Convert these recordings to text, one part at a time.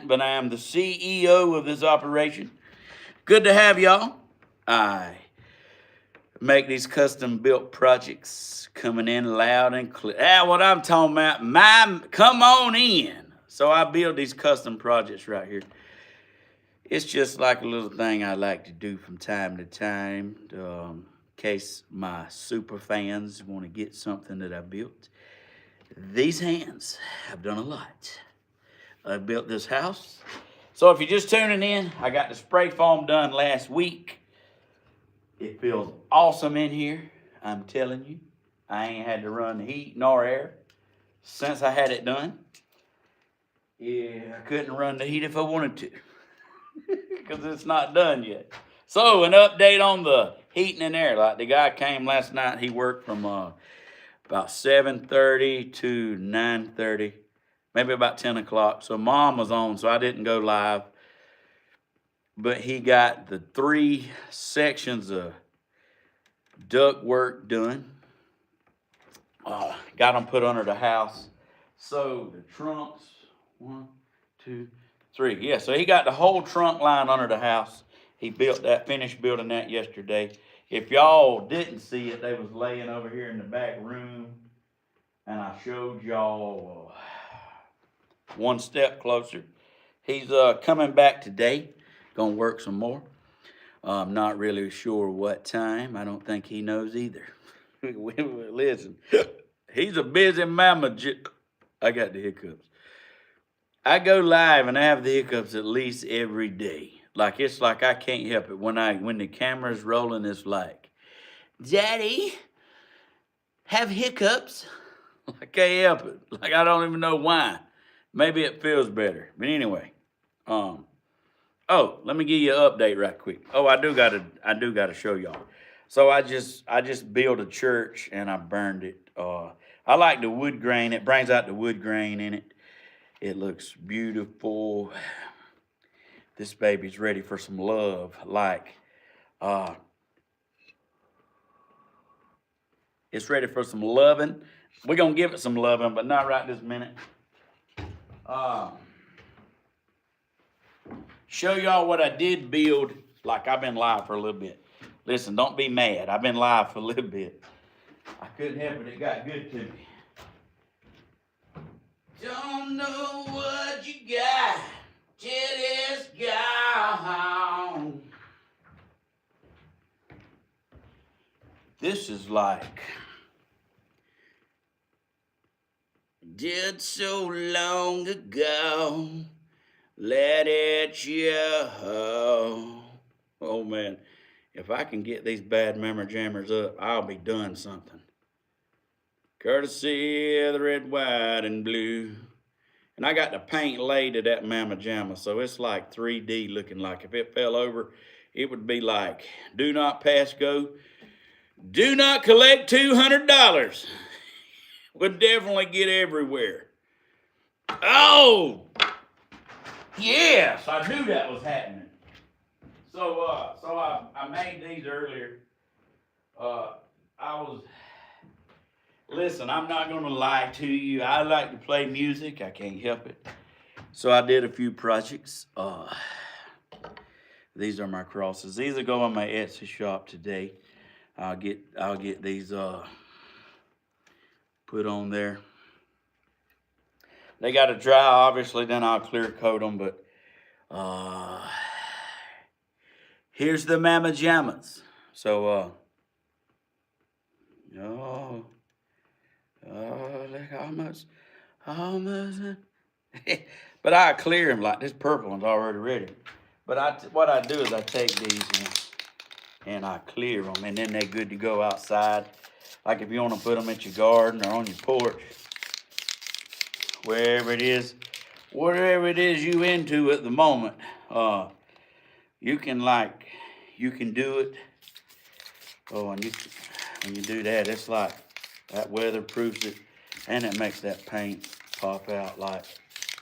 Wyatt, but I am the CEO of this operation. Good to have y'all. I make these custom built projects coming in loud and clear. What I'm talking about, come on in. So I build these custom projects right here. It's just like a little thing I like to do from time to time, in case my super fans want to get something that I built. These hands have done a lot. I built this house. So if you're just tuning in, I got the spray foam done last week. It feels awesome in here. I'm telling you, I ain't had to run heat nor air since I had it done. Yeah, I couldn't run the heat if I wanted to because it's not done yet. So an update on the heating and air. Like the guy came last night, he worked from about 7:30 to 9:30, maybe about 10 o'clock. So mom was on, so I didn't go live. But he got the 3 sections of duct work done. Got them put under the house. So the trunks, 1, 2, 3. Yeah, so he got the whole trunk line under the house. He finished building that yesterday. If y'all didn't see it, they was laying over here in the back room. And I showed y'all one step closer. He's coming back today. Gonna work some more. I'm not really sure what time. I don't think he knows either. Listen, he's a busy mama. I got the hiccups. I go live and I have the hiccups at least every day. Like it's like I can't help it. When the camera's rolling, it's like, Daddy, have hiccups. I can't help it. Like I don't even know why. Maybe it feels better. But anyway, let me give you an update right quick. I do gotta show y'all. So I just built a church and I burned it. I like the wood grain. It brings out the wood grain in it. It looks beautiful. This baby's ready for some love. It's ready for some loving. We're gonna give it some loving, but not right this minute. Show y'all what I did build. Like I've been live for a little bit. Listen, don't be mad. I've been live for a little bit. I couldn't help it. It got good to me. Don't know what you got till it's gone. This is like did so long ago. Let it show. Oh man, if I can get these bad memory jammers up, I'll be doing something. Courtesy of the red, white, and blue. And I got the paint laid to that mama jamma, so it's like 3D looking. Like if it fell over, it would be like, do not pass go. Do not collect $200. Would definitely get everywhere. Oh! Yes, I knew that was happening. So I made these earlier. Listen, I'm not gonna lie to you. I like to play music. I can't help it. So I did a few projects. These are my crosses. These will go on my Etsy shop today. I'll get these put on there. They got to dry, obviously, then I'll clear coat them, but here's the mama jammas. So, look almost. But I clear them like this purple one's already ready. But what I do is I take these and I clear them, and then they're good to go outside. Like if you want to put them at your garden or on your porch, wherever it is you into at the moment, you can do it. And when you do that, it's like that weatherproofs it, and it makes that paint pop out like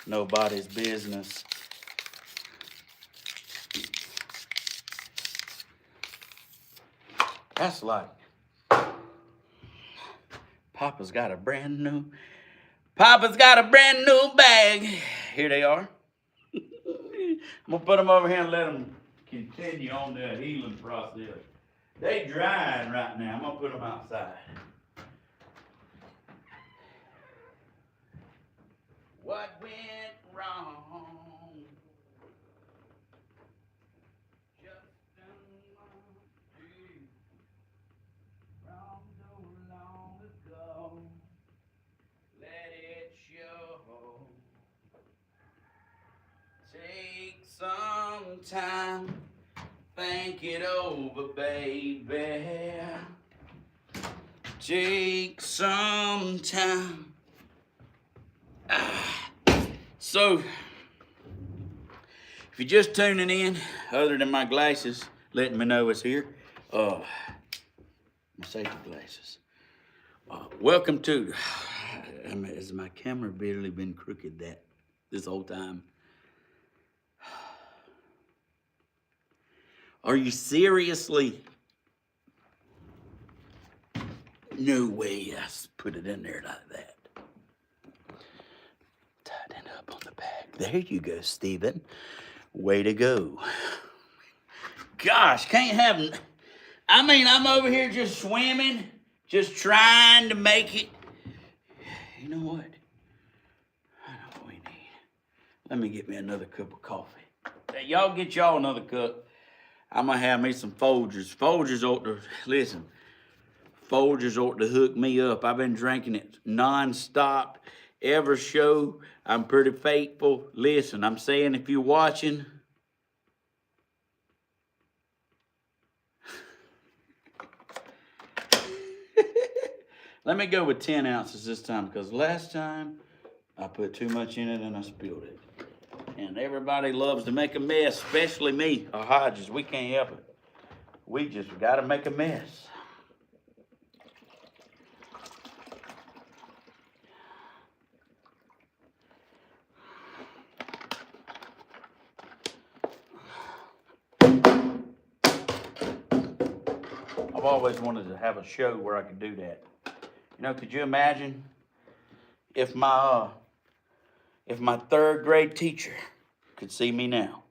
nobody's business. That's like Papa's got a brand new bag. Here they are. gonna put them over here and let them continue on their healing process. They drying right now. I'm gonna put them outside. What went wrong? From so long ago, let it show. Take some time, think it over, baby. Take some time. So, if you're just tuning in, other than my glasses letting me know it's here, my safety glasses. Welcome to. Has my camera barely been crooked this whole time? Are you seriously? No way I put it in there like that. Tighten up on the back. There you go, Stephen. Way to go. Gosh, can't have. I mean, I'm over here just swimming, just trying to make it. You know what? I know what we need. Let me get me another cup of coffee. Hey, y'all get y'all another cup. I'm gonna have me some Folgers. Folgers ought to, listen, Folgers ought to hook me up. I've been drinking it non-stop. Every show, I'm pretty faithful. Listen, I'm saying if you're watching, let me go with 10 ounces this time, because last time I put too much in it and I spilled it. And everybody loves to make a mess, especially me or Hodges. We can't help it. We just got to make a mess. I've always wanted to have a show where I could do that. You know, could you imagine if my third grade teacher could see me now?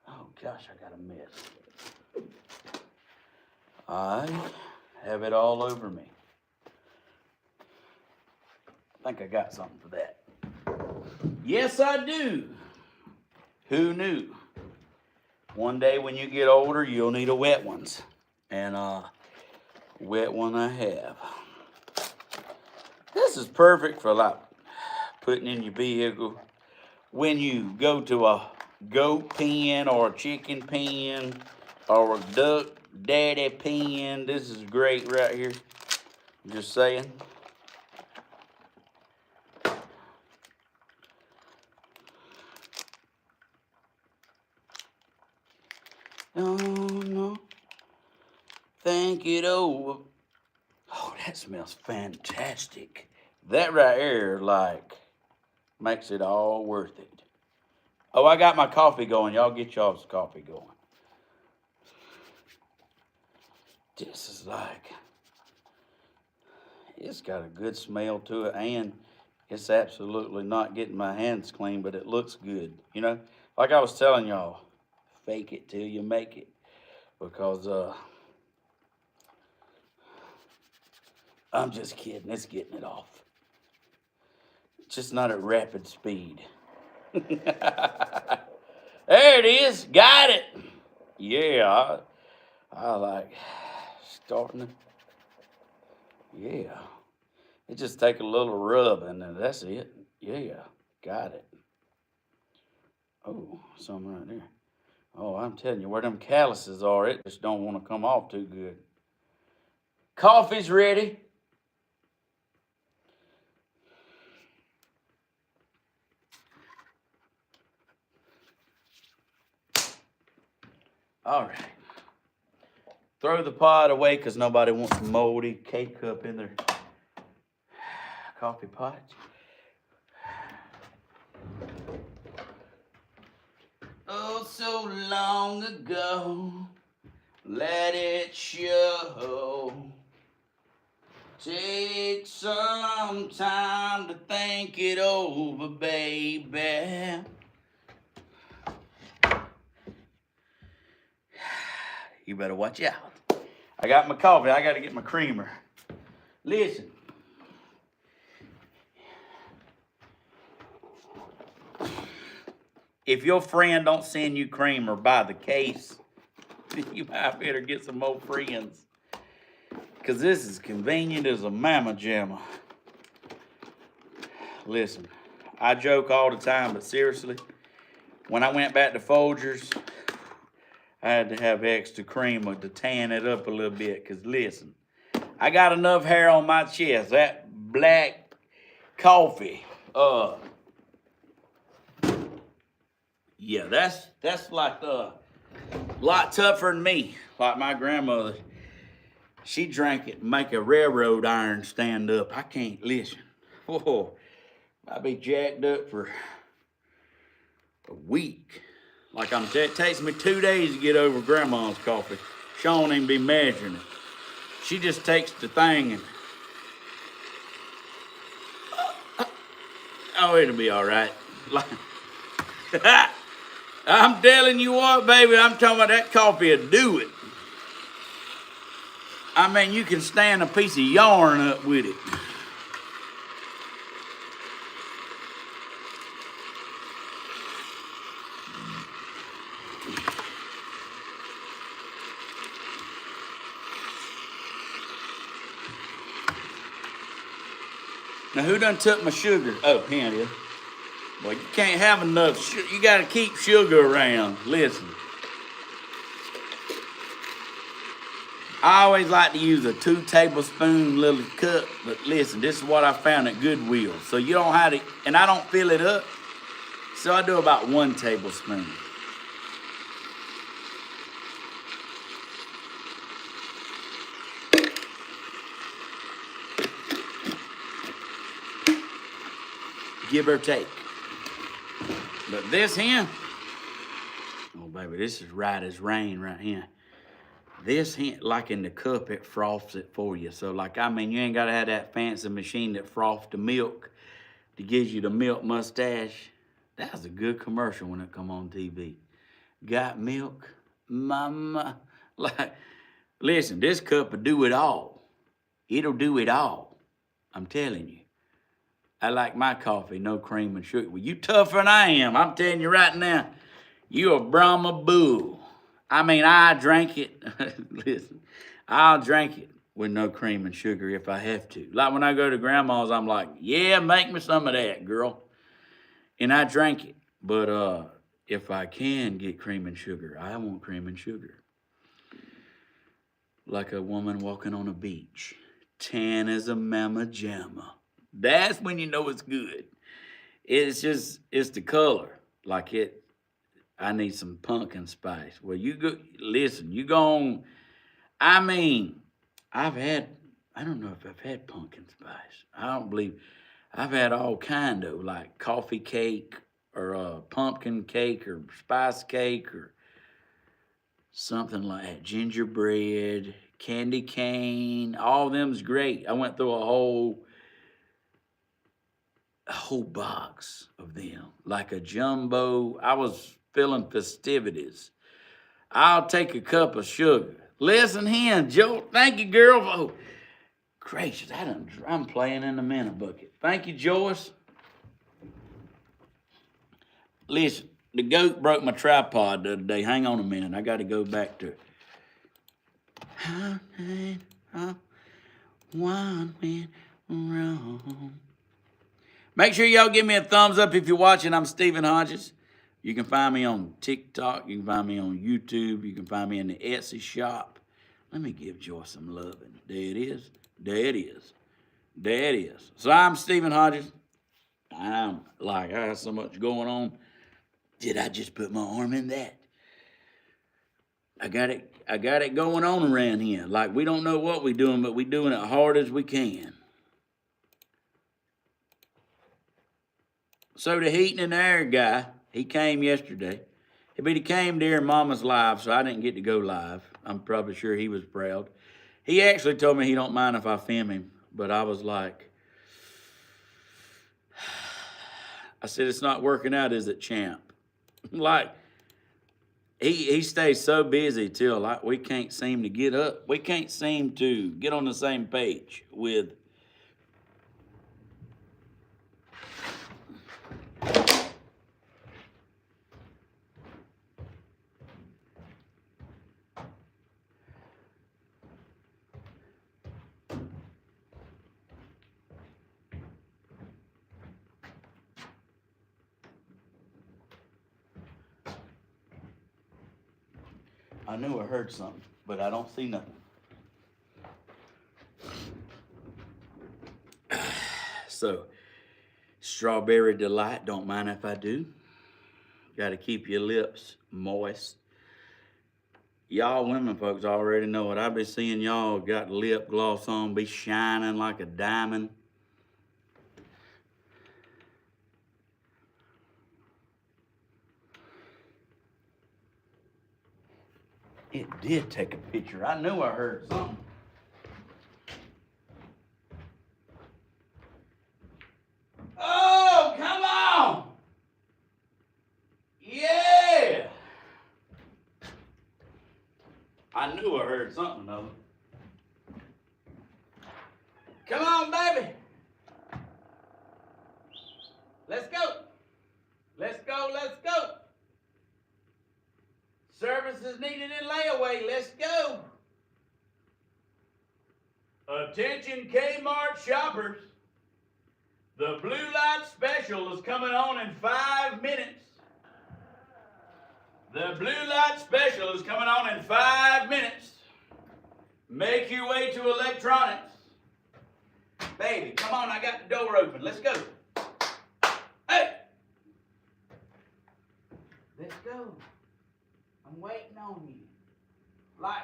Oh gosh, I got a mess. I have it all over me. I think I got something for that. Yes, I do. Who knew? One day when you get older, you'll need a wet ones. And wet one I have. This is perfect for like putting in your vehicle when you go to a goat pen or a chicken pen or a duck daddy pen. This is great right here. I'm just saying. Oh no. Think it over. Oh, that smells fantastic. That right there, like, makes it all worth it. Oh, I got my coffee going. Y'all get y'all's coffee going. This is like, it's got a good smell to it, and it's absolutely not getting my hands clean, but it looks good. You know, like I was telling y'all, fake it till you make it. Because, I'm just kidding. It's getting it off. It's just not at rapid speed. There it is. Got it. Yeah, I like starting it. Yeah. It just take a little rub and then that's it. Yeah, got it. Oh, something right there. Oh, I'm telling you, where them calluses are, it just don't want to come off too good. Coffee's ready. All right. Throw the pot away because nobody wants a moldy K-cup in their coffee pot. Oh, so long ago, let it show. Take some time to think it over, baby. You better watch out. I got my coffee. I got to get my creamer. Listen. If your friend don't send you creamer by the case, you might better get some more friends. Because this is convenient as a mama jamma. Listen, I joke all the time, but seriously, when I went back to Folgers, I had to have extra creamer to tan it up a little bit. Because listen, I got enough hair on my chest. That black coffee, yeah, that's like a lot tougher than me. Like my grandmother, she drank it and make a railroad iron stand up. I can't listen. Whoa, I'll be jacked up for a week. Like it takes me 2 days to get over grandma's coffee. She don't even be measuring it. She just takes the thing and, oh, it'll be all right. I'm telling you what, baby, I'm talking about that coffee will do it. I mean, you can stand a piece of yarn up with it. Now, who done took my sugar? Oh, Penn is. Well, you can't have enough sugar. You got to keep sugar around. Listen. I always like to use a 2 tablespoon little cup, but listen, this is what I found at Goodwill. So you don't have to, and I don't fill it up, so I do about 1 tablespoon. Give or take. But this here, oh baby, this is right as rain right here. This here, like in the cup, it froths it for you. So like, I mean, you ain't gotta have that fancy machine that froths the milk to gives you the milk mustache. That was a good commercial when it come on TV. Got milk, mama. Like, listen, this cup will do it all. It'll do it all. I'm telling you. I like my coffee, no cream and sugar. Well, you tougher than I am. I'm telling you right now, you a Brahma bull. I mean, I drank it. Listen, I'll drink it with no cream and sugar if I have to. Like when I go to grandma's, I'm like, yeah, make me some of that, girl. And I drink it. But if I can get cream and sugar, I want cream and sugar. Like a woman walking on a beach. Tan as a mama jamma. That's when you know it's good. It's the color. Like it, I need some pumpkin spice. Well, you go, listen, you go on, I mean, I don't know if I've had pumpkin spice. I don't believe, I've had all kind of, like coffee cake or pumpkin cake or spice cake or something like that. Gingerbread, candy cane, all of them's great. I went through a whole box of them, like a jumbo. I was feeling festivities. I'll take a cup of sugar. Listen here, Joe. Thank you, girl. Oh, gracious, I'm playing in the minute bucket. Thank you, Joyce. Listen, the goat broke my tripod the other day. Hang on a minute. I got to go back to one went wrong. Make sure y'all give me a thumbs up if you're watching. I'm Stephen Hodges. You can find me on TikTok. You can find me on YouTube. You can find me in the Etsy shop. Let me give Joyce some loving. There it is. There it is. There it is. So I'm Stephen Hodges. I have so much going on. Did I just put my arm in that? I got it going on around here. Like we don't know what we're doing, but we're doing it hard as we can. So the heating and air guy, he came yesterday. But he came during Mama's live, so I didn't get to go live. I'm probably sure he was proud. He actually told me he don't mind if I film him, but I was like, I said, it's not working out, is it, champ? Like, he stays so busy till like we can't seem to get up. We can't seem to get on the same page with. I knew I heard something, but I don't see nothing. So, strawberry delight, don't mind if I do. Got to keep your lips moist. Y'all women folks already know it. I've been seeing y'all got lip gloss on, be shining like a diamond. It did take a picture. I knew I heard something. Oh, come on! Yeah! I knew I heard something of it. Come on, baby! Let's go! Let's go, let's go! Service is needed in layaway. Let's go. Attention Kmart shoppers. The blue light special is coming on in 5 minutes. The blue light special is coming on in 5 minutes. Make your way to electronics. Baby, come on, I got the door open. Let's go. Hey! Let's go. I'm waiting on you. Like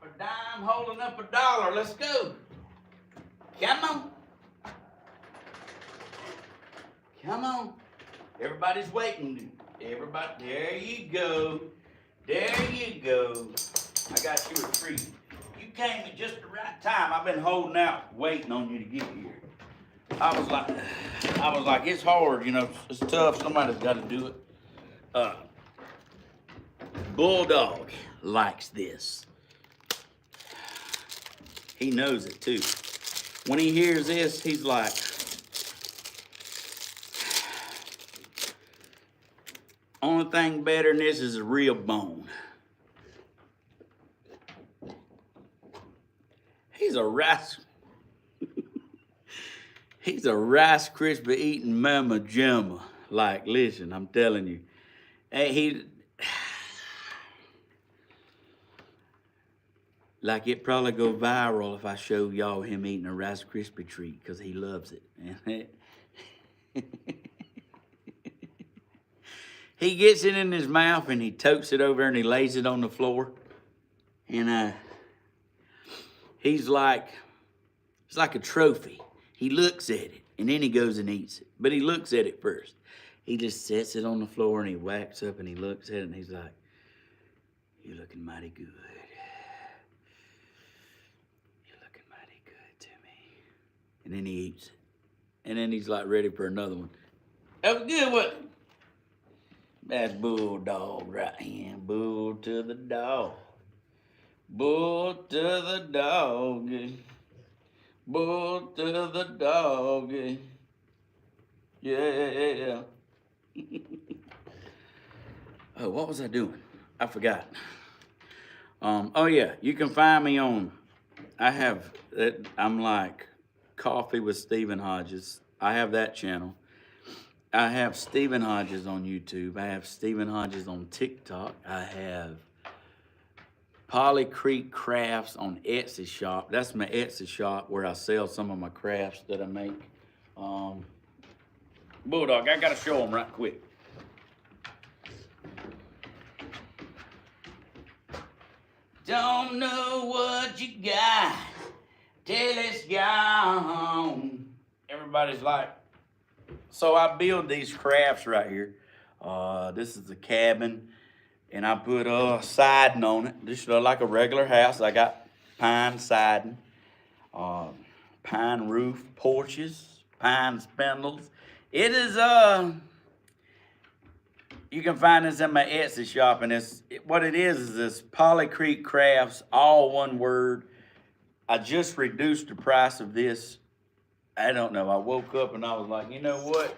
a dime holding up a dollar. Let's go. Come on. Come on. Everybody's waiting. Everybody, there you go. There you go. I got you a treat. You came at just the right time. I've been holding out, waiting on you to get here. I was like, it's hard, you know, it's tough. Somebody's got to do it. Bulldog likes this. He knows it too. When he hears this, he's like, only thing better than this is a real bone. He's a Rice Krispie eating mama jamma. Like, listen, I'm telling you. Hey, like it probably go viral if I show y'all him eating a Rice Krispie treat because he loves it. He gets it in his mouth and he totes it over and he lays it on the floor. And he's like, it's like a trophy. He looks at it and then he goes and eats it. But he looks at it first. He just sets it on the floor and he whacks up and he looks at it and he's like, you're looking mighty good. You're looking mighty good to me. And then he eats it. And then he's like ready for another one. That was good, wasn't it? That's Bulldog right here. Bull to the dog. Bull to the dog. Bull to the dog. Yeah. Oh, what was I doing? I forgot. Oh yeah, you can find me on, I'm like Coffee with Stephen Hodges. I have that channel. I have Stephen Hodges on YouTube. I have Stephen Hodges on TikTok. I have Polly Creek Crafts on Etsy shop. That's my Etsy shop where I sell some of my crafts that I make. Bulldog, I gotta show them right quick. Don't know what you got till it's gone. Everybody's like, so I build these crafts right here. This is a cabin, and I put siding on it. This looks like a regular house. I got pine siding, pine roof porches, pine spindles. It is You can find this in my Etsy shop, and what it is this Polly Creek Crafts, all one word. I just reduced the price of this. I don't know. I woke up and I was like, you know what?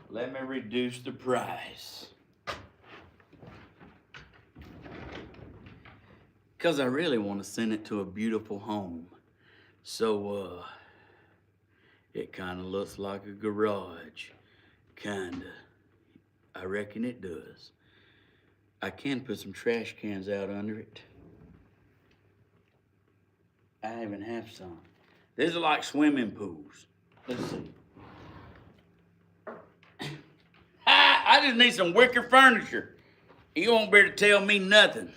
Let me reduce the price. Because I really want to send it to a beautiful home. So, it kind of looks like a garage. Kinda. I reckon it does. I can put some trash cans out under it. I even have some. These are like swimming pools. Let's see. I just need some wicker furniture. You won't be able to tell me nothing.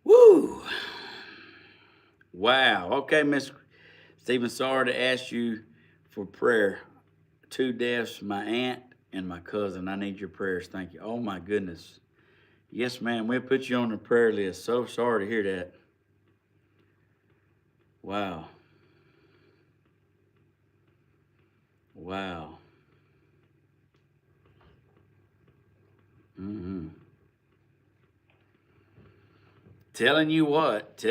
Woo! Wow. Okay, Miss Stephen, sorry to ask you for prayer. 2 deaths, my aunt and my cousin. I need your prayers. Thank you. Oh, my goodness. Yes, ma'am. We'll put you on the prayer list. So sorry to hear that. Wow. Wow. Telling you what.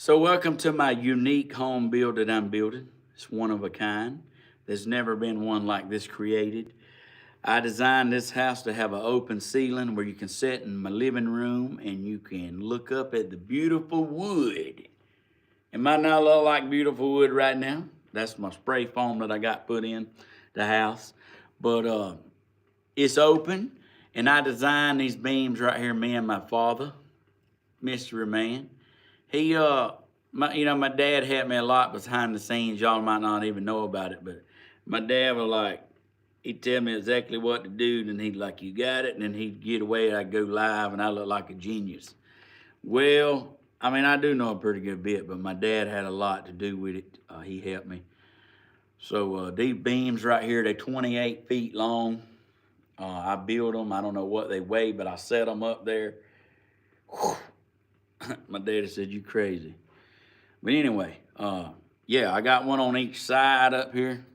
So welcome to my unique home build that I'm building. It's one of a kind. There's never been one like this created. I designed this house to have an open ceiling where you can sit in my living room and you can look up at the beautiful wood. It might not look like beautiful wood right now. That's my spray foam that I got put in the house. But it's open, and I designed these beams right here, me and my father, mystery man. He, my dad helped me a lot behind the scenes. Y'all might not even know about it, but my dad was like, he'd tell me exactly what to do, and he'd like, you got it, and then he'd get away, and I'd go live, and I look like a genius. Well, I mean, I do know a pretty good bit, but my dad had a lot to do with it. He helped me. So these beams right here, they're 28 feet long. I built them. I don't know what they weigh, but I set them up there. My daddy said, you crazy. But anyway, yeah, I got one on each side up here.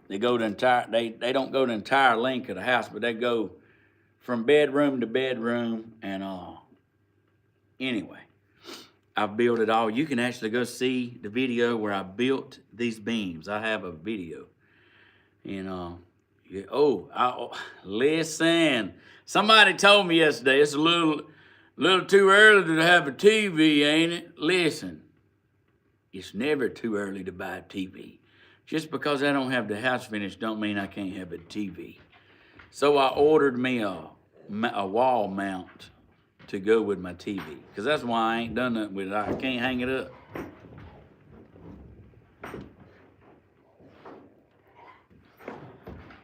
They go they don't go the entire length of the house, but they go from bedroom to bedroom. And anyway, I built it all. You can actually go see the video where I built these beams. I have a video. And yeah, listen. Somebody told me yesterday it's a little too early to have a TV, ain't it? Listen, it's never too early to buy a TV. Just because I don't have the house finished don't mean I can't have a TV. So I ordered me a wall mount to go with my TV, because that's why I ain't done nothing with it. I can't hang it up.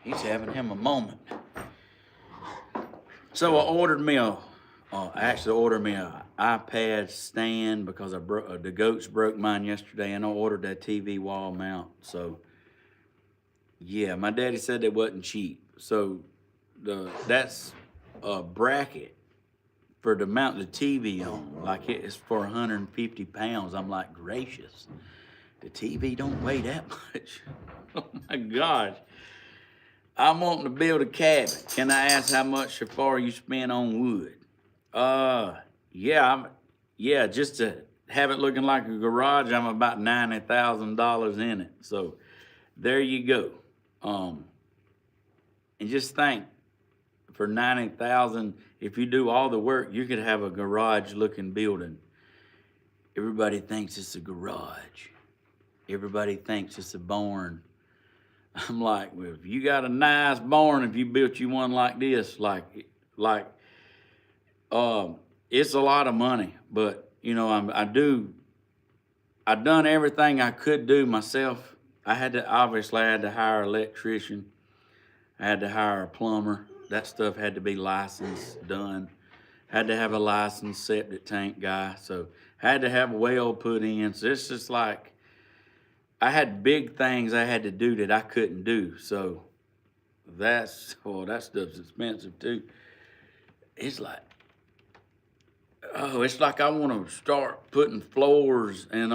He's having him a moment. So I ordered me an iPad stand because the goats broke mine yesterday, and I ordered that TV wall mount. So yeah, my daddy said they wasn't cheap. So that's a bracket for to mount the TV on. Like it's for 150 pounds. I'm like, gracious, the TV don't weigh that much. Oh my gosh. I'm wanting to build a cabin. Can I ask how much so far you spend on wood? Yeah, just to have it looking like a garage, I'm about $90,000 in it. So there you go. And just think, for $90,000, if you do all the work, you could have a garage-looking building. Everybody thinks it's a garage. Everybody thinks it's a barn. I'm like, well, if you got a nice barn, if you built you one like this, it's a lot of money. But you know, I done everything I could do myself. I had to hire an electrician. I had to hire a plumber. That stuff had to be licensed, done. Had to have a licensed septic tank guy. So had to have a well put in. So it's just like, I had big things I had to do that I couldn't do. So that stuff's expensive too. It's like, Oh, it's like I want to start putting floors and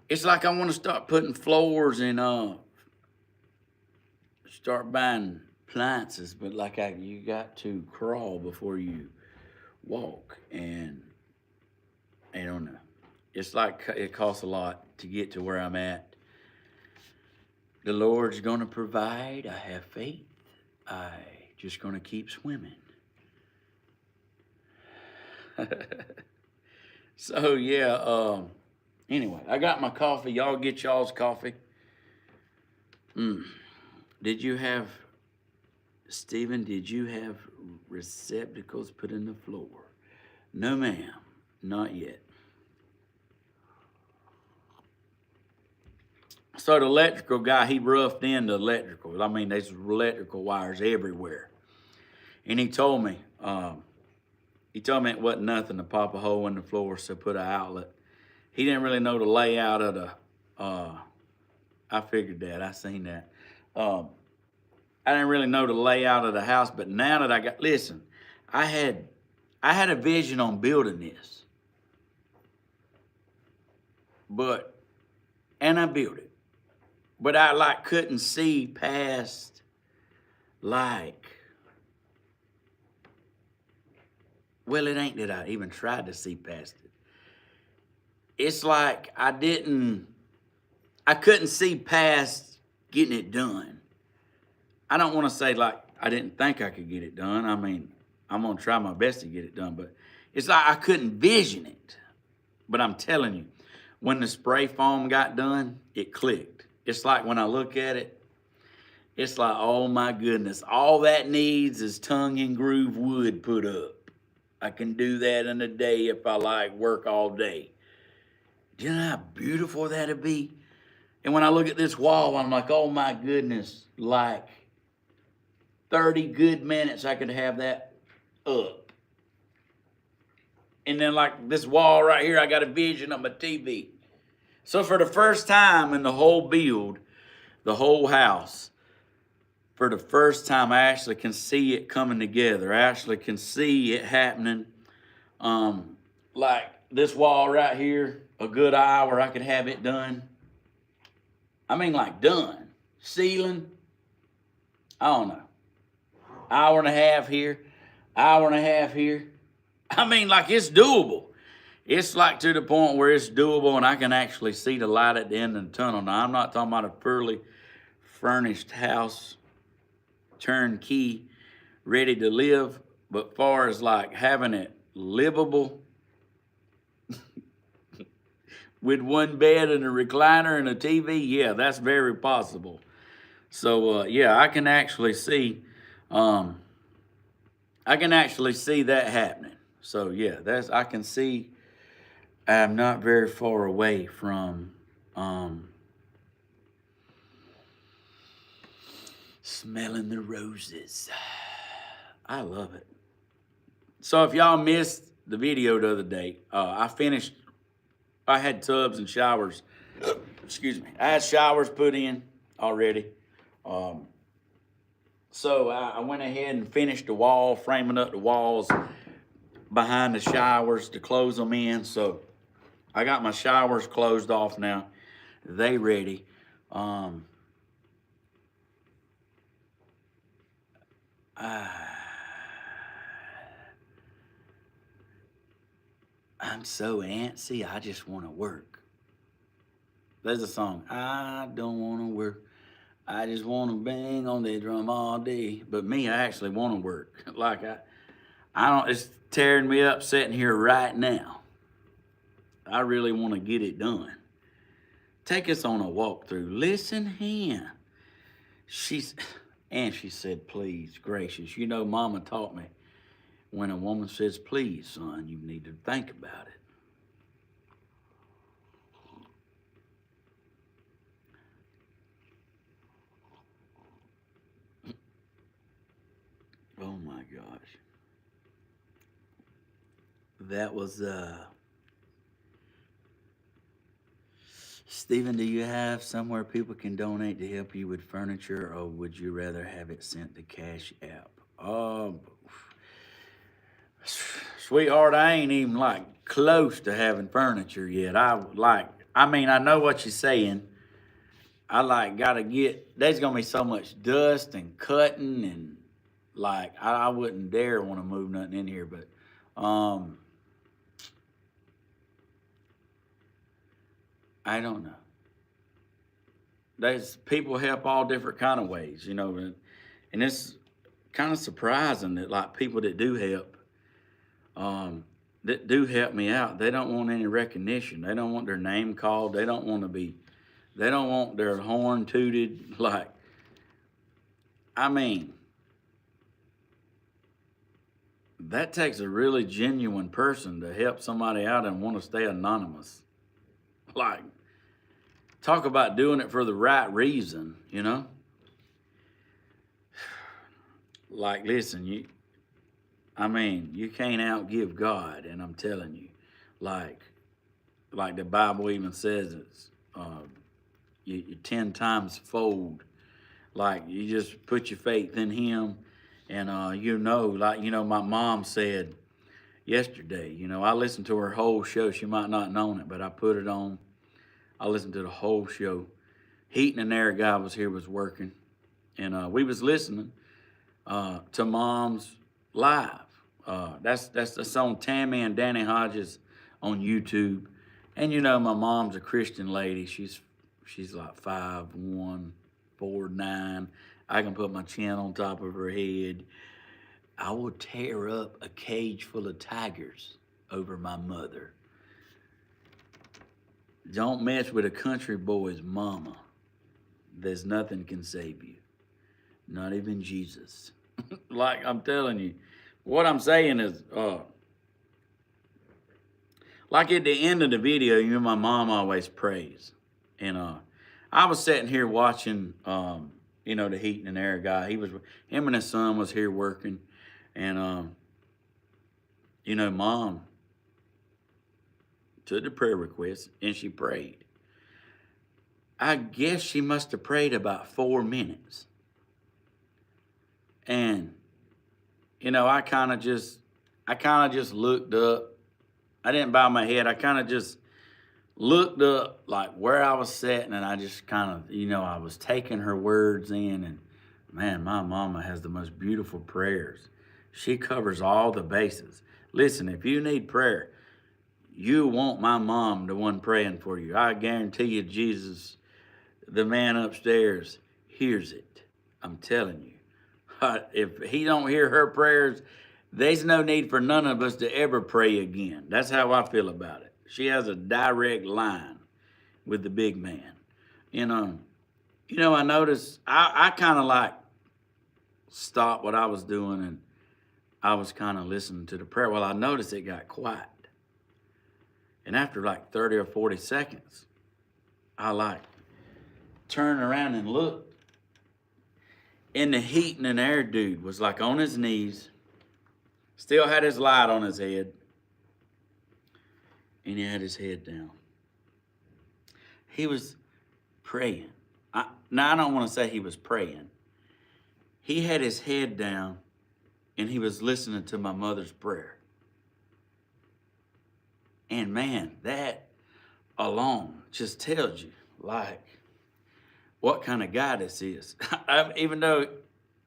it's like I want to start putting floors and start buying appliances, but like you got to crawl before you walk, and I don't know. It's like it costs a lot to get to where I'm at. The Lord's gonna provide. I have faith. I just gonna keep swimming. So yeah. Anyway, I got my coffee. Y'all get y'all's coffee. Did you have, Stephen? Did you have receptacles put in the floor? No, ma'am, not yet. So the electrical guy, he roughed in the electrical. I mean, there's electrical wires everywhere. And he told me it wasn't nothing to pop a hole in the floor, so put an outlet. He didn't really know the layout of the, I figured that, I seen that. I didn't really know the layout of the house, but now that listen, I had a vision on building this. And I built it. But I couldn't see past well, it ain't that I even tried to see past it. It's like I couldn't see past getting it done. I don't want to say I didn't think I could get it done. I mean, I'm going to try my best to get it done, but it's like I couldn't vision it. But I'm telling you, when the spray foam got done, it clicked. It's like when I look at it, it's like, oh my goodness, all that needs is tongue and groove wood put up. I can do that in a day if I work all day. Do you know how beautiful that'd be? And when I look at this wall, I'm like, oh my goodness, 30 good minutes I could have that up. And then this wall right here, I got a vision of my TV. So for the first time in the whole build, the whole house, for the first time, I actually can see it coming together. I actually can see it happening. Like this wall right here, a good hour, I could have it done. I mean, done. Ceiling, I don't know. Hour and a half here, hour and a half here. I mean, it's doable. It's to the point where it's doable and I can actually see the light at the end of the tunnel. Now, I'm not talking about a fully furnished house, turnkey, ready to live, but far as having it livable with one bed and a recliner and a TV, yeah, that's very possible. So, yeah, I can actually see that happening. So, yeah, I can see I'm not very far away from smelling the roses. I love it. So if y'all missed the video the other day, I had tubs and showers. Excuse me. I had showers put in already. So I went ahead and finished the wall, framing up the walls behind the showers to close them in. So I got my showers closed off now. They ready. I'm so antsy, I just want to work. There's a song, I don't want to work. I just want to bang on the drum all day. But me, I actually want to work. It's tearing me up sitting here right now. I really want to get it done. Take us on a walkthrough. Listen here. She said, please, gracious. You know, Mama taught me, when a woman says, please, son, you need to think about it. Oh my gosh. That was Stephen, do you have somewhere people can donate to help you with furniture, or would you rather have it sent to Cash App? Um, Sweetheart, I ain't even like close to having furniture yet. I mean, I know what you're saying. I like gotta get. There's gonna be so much dust and cutting and like I wouldn't dare want to move nothing in here. But um, I don't know. There's people help all different kind of ways, you know, and it's kind of surprising that like people um, that do help me out. They don't want any recognition. They don't want their name called. They don't want to be. They don't want their horn tooted. Like, I mean, that takes a really genuine person to help somebody out and want to stay anonymous. Like, talk about doing it for the right reason, you know? Like, listen, I mean, you can't outgive God, and I'm telling you, like, like the Bible even says, it's you 10 times fold. Like, you just put your faith in Him, and like my mom said yesterday. I listened to her whole show. She might not known it, but I put it on. I listened to the whole show. Heating and air guy was working, and we was listening to Mom's live. That's on Tammy and Danny Hodges on YouTube. And my mom's a Christian lady. She's like 5'1", 4'9". I can put my chin on top of her head. I will tear up a cage full of tigers over my mother. Don't mess with a country boy's mama. There's nothing can save you. Not even Jesus. Like I'm telling you, what I'm saying is, like at the end of the video, my mom always prays. And I was sitting here watching, the heating and air guy. Him and his son was here working. And, Mom took the prayer request and she prayed. I guess she must have prayed about 4 minutes. And, I kind of just looked up. I didn't bow my head. I kind of just looked up like where I was sitting, and I just kind of, I was taking her words in. And man, my mama has the most beautiful prayers. She covers all the bases. Listen, if you need prayer, you want my mom, the one praying for you. I guarantee you, Jesus, the man upstairs, hears it. I'm telling you. If he don't hear her prayers, there's no need for none of us to ever pray again. That's how I feel about it. She has a direct line with the big man. I noticed I kind of like stopped what I was doing and I was kind of listening to the prayer. Well, I noticed it got quiet. And after like 30 or 40 seconds, I like turned around and looked. And the heating and air dude was like on his knees, still had his light on his head, and he had his head down. He was praying. Now, I don't want to say he was praying. He had his head down, and he was listening to my mother's prayer. And man, that alone just tells you, like, what kind of guy this is. Even though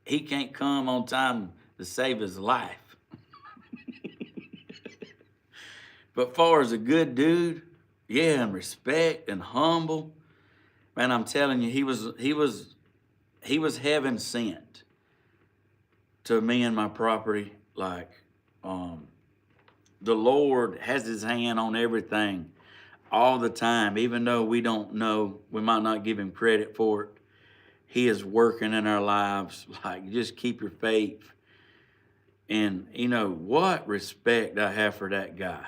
he can't come on time to save his life. But far as a good dude, yeah, and respect and humble, man, I'm telling you, he was heaven sent to me and my property. Like, the Lord has his hand on everything all the time, even though we don't know, we might not give him credit for it. He is working in our lives. Like, just keep your faith. And, what respect I have for that guy,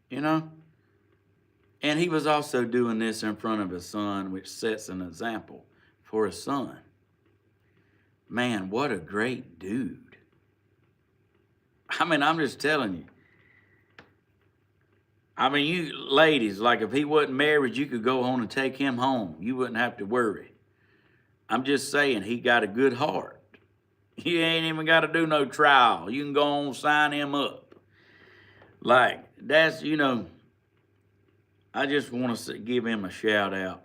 And he was also doing this in front of his son, which sets an example for his son. Man, what a great dude. I mean, I'm just telling you. I mean, you ladies, like if he wasn't married, you could go home and take him home. You wouldn't have to worry. I'm just saying, he got a good heart. You ain't even got to do no trial. You can go on and sign him up. Like, that's, I just want to give him a shout out,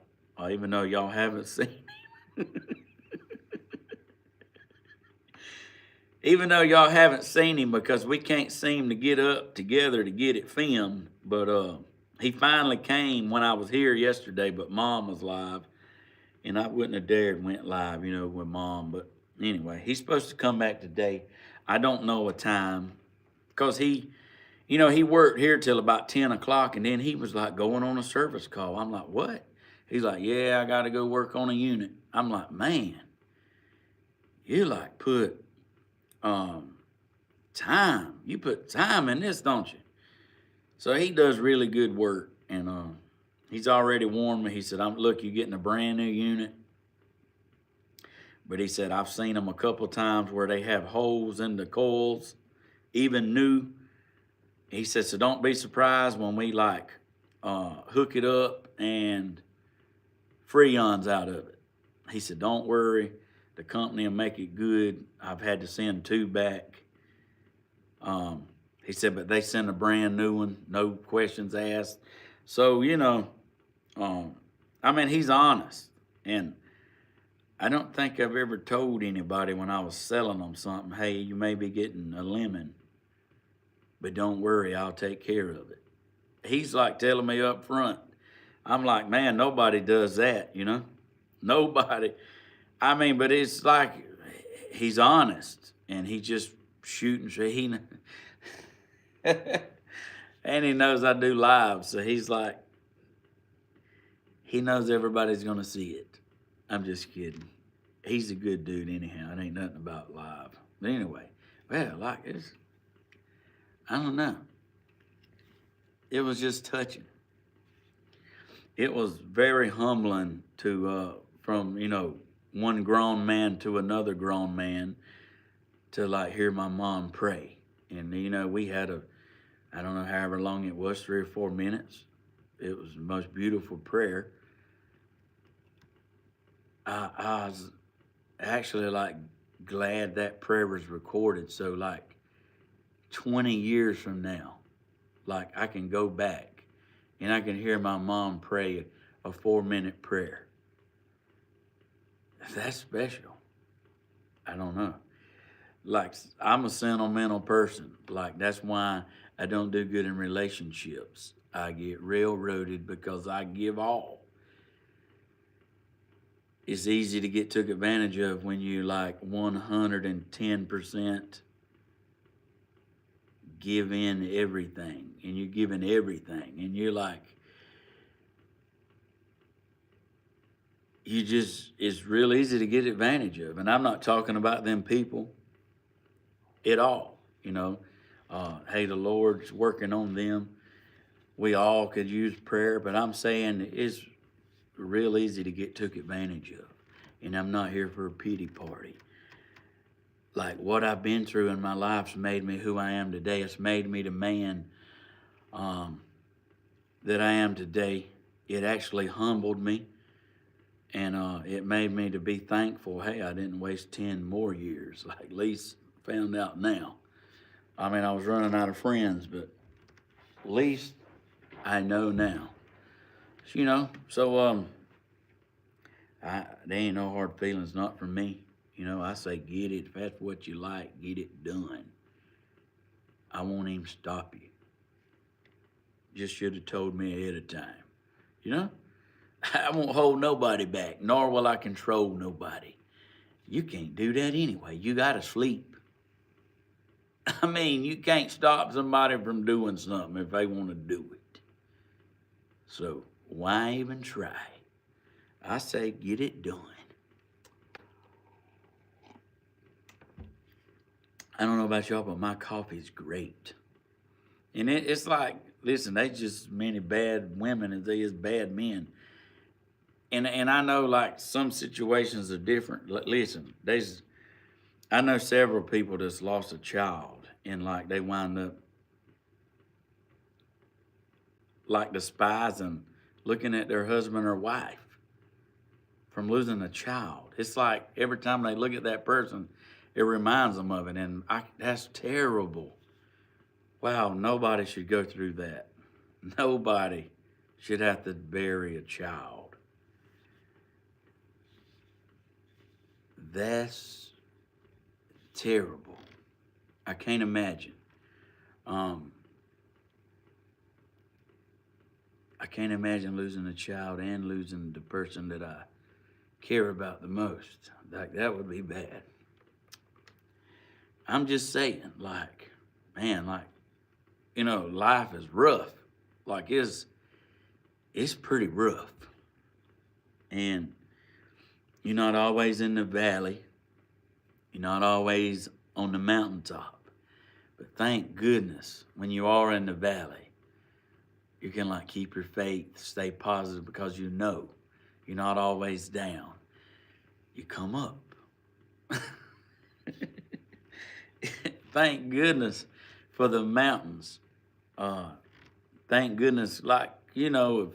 even though y'all haven't seen even though y'all haven't seen him because we can't seem to get up together to get it filmed. But he finally came when I was here yesterday, but Mom was live, and I wouldn't have dared went live, with Mom. But anyway, he's supposed to come back today. I don't know a time because he worked here till about 10 o'clock, and then he was like going on a service call. I'm like, what? He's like, yeah, I got to go work on a unit. I'm like, man, you like put time. You put time in this, don't you? So he does really good work, and he's already warned me. He said, look, you're getting a brand new unit. But he said, I've seen them a couple times where they have holes in the coils, even new. He said, so don't be surprised when we hook it up and freons out of it. He said, don't worry. The company will make it good. I've had to send 2 back. He said, but they send a brand new one, no questions asked. So, he's honest. And I don't think I've ever told anybody when I was selling them something, hey, you may be getting a lemon, but don't worry, I'll take care of it. He's like telling me up front. I'm like, man, nobody does that, Nobody. But it's like he's honest, and he just shooting. And he knows I do live, so he's like, he knows everybody's gonna see it. I'm just kidding. He's a good dude anyhow. It ain't nothing about live. But anyway, well, I don't know. It was just touching. It was very humbling to from one grown man to another grown man to hear my mom pray. And we had I don't know however long it was, 3 or 4 minutes. It was the most beautiful prayer. I was actually glad that prayer was recorded, so 20 years from now, I can go back and I can hear my mom pray a 4-minute prayer. That's special. I don't know. I'm a sentimental person. That's why I don't do good in relationships. I get railroaded because I give all. It's easy to get took advantage of when you 110% give in everything, and you're giving everything, and you're it's real easy to get advantage of. And I'm not talking about them people at all, hey, the Lord's working on them. We all could use prayer, but I'm saying it's real easy to get took advantage of. And I'm not here for a pity party. What I've been through in my life's made me who I am today. It's made me the man that I am today. It actually humbled me, and it made me to be thankful. Hey, I didn't waste 10 more years, at least found out now. I was running out of friends, but at least I know now. So there ain't no hard feelings, not for me. I say get it. If that's what you like, get it done. I won't even stop you. Just should have told me ahead of time. I won't hold nobody back, nor will I control nobody. You can't do that anyway. You gotta sleep. You can't stop somebody from doing something if they want to do it. So why even try? I say get it done. I don't know about y'all, but my coffee's great. And it's listen, there's just as many bad women as there is bad men. And I know some situations are different. Listen, I know several people that's lost a child, and they wind up like despising looking at their husband or wife from losing a child. It's like every time they look at that person, it reminds them of it. And that's terrible. Wow, nobody should go through that. Nobody should have to bury a child. That's terrible. I can't imagine. Um, I can't imagine losing a child and losing the person that I care about the most. Like, that would be bad. I'm just saying, like, man, like, life is rough. Like, it's pretty rough. And you're not always in the valley. You're not always on the mountaintop. But thank goodness when you are in the valley, you can like keep your faith, stay positive, because you know you're not always down. You come up. Thank goodness for the mountains. Thank goodness, like, if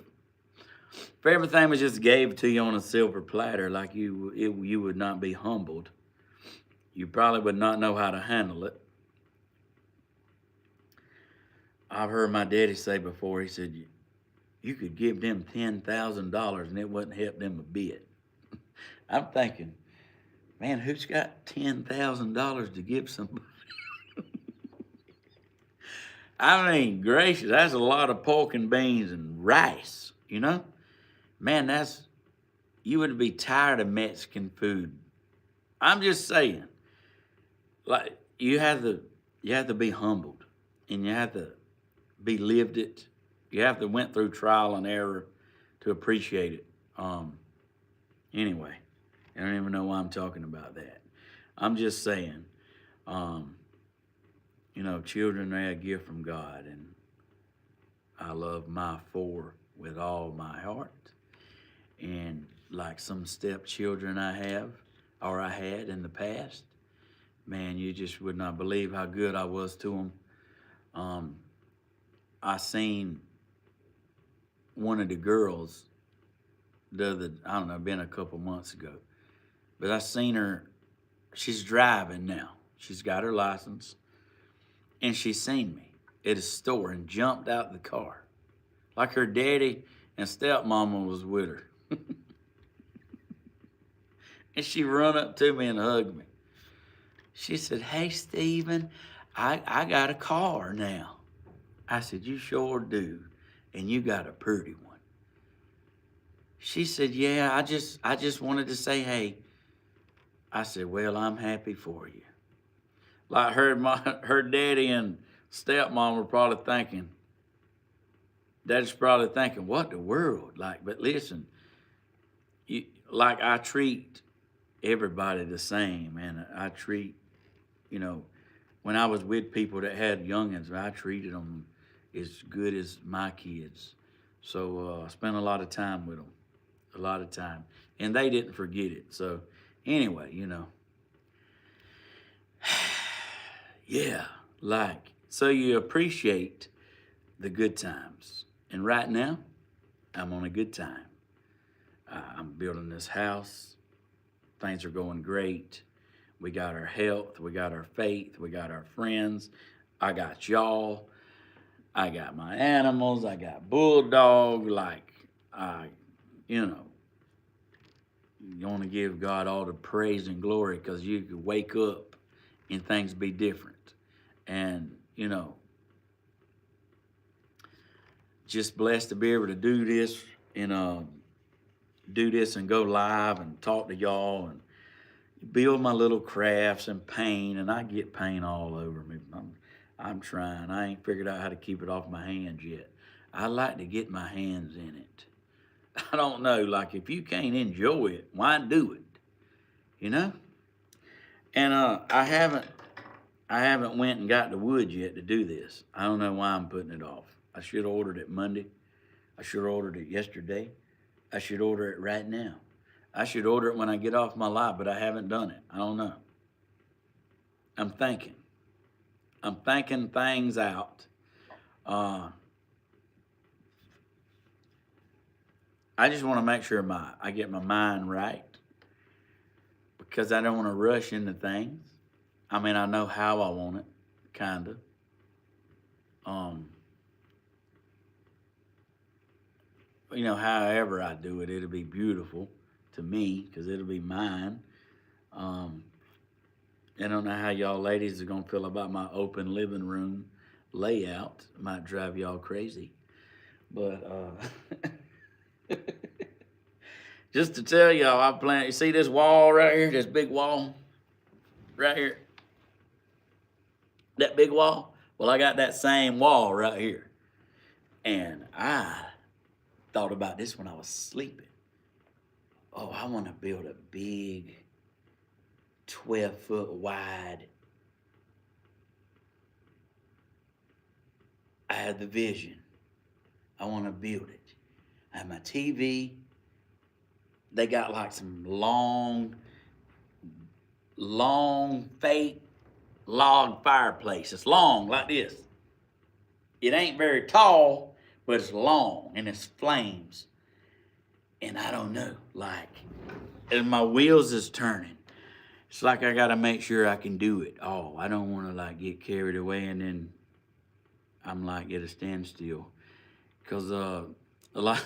everything was just gave to you on a silver platter, like you would not be humbled. You probably would not know how to handle it. I've heard my daddy say before, he said, you could give them $10,000 and it wouldn't help them a bit. I'm thinking, man, who's got $10,000 to give somebody? I mean, gracious, that's a lot of pork and beans and rice, Man, you would be tired of Mexican food. I'm just saying, like, you have to be humbled, and you have to be lived it. You have to went through trial and error to appreciate it. Anyway, I don't even know why I'm talking about that. I'm just saying, children are a gift from God, and I love my four with all my heart. And like some stepchildren I have, or I had in the past, man, you just would not believe how good I was to them. I seen one of the girls I don't know, been a couple months ago, but I seen her, she's driving now. She's got her license, and she seen me at a store and jumped out the car. Like her daddy and stepmama was with her. And she run up to me and hugged me. She said, hey, Stephen, I got a car now. I said, you sure do, and you got a pretty one. She said, yeah, I just wanted to say hey. I said, well, I'm happy for you. Like her daddy and stepmom were probably thinking, Daddy's probably thinking, what the world? Like, but listen, like I treat everybody the same, and I treat, when I was with people that had youngins, I treated them as good as my kids. So I spent a lot of time with them, a lot of time, and they didn't forget it. So anyway, yeah, like, so you appreciate the good times. And right now, I'm on a good time. I'm building this house. Things are going great. We got our health, we got our faith, we got our friends. I got y'all. I got my animals. I got Bulldog. Like, you want to give God all the praise and glory, because you could wake up and things be different. And, just blessed to be able to do this and go live and talk to y'all and build my little crafts and paint. And I get paint all over me. I'm trying. I ain't figured out how to keep it off my hands yet. I like to get my hands in it. I don't know, like, if you can't enjoy it, why do it? And I haven't went and got the wood yet to do this. I don't know why I'm putting it off. I should have ordered it Monday. I should have ordered it yesterday. I should order it right now. I should order it when I get off my live, but I haven't done it. I don't know. I'm thinking things out. I just want to make sure I get my mind right because I don't want to rush into things. I mean, I know how I want it, kind of. Um, however I do it, it'll be beautiful to me because it'll be mine. Um, I don't know how y'all ladies are gonna feel about my open living room layout. Might drive y'all crazy, but just to tell y'all, I plan. You see this wall right here, this big wall right here, that big wall. Well, I got that same wall right here, and I thought about this when I was sleeping. Oh, I want to build a big 12-foot wide. I had the vision. I want to build it. I have my TV. They got like some long, fake log fireplace. It's long like this. It ain't very tall, but it's long and it's flames. And I don't know, like, as my wheels is turning, it's like I gotta make sure I can do it. Oh, I don't want to like get carried away and then I'm like at a standstill. Cause a lot,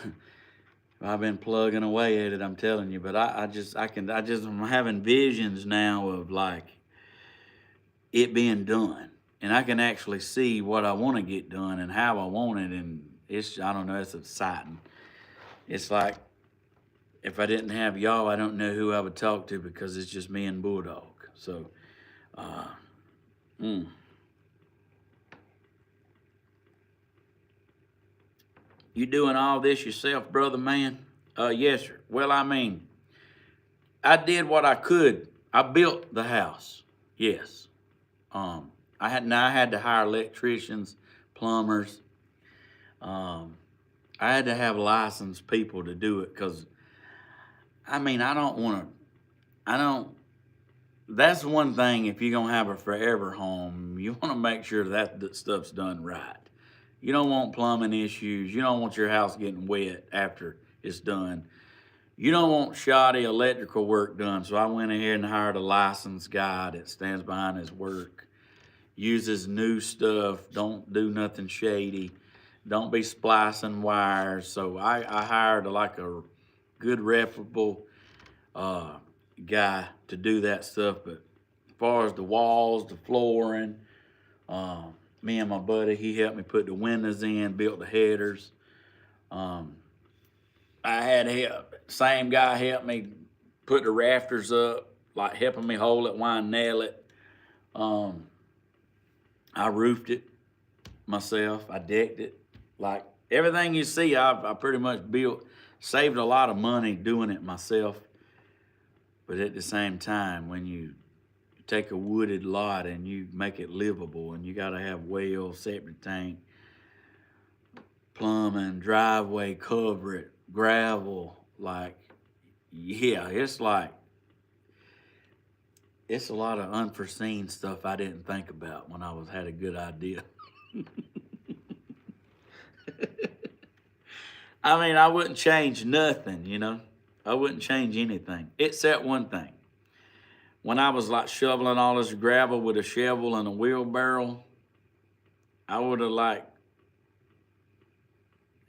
I've been plugging away at it. I'm telling you, but I'm having visions now of like it being done, and I can actually see what I want to get done and how I want it, and I don't know, it's exciting. It's like if I didn't have y'all, I don't know who I would talk to because it's just me and Bulldog. So, uh, mm. You doing all this yourself, brother man? Yes, sir. Well, I mean, I did what I could. I built the house. Yes. I had to hire electricians, plumbers. I had to have licensed people to do it because, I mean, I don't, that's one thing if you're going to have a forever home, you want to make sure that stuff's done right. You don't want plumbing issues. You don't want your house getting wet after it's done. You don't want shoddy electrical work done. So I went ahead and hired a licensed guy that stands behind his work, uses new stuff, don't do nothing shady, don't be splicing wires. So I hired like a good reputable guy to do that stuff. But as far as the walls, the flooring, me and my buddy, he helped me put the windows in, built the headers. I had help. Same guy helped me put the rafters up, like helping me hold it while I nail it. I roofed it myself. I decked it. Like everything you see, I pretty much built, saved a lot of money doing it myself. But at the same time, when you take a wooded lot and you make it livable, and you got to have well, septic tank, plumbing, driveway, cover it, gravel, like, yeah, it's a lot of unforeseen stuff I didn't think about when I had a good idea. I mean, I wouldn't change nothing, I wouldn't change anything except one thing. When I was like shoveling all this gravel with a shovel and a wheelbarrow, I would have like,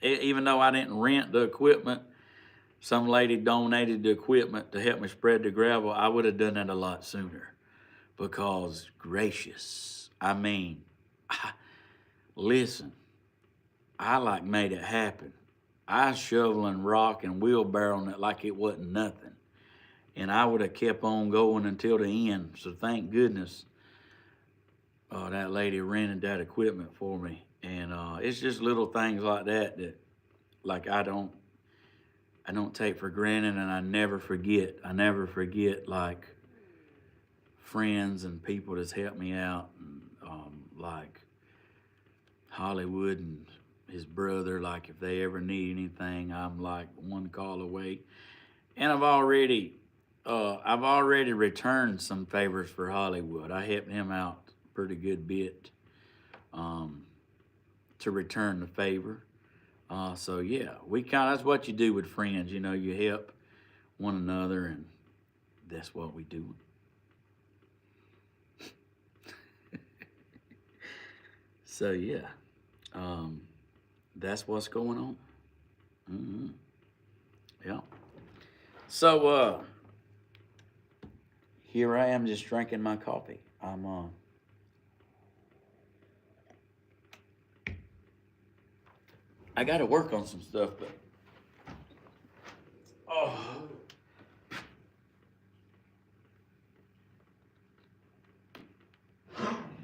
even though I didn't rent the equipment, some lady donated the equipment to help me spread the gravel, I would have done that a lot sooner. Because, gracious, I mean, listen, I like made it happen. I was shoveling rock and wheelbarrowing it like it wasn't nothing. And I would have kept on going until the end. So thank goodness that lady rented that equipment for me. And it's just little things like that like I don't take for granted, and I never forget. I never forget like friends and people that's helped me out, and like Hollywood and his brother. Like if they ever need anything, I'm like one call away. And I've already returned some favors for Hollywood. I helped him out a pretty good bit to return the favor. So yeah, that's what you do with friends. You know, you help one another, and that's what we do. So yeah, um, that's what's going on. hmm Yeah. So here I am just drinking my coffee. I got to work on some stuff, but oh,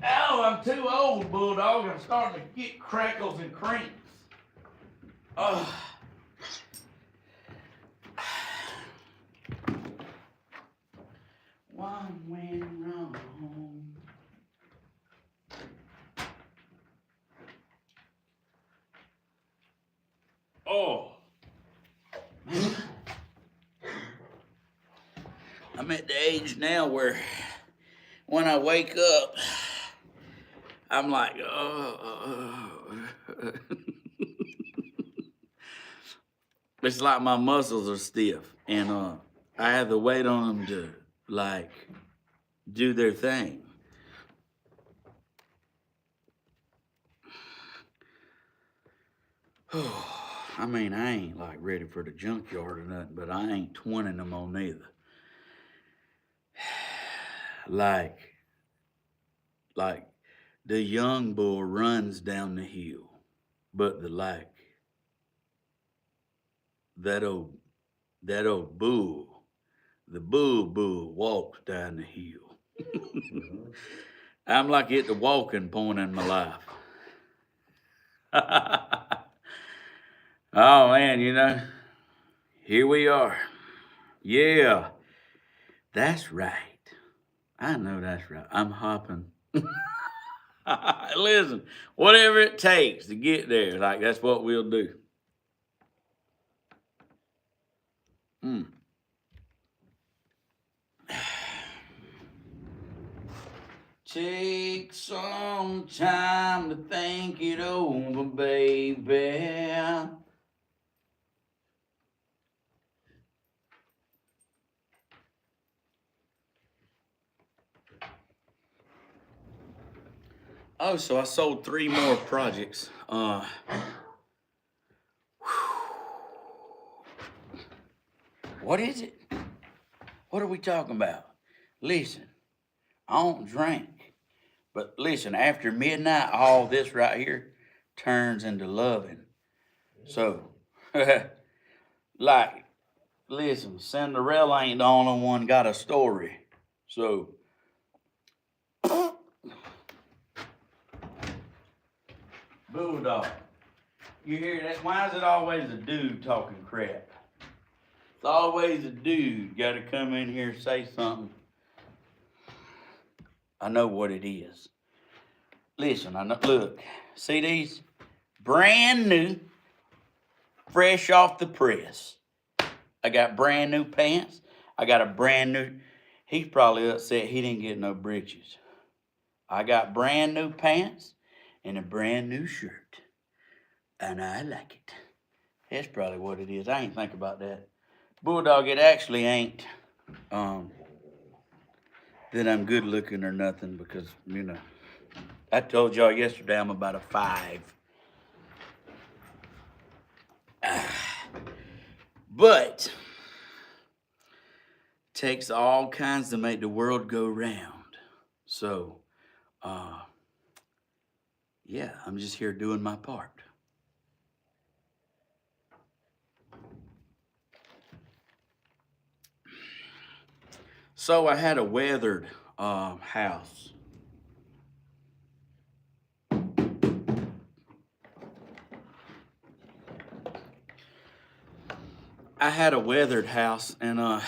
ow, I'm too old, Bulldog. I'm starting to get crackles and cramps. Oh. One went wrong. Oh, man. I'm at the age now where when I wake up, I'm like, it's like my muscles are stiff, and I have to wait on them to like do their thing. I mean, I ain't like ready for the junkyard or nothing, but I ain't twinning them on either. Like, like the young bull runs down the hill, but that old that old bull, the bull walks down the hill. I'm like at the walking point in my life. Oh man, here we are. Yeah, that's right. I know that's right. I'm hopping. Listen, whatever it takes to get there, like that's what we'll do. Mm. Take some time to think it over, baby. Oh, so I sold 3 more projects. What is it? What are we talking about? Listen, I don't drink. But listen, after midnight, all this right here turns into loving. So, like, listen, Cinderella ain't the only one got a story. So, Bulldog, you hear that? Why is it always a dude talking crap? It's always a dude got to come in here and say something. I know what it is. Listen, I know. Look, see these? Brand new, fresh off the press. I got brand new pants. I got a brand new. He's probably upset he didn't get no breeches. I got brand new pants and a brand new shirt, and I like it. That's probably what it is. I ain't think about that. Bulldog, it actually ain't that I'm good looking or nothing because, I told y'all yesterday I'm about a 5. But takes all kinds to make the world go round. So, yeah, I'm just here doing my part. So I had a weathered house. I had a weathered house, and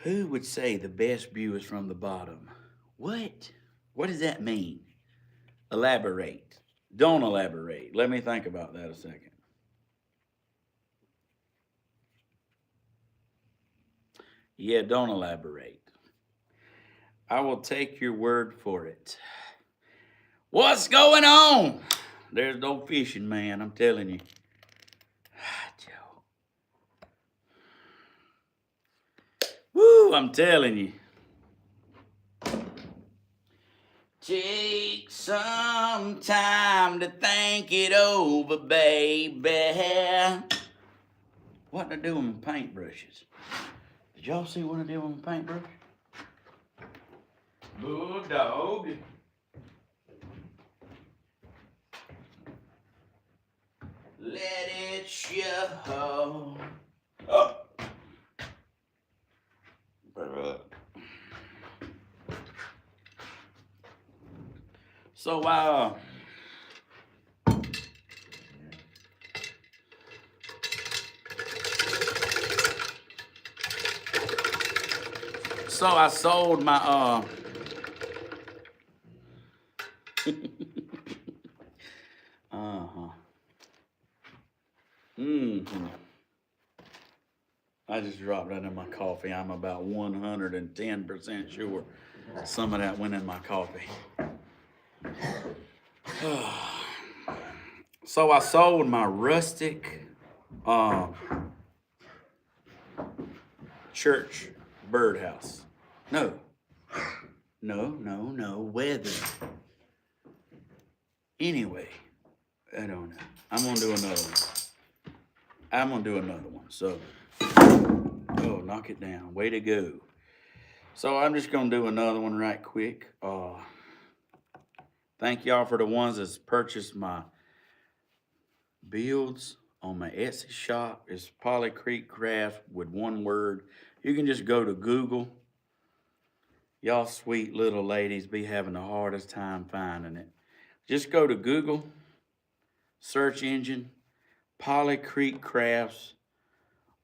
who would say the best view is from the bottom? What? What does that mean? Elaborate. Don't elaborate. Let me think about that a second. Yeah, don't elaborate. I will take your word for it. What's going on? There's no fishing, man, I'm telling you. Woo, I'm telling you. Take some time to think it over, baby. What I do with my paintbrushes? Did y'all see what I did with my paintbrush? Bulldog. Let it show. Oh. So I sold my I just dropped that in my coffee. I'm about 110% sure some of that went in my coffee. So I sold my rustic church birdhouse. No, weather. Anyway, I don't know. I'm gonna do another one. So, oh, knock it down. Way to go. So I'm just gonna do another one right quick. Thank y'all for the ones that's purchased my builds on my Etsy shop. It's Polly Creek Craft with one word. You can just go to Google. Y'all sweet little ladies be having the hardest time finding it. Just go to Google, search engine, Polly Creek Crafts,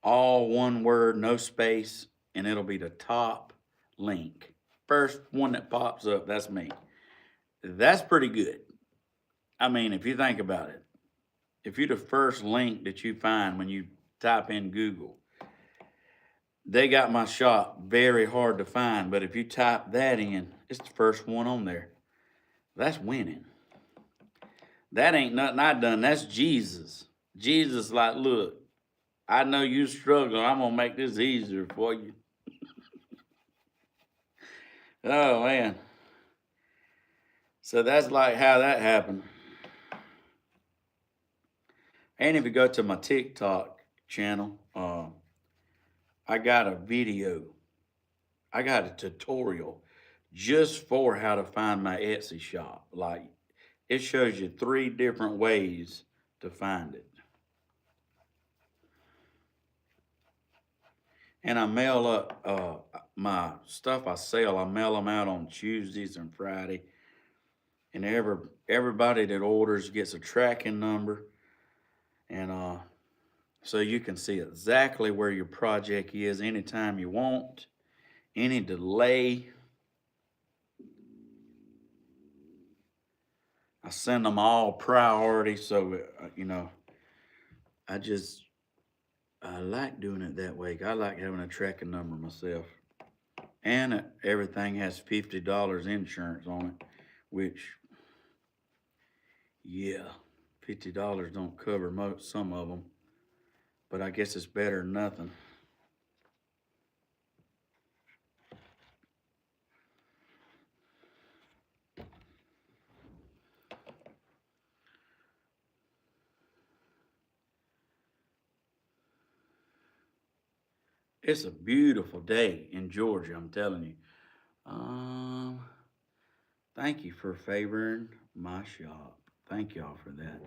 all one word, no space, and it'll be the top link. First one that pops up, that's me. That's pretty good. I mean, if you think about it, if you're the first link that you find when you type in Google, they got my shop very hard to find, but if you type that in, it's the first one on there. That's winning. That ain't nothing I done. That's Jesus. Jesus like, look, I know you struggle. I'm going to make this easier for you. Oh, man. So that's like how that happened. And if you go to my TikTok channel, I got a video. I got a tutorial just for how to find my Etsy shop. Like, it shows you 3 different ways to find it. And I mail up my stuff I sell. I mail them out on Tuesdays and Friday. And everybody that orders gets a tracking number. And so you can see exactly where your project is anytime you want. Any delay. I send them all priority, so, I like doing it that way. I like having a tracking number myself. And everything has $50 insurance on it, which, yeah, $50 don't cover some of them, but I guess it's better than nothing. It's a beautiful day in Georgia, I'm telling you. Thank you for favoring my shop. Thank y'all for that.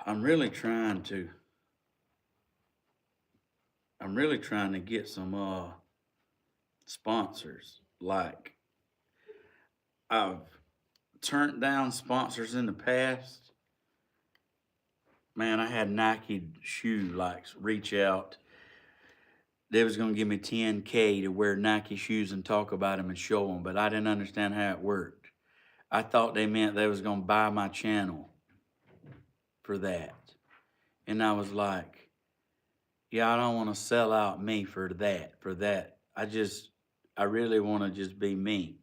I'm really trying to get some sponsors. Like, I've turned down sponsors in the past. Man, I had Nike shoe likes reach out. They was gonna give me 10K to wear Nike shoes and talk about them and show them, but I didn't understand how it worked. I thought they meant they was gonna buy my channel for that. And I was like, yeah, I don't want to sell out me for that, I really want to just be me.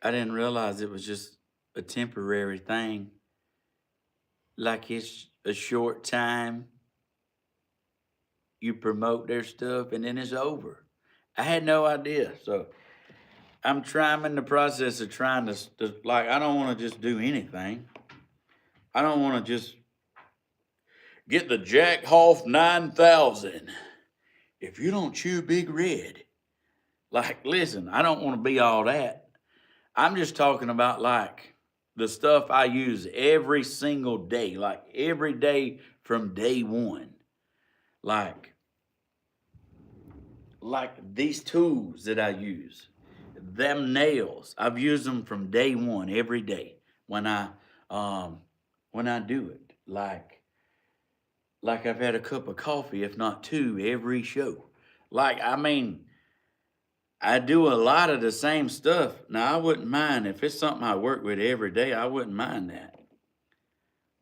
I didn't realize it was just a temporary thing. Like it's a short time, you promote their stuff and then it's over. I had no idea. So I'm in the process of trying to like, I don't want to just do anything. I don't want to just get the Jack Hoff 9000. If you don't chew Big Red, like, listen, I don't want to be all that. I'm just talking about like the stuff I use every single day, like every day from day one. Like, like these tools that I use, them nails, I've used them from day one, every day um when I do it. Like I've had a cup of coffee, if not two, every show. Like, I mean, I do a lot of the same stuff. Now, I wouldn't mind if it's something I work with every day, I wouldn't mind that.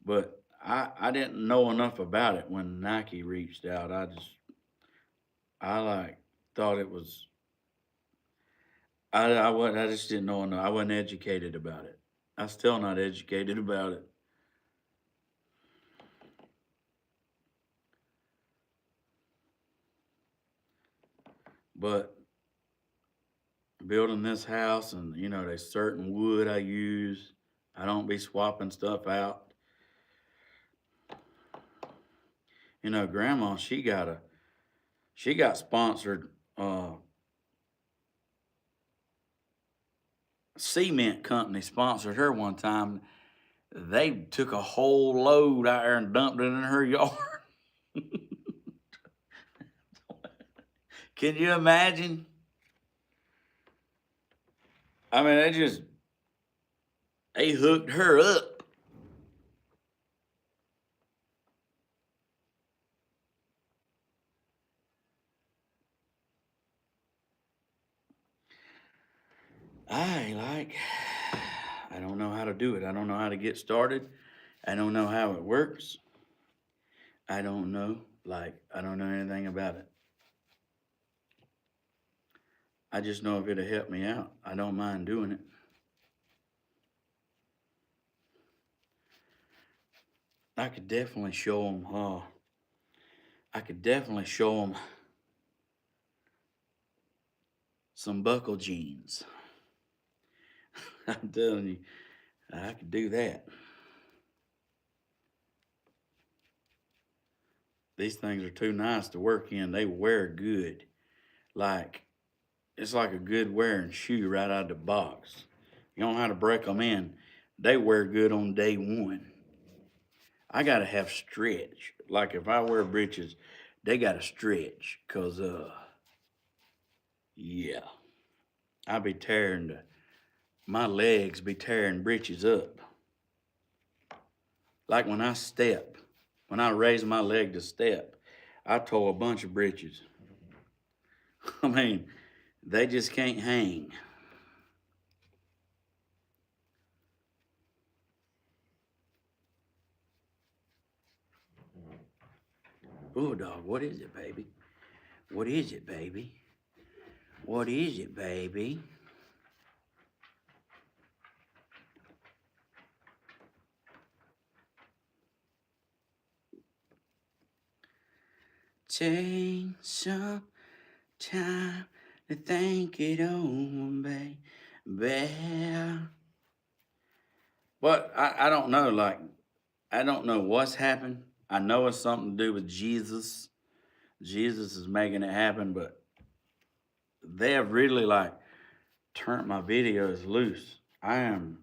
But I didn't know enough about it when Nike reached out. I like thought it was I just didn't know enough. I wasn't educated about it. I'm still not educated about it. But building this house, and there's certain wood I use. I don't be swapping stuff out. Grandma, she got sponsored cement company sponsored her one time. They took a whole load out there and dumped it in her yard. Can you imagine? I mean, they hooked her up. I I don't know how to do it. I don't know how to get started. I don't know how it works. I don't know. I don't know anything about it. I just know if it'll help me out, I don't mind doing it. I could definitely show them. I could definitely show them some buckle jeans. I'm telling you, I could do that. These things are too nice to work in. They wear good. Like, it's like a good wearing shoe right out of the box. You don't know how to break them in. They wear good on day one. I gotta have stretch. Like if I wear breeches, they gotta stretch. Cause yeah, I be my legs be tearing breeches up. Like when I raise my leg to step, I tore a bunch of breeches. I mean, they just can't hang. Bulldog, what is it, baby? What is it, baby? What is it, baby? Take some time to think it over, baby. But I don't know, like, I don't know what's happened. I know it's something to do with Jesus. Jesus is making it happen, but they have really like turned my videos loose. I am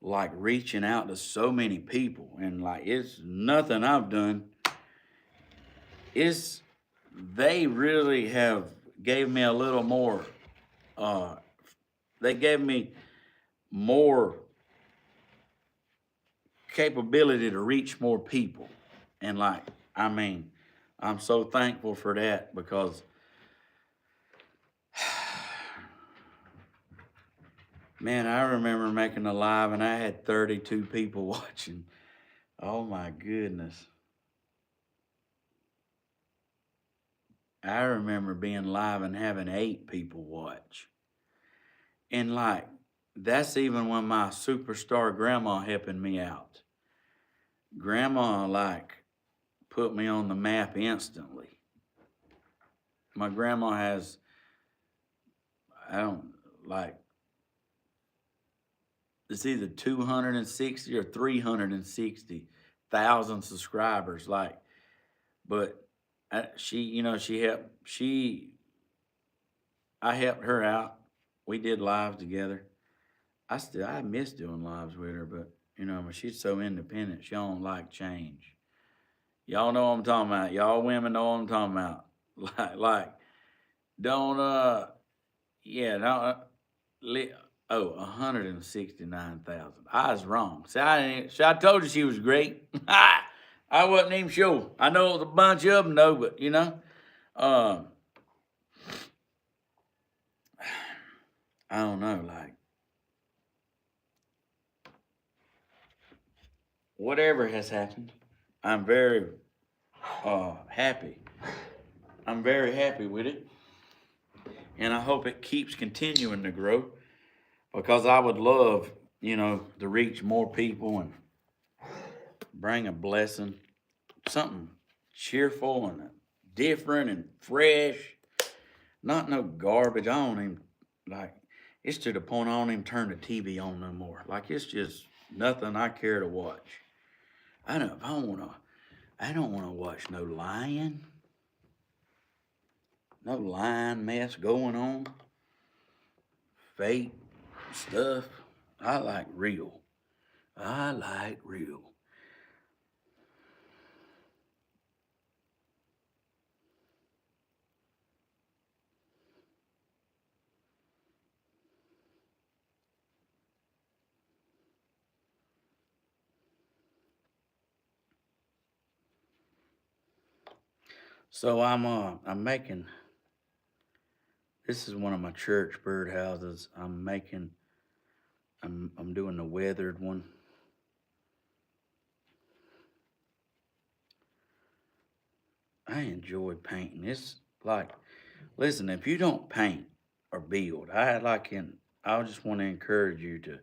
like reaching out to so many people, and like it's nothing I've done. It's they really have gave me a little more uh they gave me more capability to reach more people. And like, I mean, I'm so thankful for that because man, I remember making a live and I had 32 people watching. Oh my goodness. I remember being live and having 8 people watch. And like, that's even when my superstar grandma helping me out. Grandma, like, put me on the map instantly. My grandma has, I don't, like, it's either 260 or 360,000 subscribers. Like, but she helped, I helped her out. We did lives together. I miss doing lives with her, but she's so independent. She don't like change. Y'all know what I'm talking about. Y'all women know what I'm talking about. Like, don't yeah, don't li- oh, 169,000. I was wrong. I told you she was great. I wasn't even sure. I know it was a bunch of them though, but um, I don't know. Like, whatever has happened, I'm very happy. I'm very happy with it, and I hope it keeps continuing to grow because I would love, to reach more people and bring a blessing, something cheerful and different and fresh, not no garbage. I don't even like. It's to the point I don't even turn the TV on no more. Like, it's just nothing I care to watch. I don't wanna watch no lying. No lying mess going on. Fake stuff. I like real. I like real. So I'm making, this is one of my church birdhouses. I'm doing the weathered one. I enjoy painting. It's like, listen, if you don't paint or build, I just want to encourage you to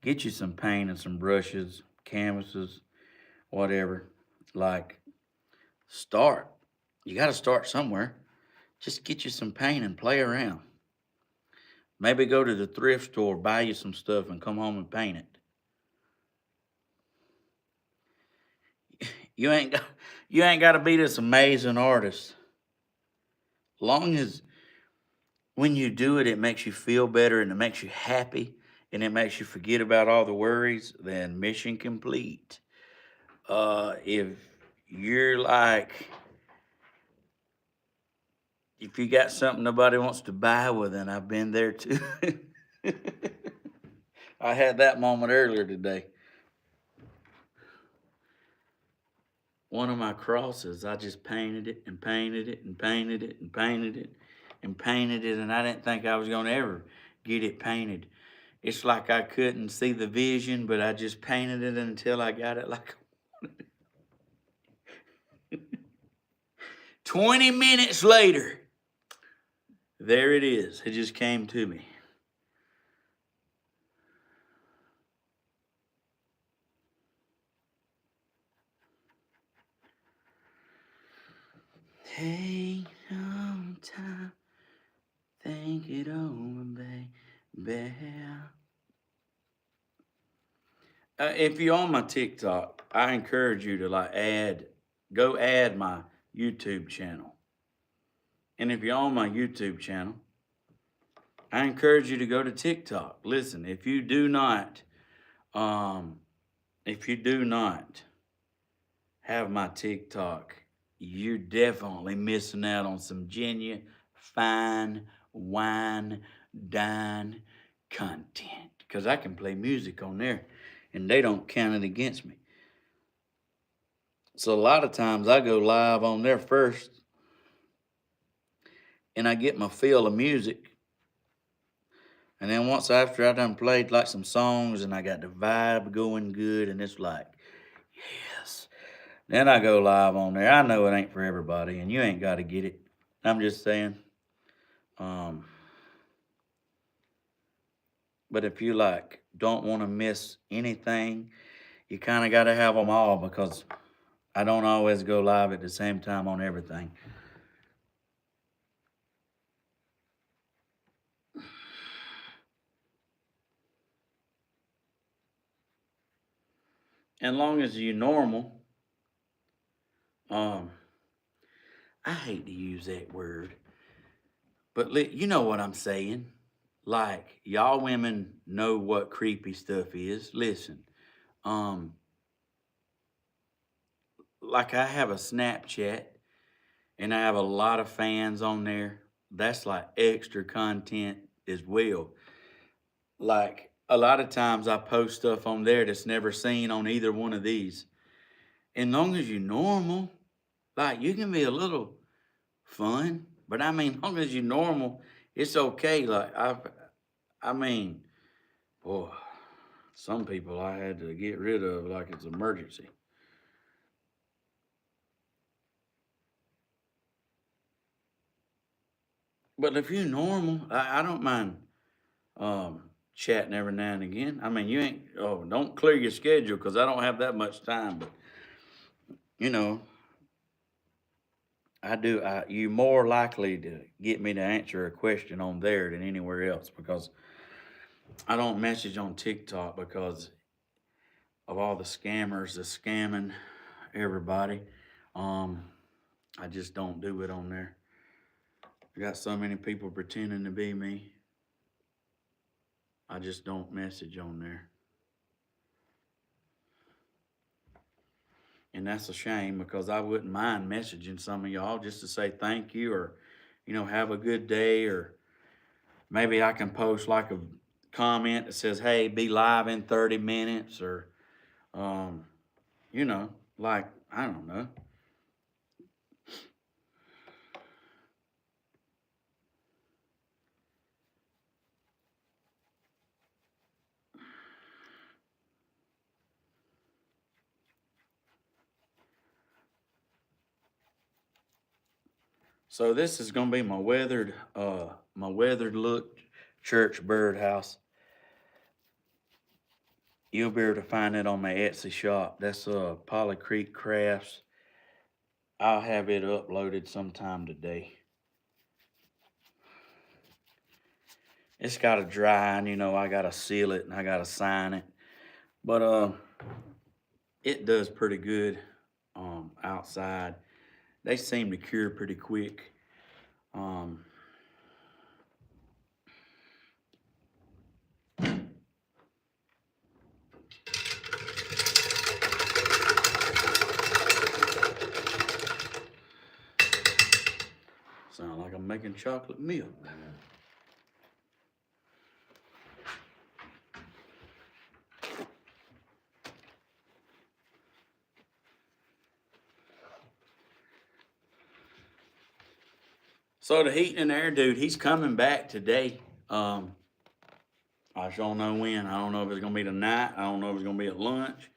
get you some paint and some brushes, canvases, whatever. Like, start. You got to start somewhere. Just get you some paint and play around. Maybe go to the thrift store, buy you some stuff, and come home and paint it. You ain't got, you ain't got to be this amazing artist. Long as when you do it, it makes you feel better and it makes you happy and it makes you forget about all the worries, then mission complete. If you're like, if you got something nobody wants to buy, well, then I've been there too. I had that moment earlier today. One of my crosses, I just painted it and painted it and painted it and painted it and painted it, and I didn't think I was going to ever get it painted. It's like I couldn't see the vision, but I just painted it until I got it like 20 minutes later. There it is. It just came to me. Take some time, think it over, baby. If you're on my TikTok, I encourage you to go add my YouTube channel. And if you're on my YouTube channel, I encourage you to go to TikTok. Listen, um, if you do not have my TikTok, you're definitely missing out on some genuine, fine, wine, dine content. Because I can play music on there, and they don't count it against me. So a lot of times I go live on there first, and I get my feel of music. And then once after I done played like some songs and I got the vibe going good, and it's like, Yes. Then I go live on there. I know it ain't for everybody, and you ain't got to get it. I'm just saying. Um, but if you like don't want to miss anything, you kind of got to have them all because I don't always go live at the same time on everything. And long as you normal, um, I hate to use that word, but you know what I'm saying. Like y'all women know what creepy stuff is. Listen, um, like I have a Snapchat and I have a lot of fans on there. That's like extra content as well. Like a lot of times I post stuff on there that's never seen on either one of these. And long as you normal, like you can be a little fun, but I mean, long as you normal, it's okay. Like I mean, boy, some people I had to get rid of like it's emergency. But if you normal, I don't mind chatting every now and again. I mean, you ain't don't clear your schedule because I don't have that much time. But you know, I do. You more likely to get me to answer a question on there than anywhere else because I don't message on TikTok because of all the scammers that's scamming everybody. Um, I just don't do it on there. I got so many people pretending to be me. I just don't message on there. And that's a shame because I wouldn't mind messaging some of y'all just to say thank you or, have a good day. Or maybe I can post like a comment that says, hey, be live in 30 minutes or, um, like, I don't know. So this is gonna be my weathered look church birdhouse. You'll be able to find it on my Etsy shop. That's Polly Creek Crafts. I'll have it uploaded sometime today. It's gotta dry and I gotta seal it and I gotta sign it. But it does pretty good outside. They seem to cure pretty quick. Um, Sound like I'm making chocolate milk. So the heating and air dude, he's coming back today. I don't know when. I don't know if it's gonna be tonight. I don't know if it's gonna be at lunch.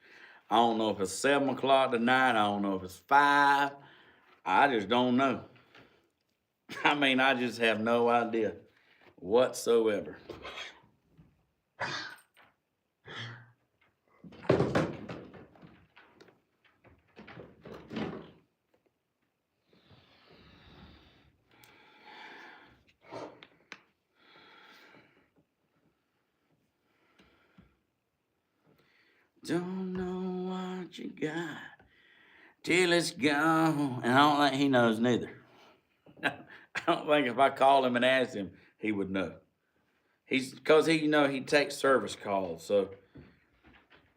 I don't know if it's 7 o'clock tonight. I don't know if it's 5. I just don't know. I mean, I just have no idea whatsoever. Don't know what you got till it's gone. And I don't think he knows neither. I don't think if I called him and asked him, he would know. He's because he takes service calls, so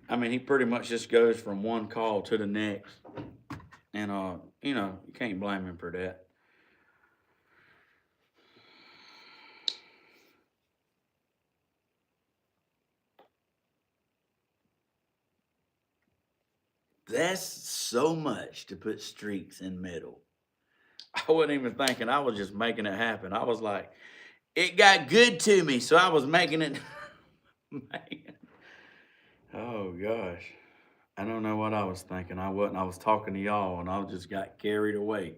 I mean he pretty much just goes from one call to the next, and you can't blame him for that. That's so much to put streaks in metal. I wasn't even thinking. I was just making it happen. I was like, it got good to me, so I was making it. Man. Oh gosh. I don't know what I was thinking. I wasn't. I was talking to y'all, and I just got carried away.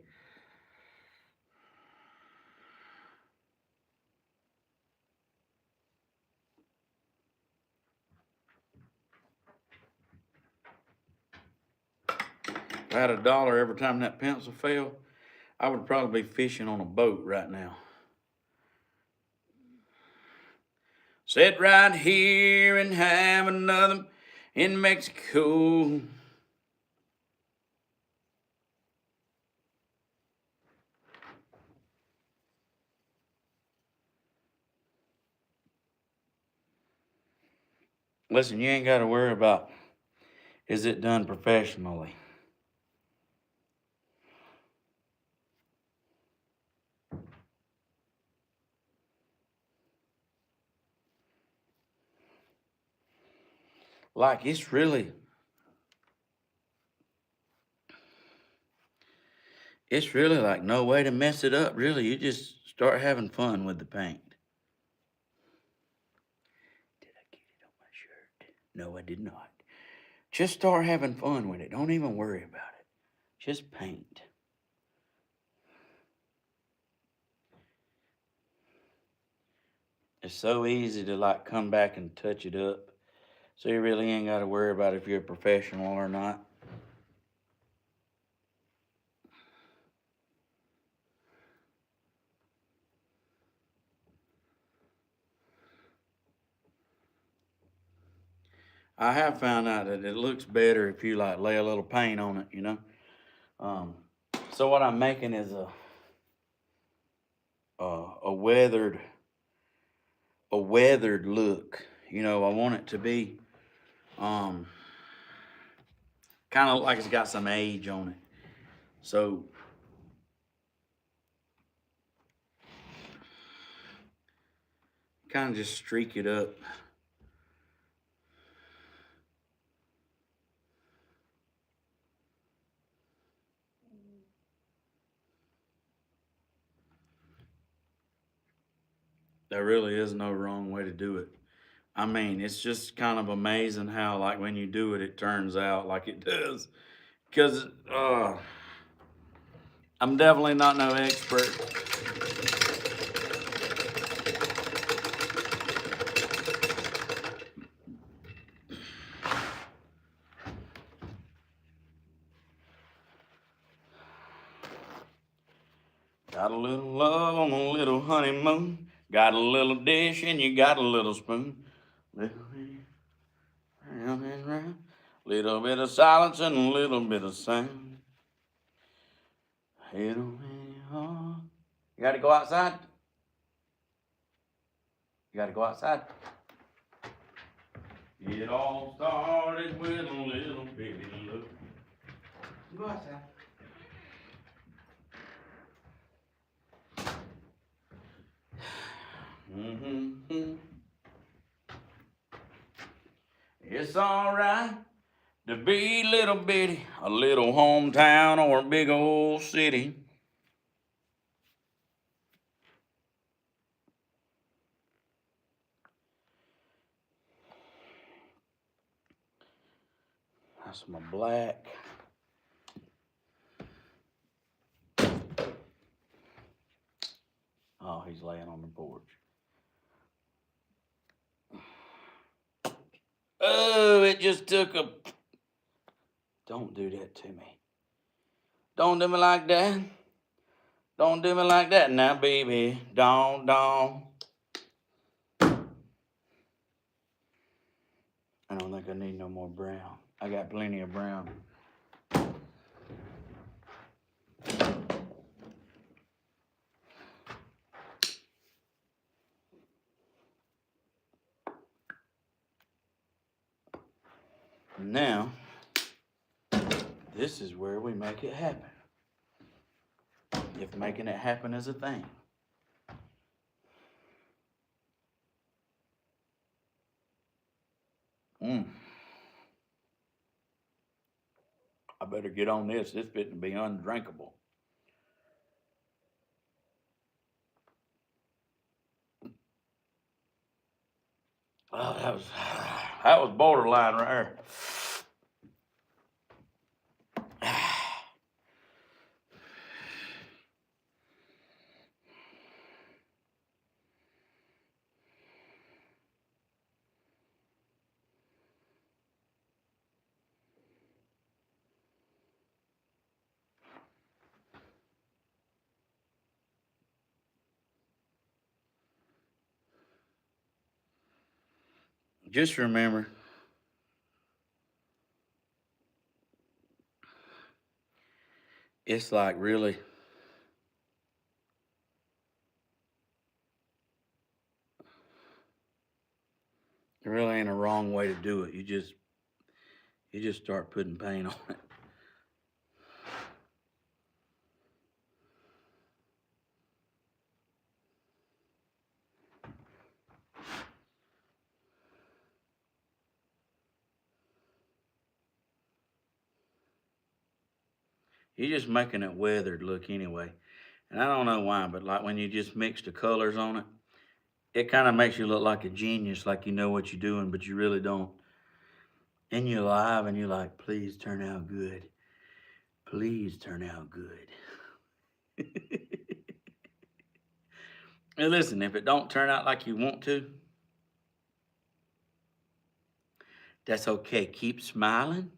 If I had $1 every time that pencil fell, I would probably be fishing on a boat right now. Sit right here and have another in Mexico. Listen, you ain't got to worry about is it done professionally. Like it's really like no way to mess it up, really. You just start having fun with the paint. Did I get it on my shirt? No, I did not. Just start having fun with it. Don't even worry about it. Just paint. It's so easy to like come back and touch it up. So you really ain't got to worry about if you're a professional or not. I have found out that it looks better if you like lay a little paint on it, you know. Um, so what I'm making is a weathered look. You know, I want it to be um, kind of like it's got some age on it. So kind of just streak it up. There really is no wrong way to do it. I mean, it's just kind of amazing how, like, when you do it, it turns out like it does. Because I'm definitely not no expert. Got a little love on a little honeymoon. Got a little dish and you got a little spoon. Little round and round. Little bit of silence and a little bit of sound. You gotta go outside. You gotta go outside. It all started with a little bitty look. Go outside. Mm-hmm. It's alright to be little bitty, a little hometown or a big old city. That's my black. Oh, he's laying on the porch. Oh, it just took a... Don't do that to me. Don't do me like that. Don't do me like that now, baby. Don't. I don't think I need no more brown. I got plenty of brown. Now, this is where we make it happen. If making it happen is a thing. I better get on this. It's fitting to be undrinkable. Oh, that was borderline right there. just remember, it's like really, there really ain't a wrong way to do it. You just start putting paint on it. You're just making it weathered look anyway. And I don't know why, but like when you just mix the colors on it, it kind of makes you look like a genius, like you know what you're doing, but you really don't. And you're live and you're like, please turn out good. Please turn out good. And listen, if it don't turn out like you want to, that's okay. Keep smiling.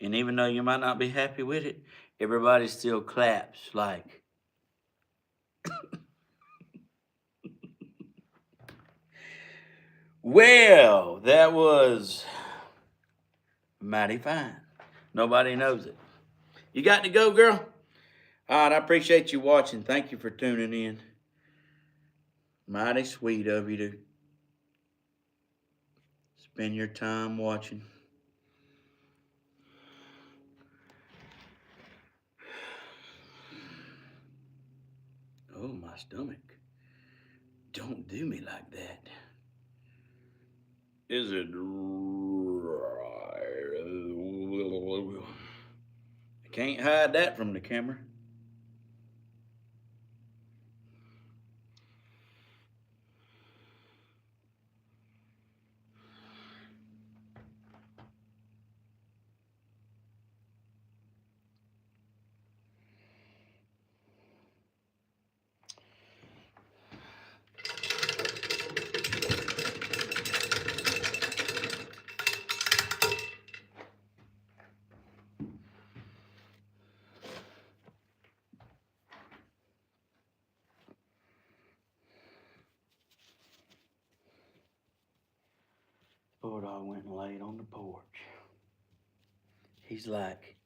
And even though you might not be happy with it, everybody still claps like, well, that was mighty fine. Nobody knows it. You got to go, girl? All right, I appreciate you watching. Thank you for tuning in. Mighty sweet of you to spend your time watching. Oh, my stomach. Don't do me like that. Is it right? I can't hide that from the camera. Bulldog went and laid on the porch. He's like,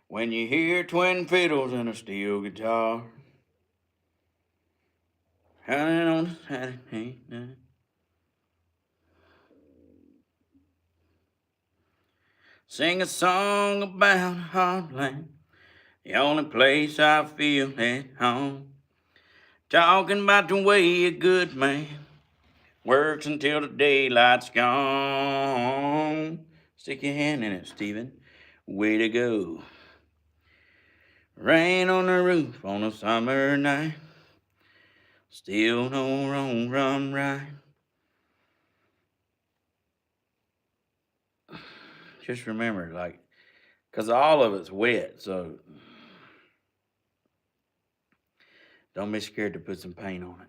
when you hear twin fiddles and a steel guitar, howling on the Saturday night. Sing a song about heartland, the only place I feel at home. Talking about the way a good man works until the daylight's gone. Stick your hand in it, Stephen. Way to go. Rain on the roof on a summer night. Still no wrong run right. Just remember, like, because all of it's wet, so don't be scared to put some paint on it.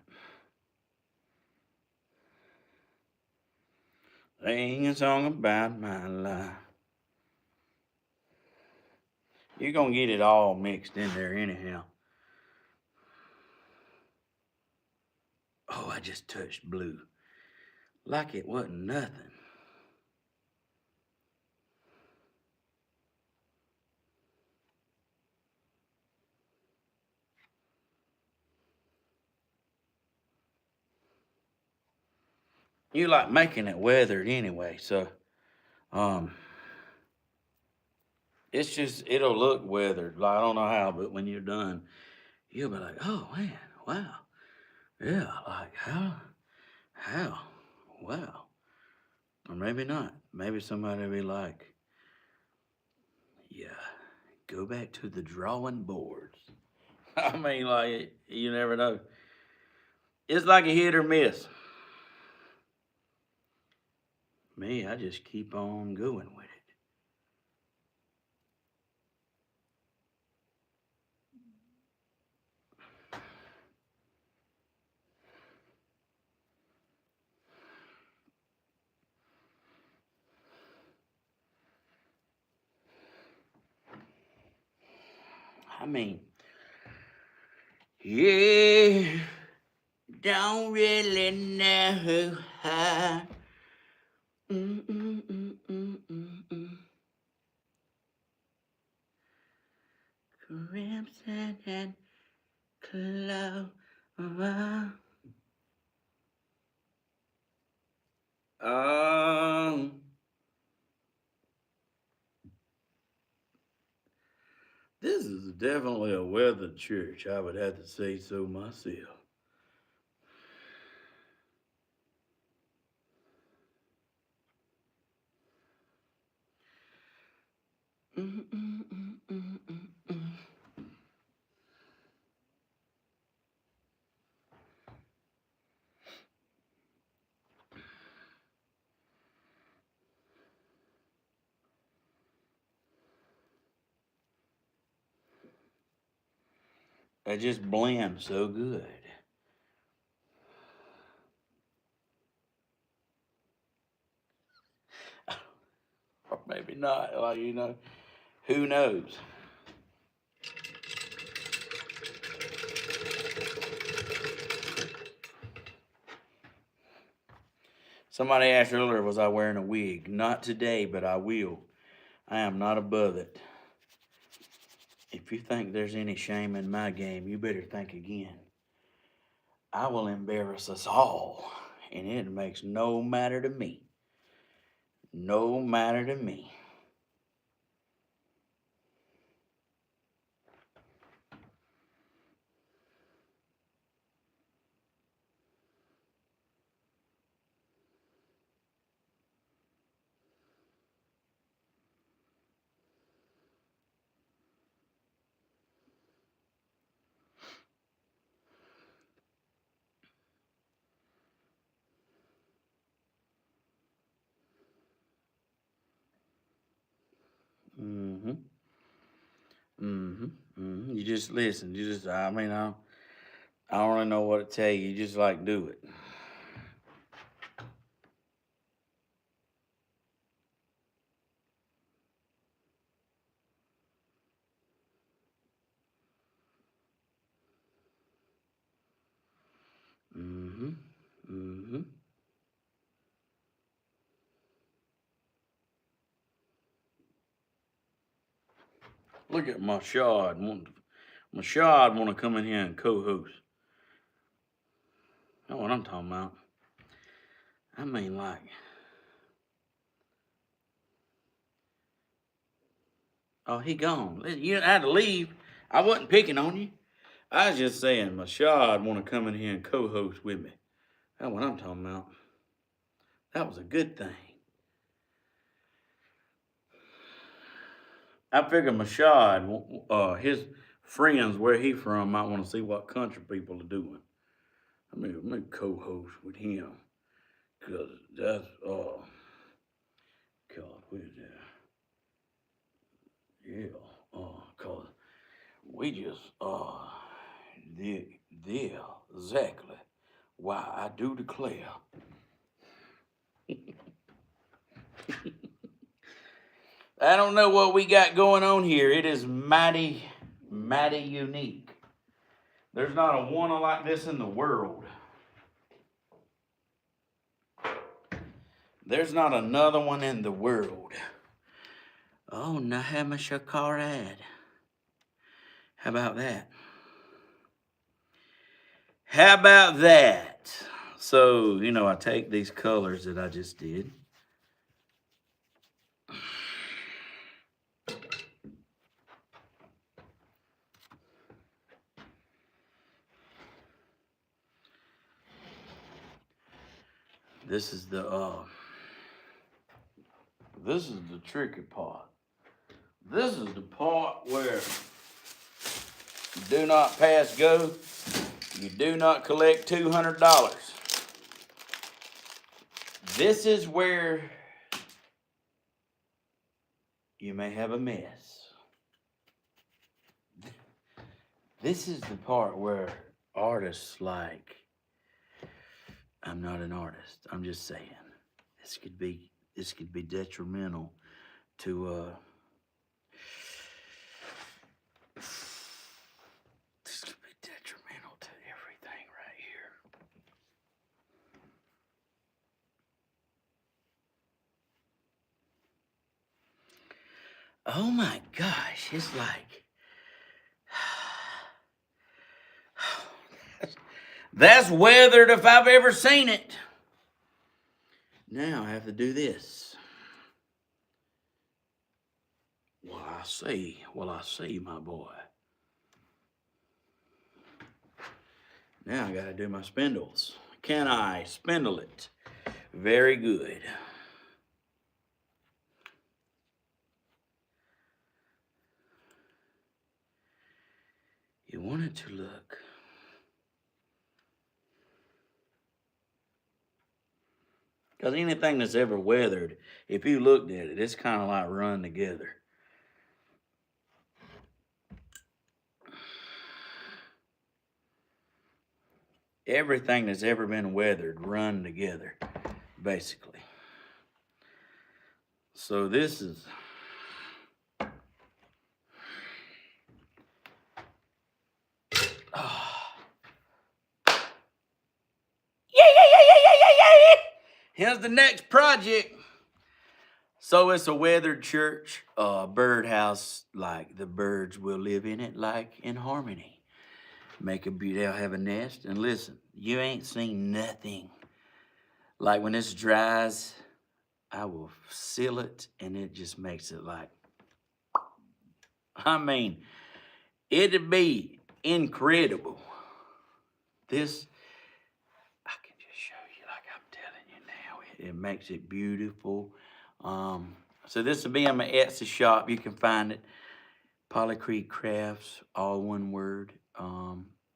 Sing a song about my life. You're going to get it all mixed in there anyhow. Oh, I just touched blue. Like it wasn't nothing. You like making it weathered anyway, so it's just, it'll look weathered. Like, I don't know how, but when you're done, you'll be like, oh man, wow. Yeah, like how, wow. Or maybe not. Maybe somebody will be like, yeah, go back to the drawing boards. I mean, like, you never know. It's like a hit or miss. Me, I just keep on going with it. I mean, yeah, Don't really know how. Mm, mm, mm, mm, mm, mm. Crimson and clover. This is definitely a weathered church. I would have to say so myself. Mm, mm, mm, mm, mm, mm. They just blend so good. Or maybe not. Like, who knows? Somebody asked earlier, was I wearing a wig? Not today, but I will. I am not above it. If you think there's any shame in my game, you better think again. I will embarrass us all, and it makes no matter to me. No matter to me. Mm-hmm. Mm-hmm. Mm-hmm. You just listen. I don't really know what to tell you. You just like do it. Mm-hmm. Mm-hmm. Look at my shard. My shard want to come in here and co-host. Know what I'm talking about? I mean, like, oh, he gone. You had to leave. I wasn't picking on you. I was just saying, my shard want to come in here and co-host with me. That's what I'm talking about. That was a good thing. I figured Mashad, his friends where he from, might want to see what country people are doing. Let me co-host with him, cause that's God, what is that? Yeah, cause we just there exactly why I do declare. I don't know what we got going on here. It is mighty, mighty unique. There's not a one like this in the world. There's not another one in the world. Oh, Nahamachakarad. How about that? How about that? So, I take these colors that I just did. This is the tricky part. This is the part where you do not pass go. You do not collect $200. This is where you may have a mess. This is the part where artists like, I'm not an artist. I'm just saying this could be detrimental to this could be detrimental to everything right here. Oh my gosh, it's like, that's weathered if I've ever seen it. Now I have to do this. Well, I see, my boy. Now I gotta do my spindles. Can I spindle it? Very good. You want it to look. Because anything that's ever weathered, if you looked at it, it's kind of like run together. Everything that's ever been weathered run together, basically. So this is... Here's the next project. So it's a weathered church, birdhouse, like the birds will live in it, like in harmony. They'll have a nest. And listen, you ain't seen nothing. Like when this dries, I will seal it and it just makes it like, I mean, it'd be incredible. This, I can just show you like I'm telling you now. It makes it beautiful. So this will be on my Etsy shop. You can find it. Polly Creek Crafts, all one word.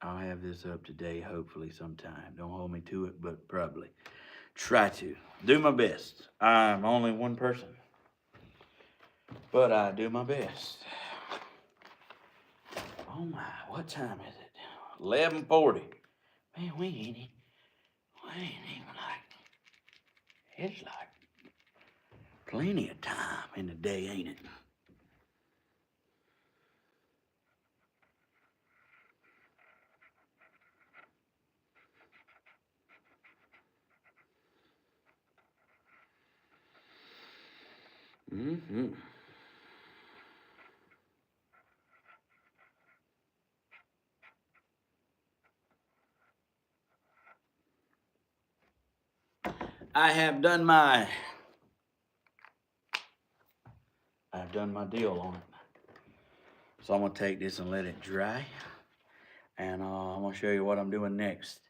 I'll have this up today, hopefully sometime. Don't hold me to it, but probably. Try to. Do my best. I'm only one person, but I do my best. Oh my, what time is it? 11:40. Man, we ain't even like, it's like plenty of time in the day, ain't it? Mm-hmm. I've done my deal on it. So I'm gonna take this and let it dry. And I'm gonna show you what I'm doing next.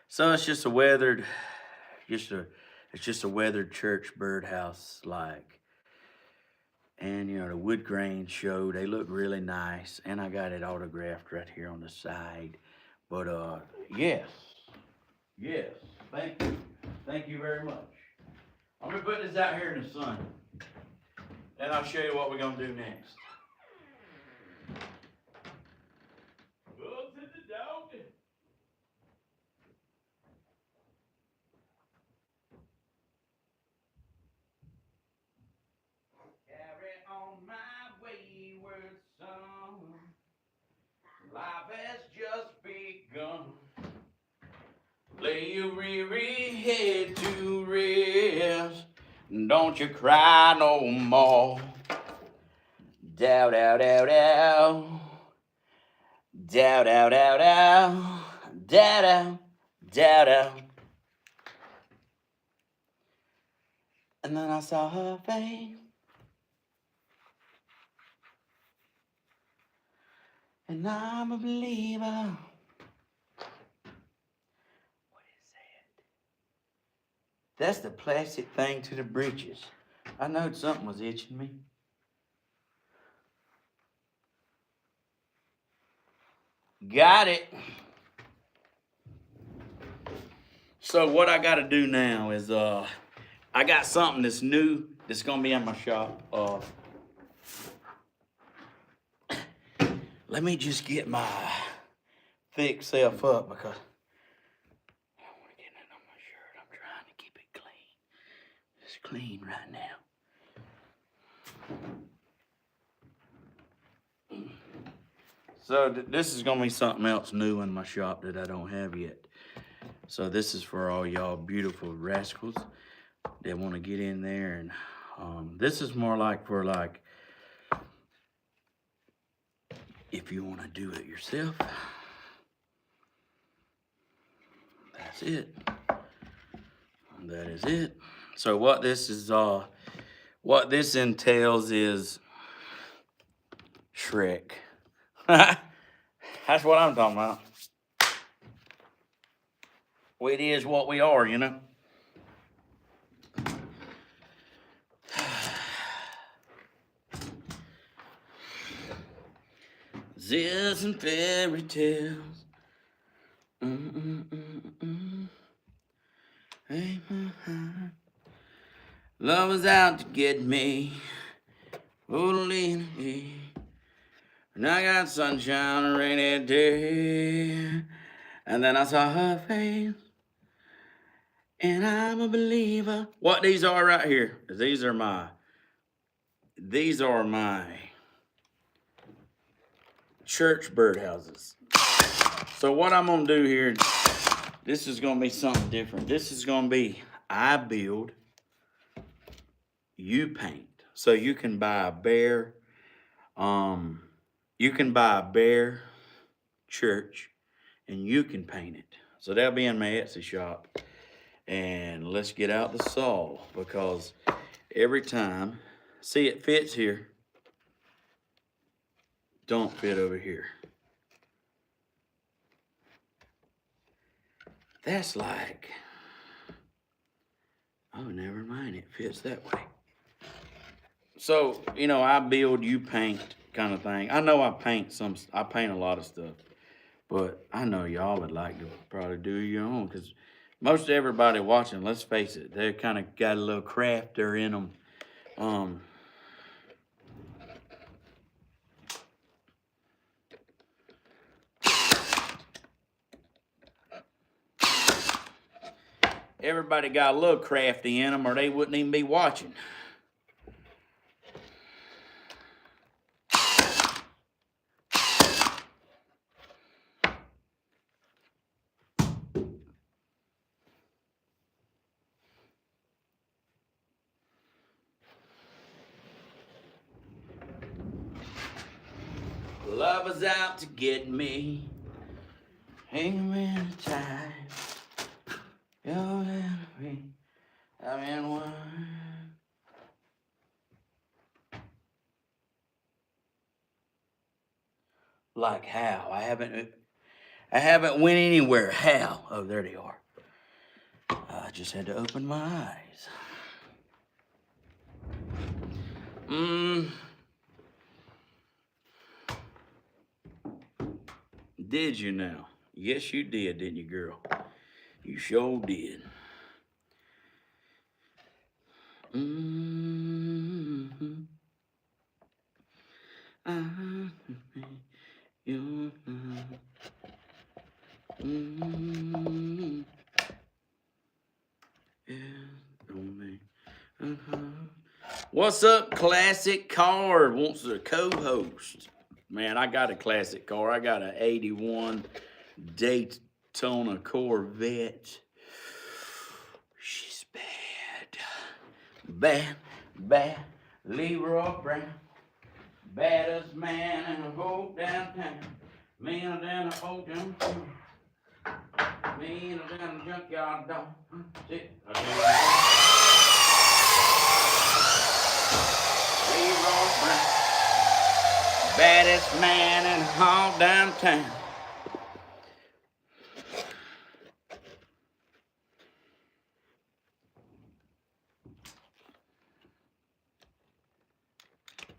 So it's just a weathered, it's just a weathered church birdhouse like. And you know, the wood grains show, they look really nice. And I got it autographed right here on the side. But yes, thank you. Thank you very much. I'm gonna put this out here in the sun. Then I'll show you what we're gonna do next. Go to the dog. Carry on my wayward son. Life has just begun. Lay your weary head to rest. Don't you cry no more. Dow, dow, dow, dow. Dow, dow, dow, dow. Dow, dow, dow, dow. And then I saw her face. And I'm a believer. What is that? That's the plastic thing to the britches. I knowed something was itching me. Got it. So what I got to do now is I got something that's new that's going to be in my shop. Let me just get my thick self up because I don't want to get it on my shirt. I'm trying to keep it clean. It's clean right now. So this is going to be something else new in my shop that I don't have yet. So this is for all y'all beautiful rascals that want to get in there. And this is more like for like if you want to do it yourself, that's it. That is it. So what this entails is Shrek. That's what I'm talking about. It is what we are, you know. Zills and fairy tales. Hey, love was out to get me. And I got sunshine on a rainy day. And then I saw her face. And I'm a believer. What these are right here? These are my church birdhouses. So what I'm gonna do here, this is gonna be something different. This is gonna be, I build, you paint. So you can buy a bare, church, and you can paint it. So that'll be in my Etsy shop. And let's get out the saw, because every time, see, it fits here, don't fit over here. That's like, oh, never mind, it fits that way. So, you know, I build, you paint kind of thing. I know I paint a lot of stuff, but I know y'all would like to probably do your own, because most everybody watching, let's face it, they kind of got a little crafter in them. Everybody got a little crafty in them, or they wouldn't even be watching. Love is out to get me. Amen. Time. You're me. I'm in one. Like how? I haven't went anywhere. How? Oh, there they are. I just had to open my eyes. Did you now? Yes, you did, didn't you, girl? You sure did. What's up, Classic Car? Wants a co-host. Man, I got a classic car. I got an 81 Daytona Corvette. She's bad. Bad. Leroy Brown. Baddest man in the whole downtown. Man down the old downtown. Me down the junkyard dog. Leroy Brown. Baddest man in the whole downtown.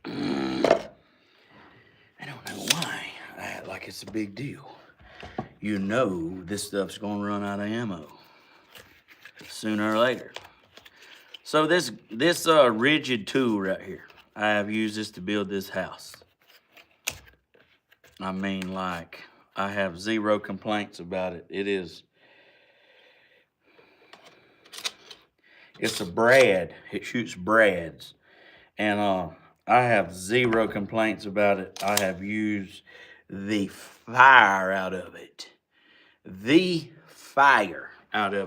I don't know why I act like it's a big deal. You know this stuff's gonna run out of ammo sooner or later. So this rigid tool right here, I have used this to build this house. I mean, like, I have zero complaints about it. It's a brad. It shoots brads. And I have zero complaints about it. I have used the fire out of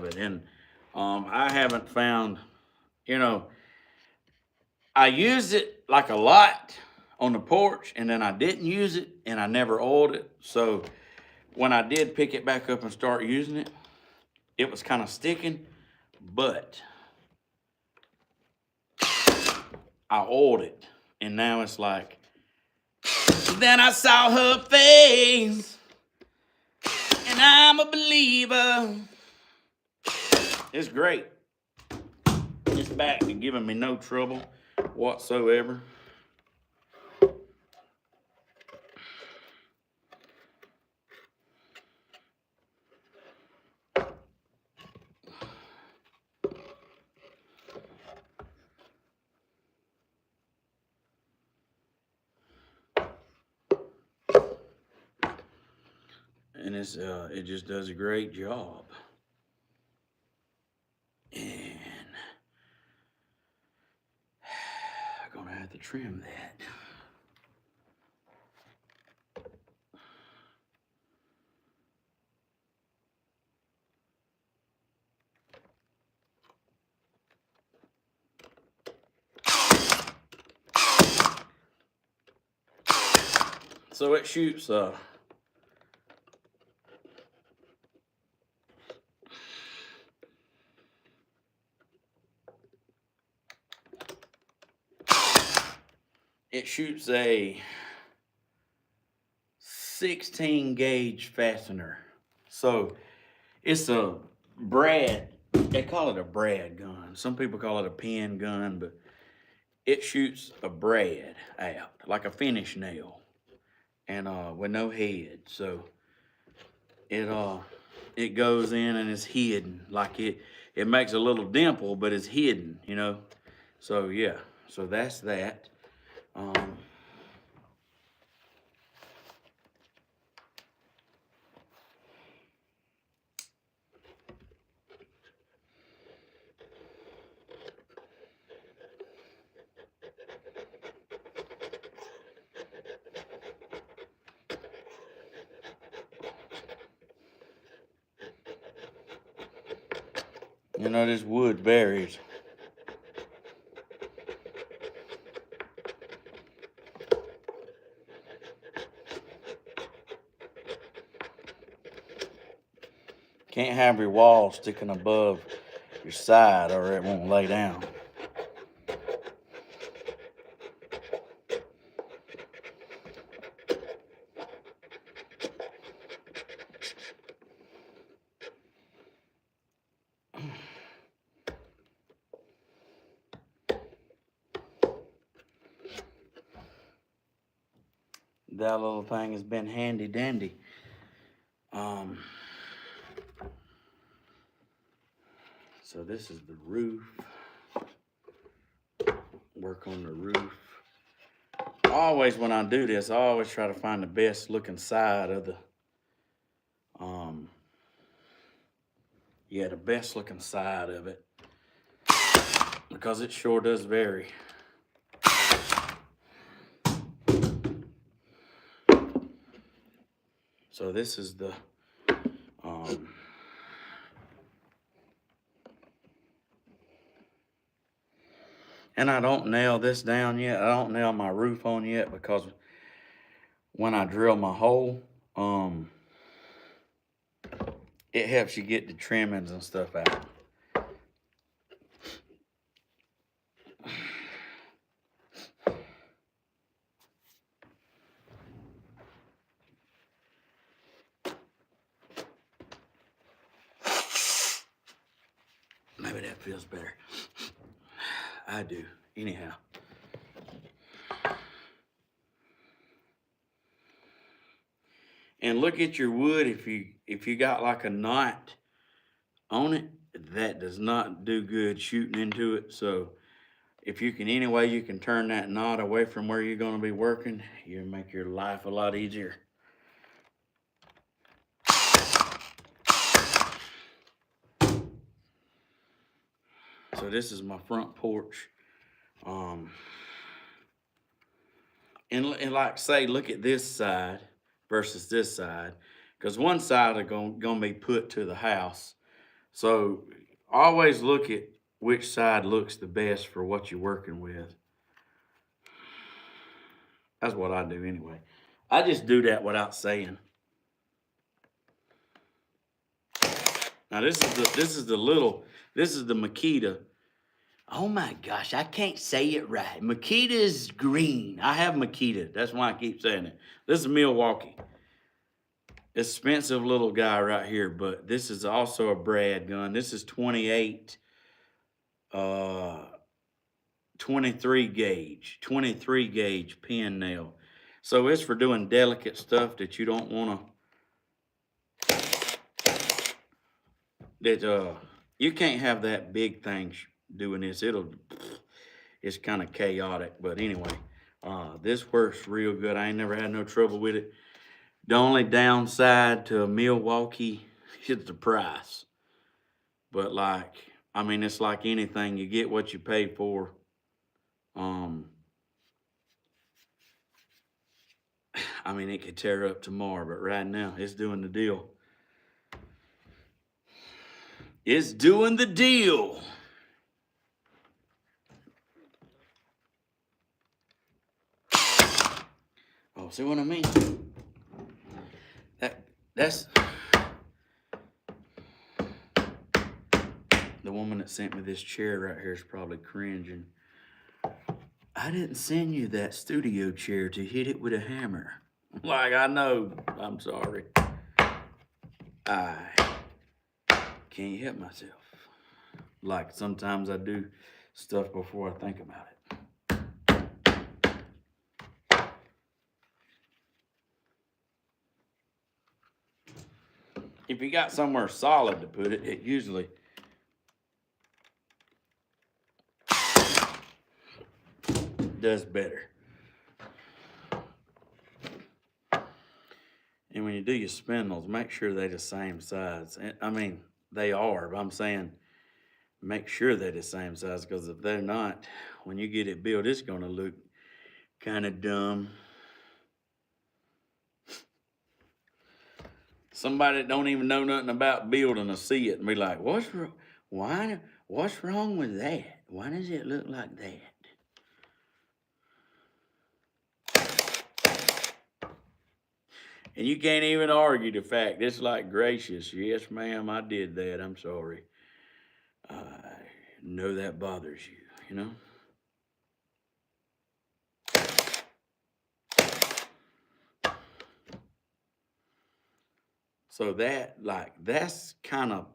it. And I haven't found, you know, I use it like a lot on the porch, and then I didn't use it, and I never oiled it. So when I did pick it back up and start using it, it was kind of sticking, but I oiled it, and now it's like, then I saw her face, and I'm a believer. It's great. It's back to giving me no trouble whatsoever. And it just does a great job. And I'm gonna have to trim that. So it shoots a 16 gauge fastener. So it's a brad. They call it a brad gun. Some people call it a pin gun, but it shoots a brad out like a finish nail, and with no head. So it goes in and it's hidden, like it makes a little dimple, but it's hidden, you know. So yeah, so that's that. You know, this wood varies. Can't have your wall sticking above your side or it won't lay down. That little thing has been handy dandy. So this is the roof. Work on the roof. Always when I do this, I always try to find the best looking side of the the best looking side of it, because it sure does vary. So this is the and I don't nail this down yet. I don't nail my roof on yet, because when I drill my hole, it helps you get the trimmings and stuff out. Maybe that feels better. I do, anyhow. And look at your wood. If you got like a knot on it, that does not do good shooting into it. So if you can, any way you can turn that knot away from where you're going to be working, you'll make your life a lot easier. So this is my front porch. And like say, look at this side versus this side, because one side are gonna be put to the house. So always look at which side looks the best for what you're working with. That's what I do anyway. I just do that without saying. Now this is the Makita. Oh my gosh, I can't say it right. Makita is green. I have Makita. That's why I keep saying it. This is Milwaukee. Expensive little guy right here, but this is also a Brad gun. This is 28, 23 gauge pin nail. So it's for doing delicate stuff that you don't want to, you can't have that big thing doing this. It's kind of chaotic, but anyway, this works real good. I ain't never had no trouble with it. The only downside to Milwaukee is the price. But like, I mean, it's like anything, you get what you pay for. I mean, it could tear up tomorrow, but right now it's doing the deal. It's doing the deal. Oh, see what I mean? That's the woman that sent me this chair right here is probably cringing. I didn't send you that studio chair to hit it with a hammer. Like, I know, I'm sorry. I can't help myself. Like, sometimes I do stuff before I think about it. If you got somewhere solid to put it, it usually does better. And when you do your spindles, make sure they're the same size. I mean, they are, but I'm saying make sure they're the same size, because if they're not, when you get it built, it's going to look kind of dumb. Somebody that don't even know nothing about building will see it and be like, what's wrong with that? Why does it look like that? And you can't even argue the fact. It's like, gracious, yes, ma'am, I did that. I'm sorry. I know that bothers you, you know? So that's kind of,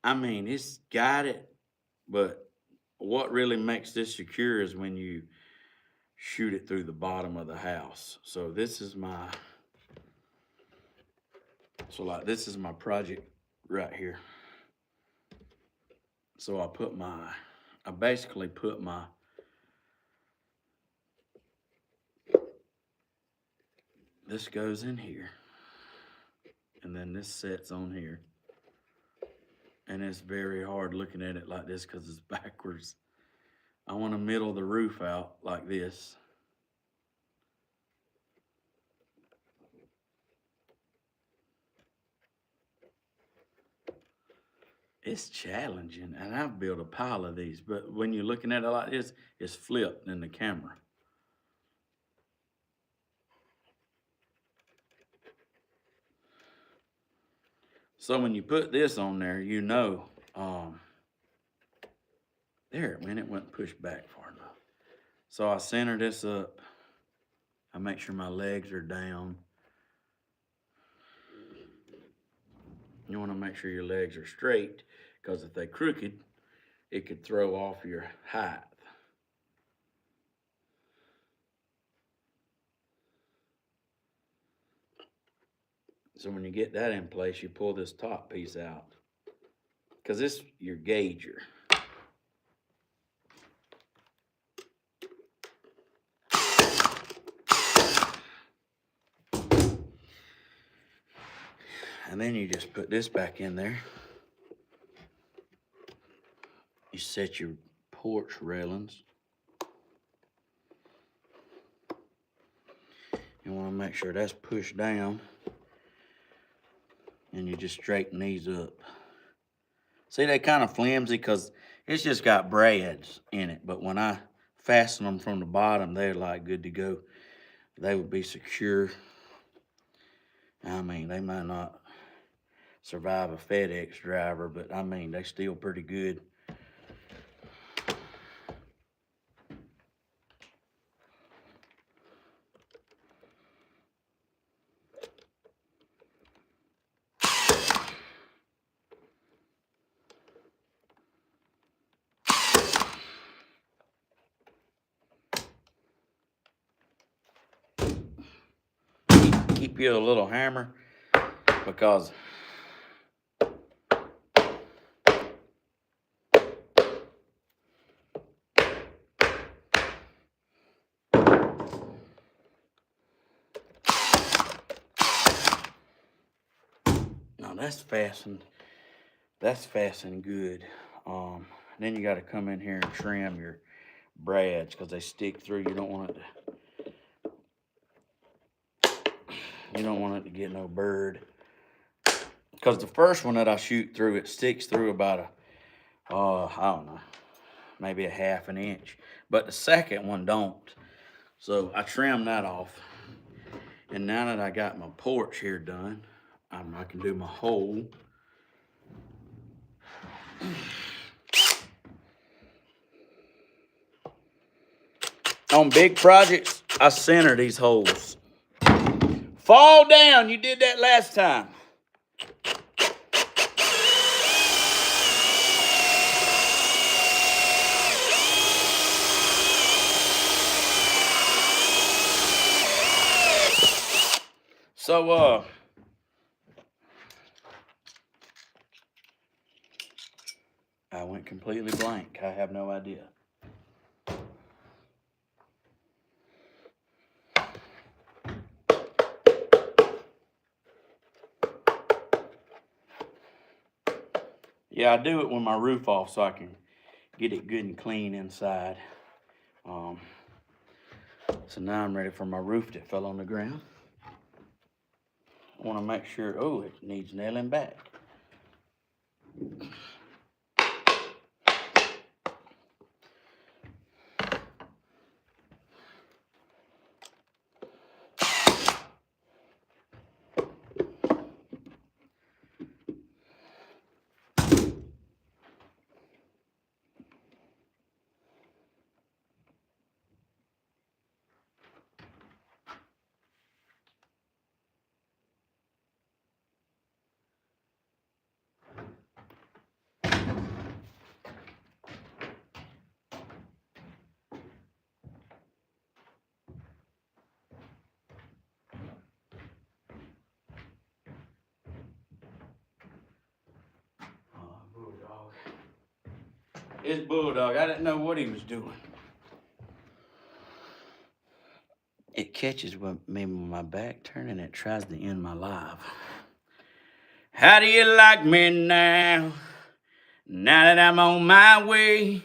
I mean, it's got it, but what really makes this secure is when you shoot it through the bottom of the house. So this is my project right here. So I basically put my, this goes in here, and then this sets on here. And it's very hard looking at it like this because it's backwards. I want to middle the roof out like this. It's challenging, and I've built a pile of these, but when you're looking at it like this, it's flipped in the camera. So when you put this on there, you know, there, man, it wasn't pushed back far enough. So I center this up. I make sure my legs are down. You want to make sure your legs are straight, because if they're crooked, it could throw off your height. So when you get that in place, you pull this top piece out, because this is your gauger. And then you just put this back in there. You set your porch railings. You want to make sure that's pushed down. And you just straighten these up. See, they're kind of flimsy because it's just got brads in it. But when I fasten them from the bottom, they're like good to go. they would be secure. I mean, they might not survive a FedEx driver, but I mean, they still pretty good. Keep you a little hammer because no, that's fastened. That's fastened good. Then you got to come in here and trim your brads because they stick through. You don't want it to get no bird. Because the first one that I shoot through, it sticks through about I don't know, maybe a half an inch. But the second one don't. So I trimmed that off. And now that I got my porch here done, I can do my hole. On big projects, I center these holes. Fall down, you did that last time. So, I went completely blank. I have no idea. Yeah, I do it with my roof off so I can get it good and clean inside. So now I'm ready for my roof that fell on the ground. I want to make sure, oh, it needs nailing back. Bulldog. It's Bulldog. I didn't know what he was doing. It catches me with my back turning. It tries to end my live. How do you like me now? Now that I'm on my way,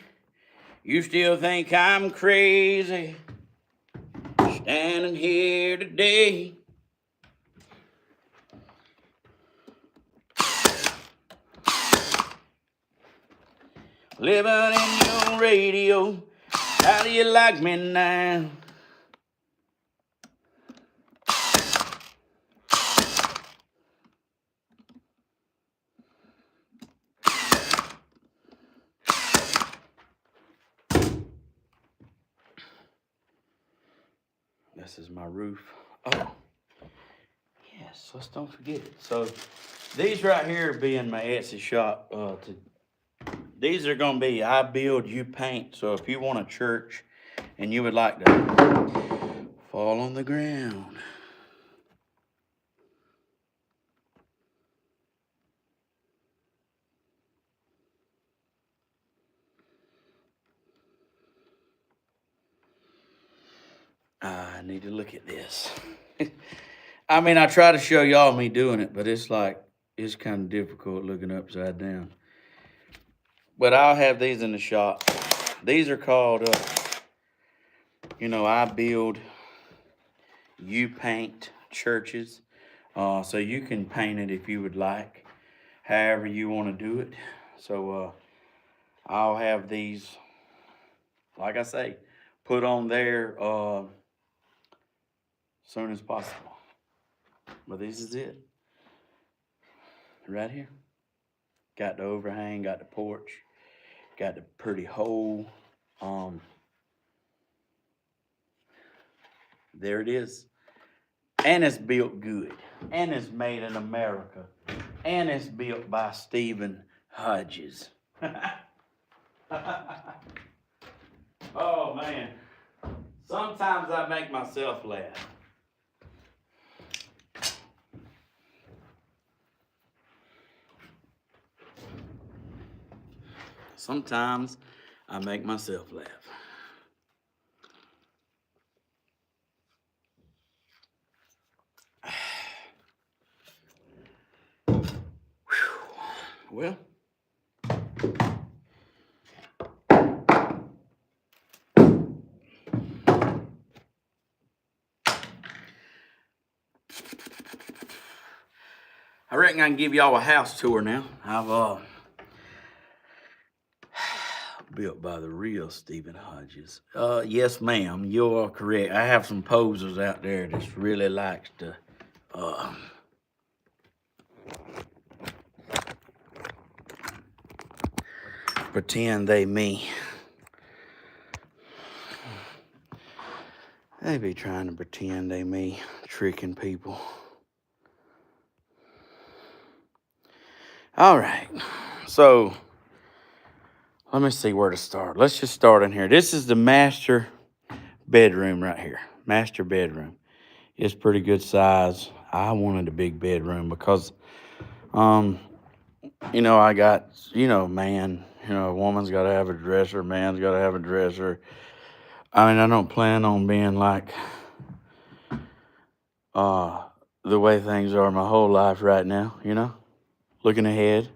you still think I'm crazy? Standing here today. Living in your radio. How do you like me now? This is my roof. Oh, yes, let's don't forget it. So these right here be in my Etsy shop. These are gonna be I build, you paint. So if you want a church and you would like to fall on the ground. I need to look at this. I mean, I try to show y'all me doing it, but it's kind of difficult looking upside down. But I'll have these in the shop. These are called, I build, you paint churches. So you can paint it if you would like, however you want to do it. So I'll have these, like I say, put on there. soon as possible. But this is it. Right here. Got the overhang, got the porch, got the pretty hole. There it is. And it's built good. And it's made in America. And it's built by Stephen Hodges. Oh, man. Sometimes I make myself laugh. Sometimes I make myself laugh. Well, I reckon I can give y'all a house tour now. I've built by the real Stephen Hodges. Yes, ma'am, you're correct. I have some posers out there that really likes to pretend they me. They be trying to pretend they me, tricking people. All right, so let me see where to start. Let's just start in here. This is the master bedroom right here. Master bedroom. It's pretty good size. I wanted a big bedroom because, you know, I got, man, a woman's got to have a dresser, man's got to have a dresser. I mean, I don't plan on being like the way things are my whole life right now, looking ahead.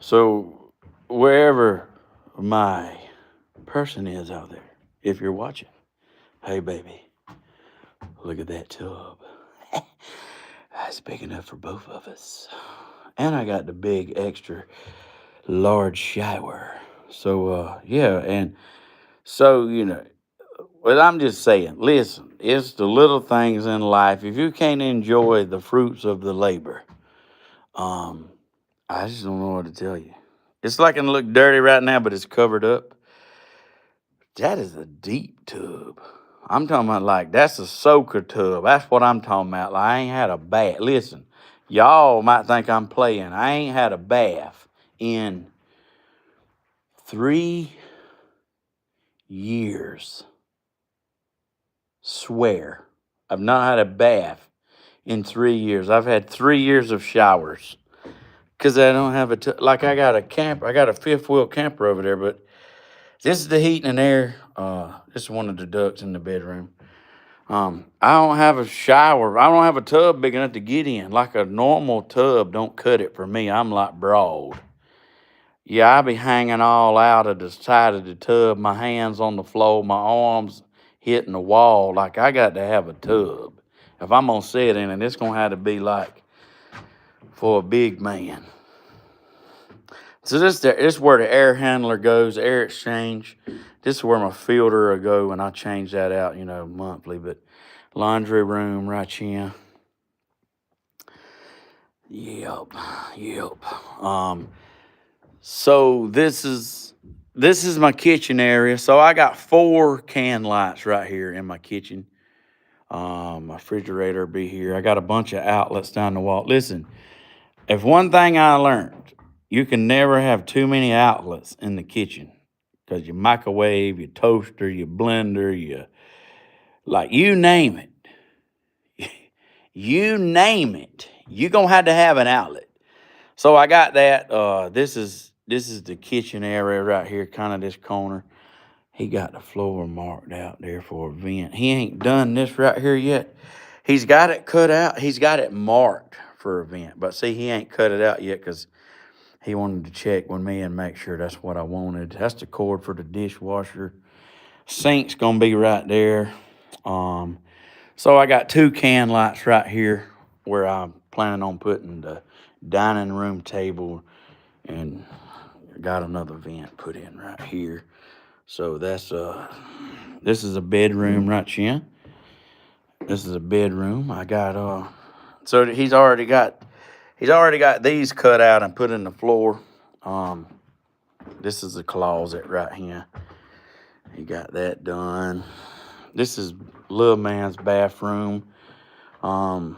So wherever my person is out there, if you're watching, hey, baby, look at that tub. That's big enough for both of us. And I got the big extra large shower. So, yeah, and so, well, I'm just saying, listen, it's the little things in life. If you can't enjoy the fruits of the labor, I just don't know what to tell you. It's like it look dirty right now, but it's covered up. That is a deep tub. I'm talking about like, that's a soaker tub. That's what I'm talking about. Like, I ain't had a bath. Listen, y'all might think I'm playing. I ain't had a bath in 3 years. Swear. I've not had a bath in 3 years. I've had 3 years of showers. Because I don't have like I got a fifth wheel camper over there, but this is the heating and air. This is one of the ducts in the bedroom. I don't have a shower. I don't have a tub big enough to get in. Like a normal tub don't cut it for me. I'm like broad. Yeah, I be hanging all out of the side of the tub, my hands on the floor, my arms hitting the wall. Like I got to have a tub. If I'm going to sit in it, it's going to have to be like for a big man. So this is where the air handler goes, air exchange. This is where my filter will go, and I change that out, monthly. But laundry room right here. Yep. So this is my kitchen area. So I got 4 can lights right here in my kitchen. My refrigerator will be here. I got a bunch of outlets down the wall. Listen, if one thing I learned, you can never have too many outlets in the kitchen. Because your microwave, your toaster, your blender, you name it. You name it. You're going to have an outlet. So I got that. This is the kitchen area right here, kind of this corner. He got the floor marked out there for a vent. He ain't done this right here yet. He's got it cut out. He's got it marked for a vent. But see, he ain't cut it out yet because he wanted to check with me and make sure that's what I wanted. That's the cord for the dishwasher. Sink's going to be right there. So I got 2 can lights right here where I'm planning on putting the dining room table, and got another vent put in right here. So that's this is a bedroom right here. This is a bedroom. I got so he's already got these cut out and put in the floor. This is a closet right here. He got that done. This is little man's bathroom. So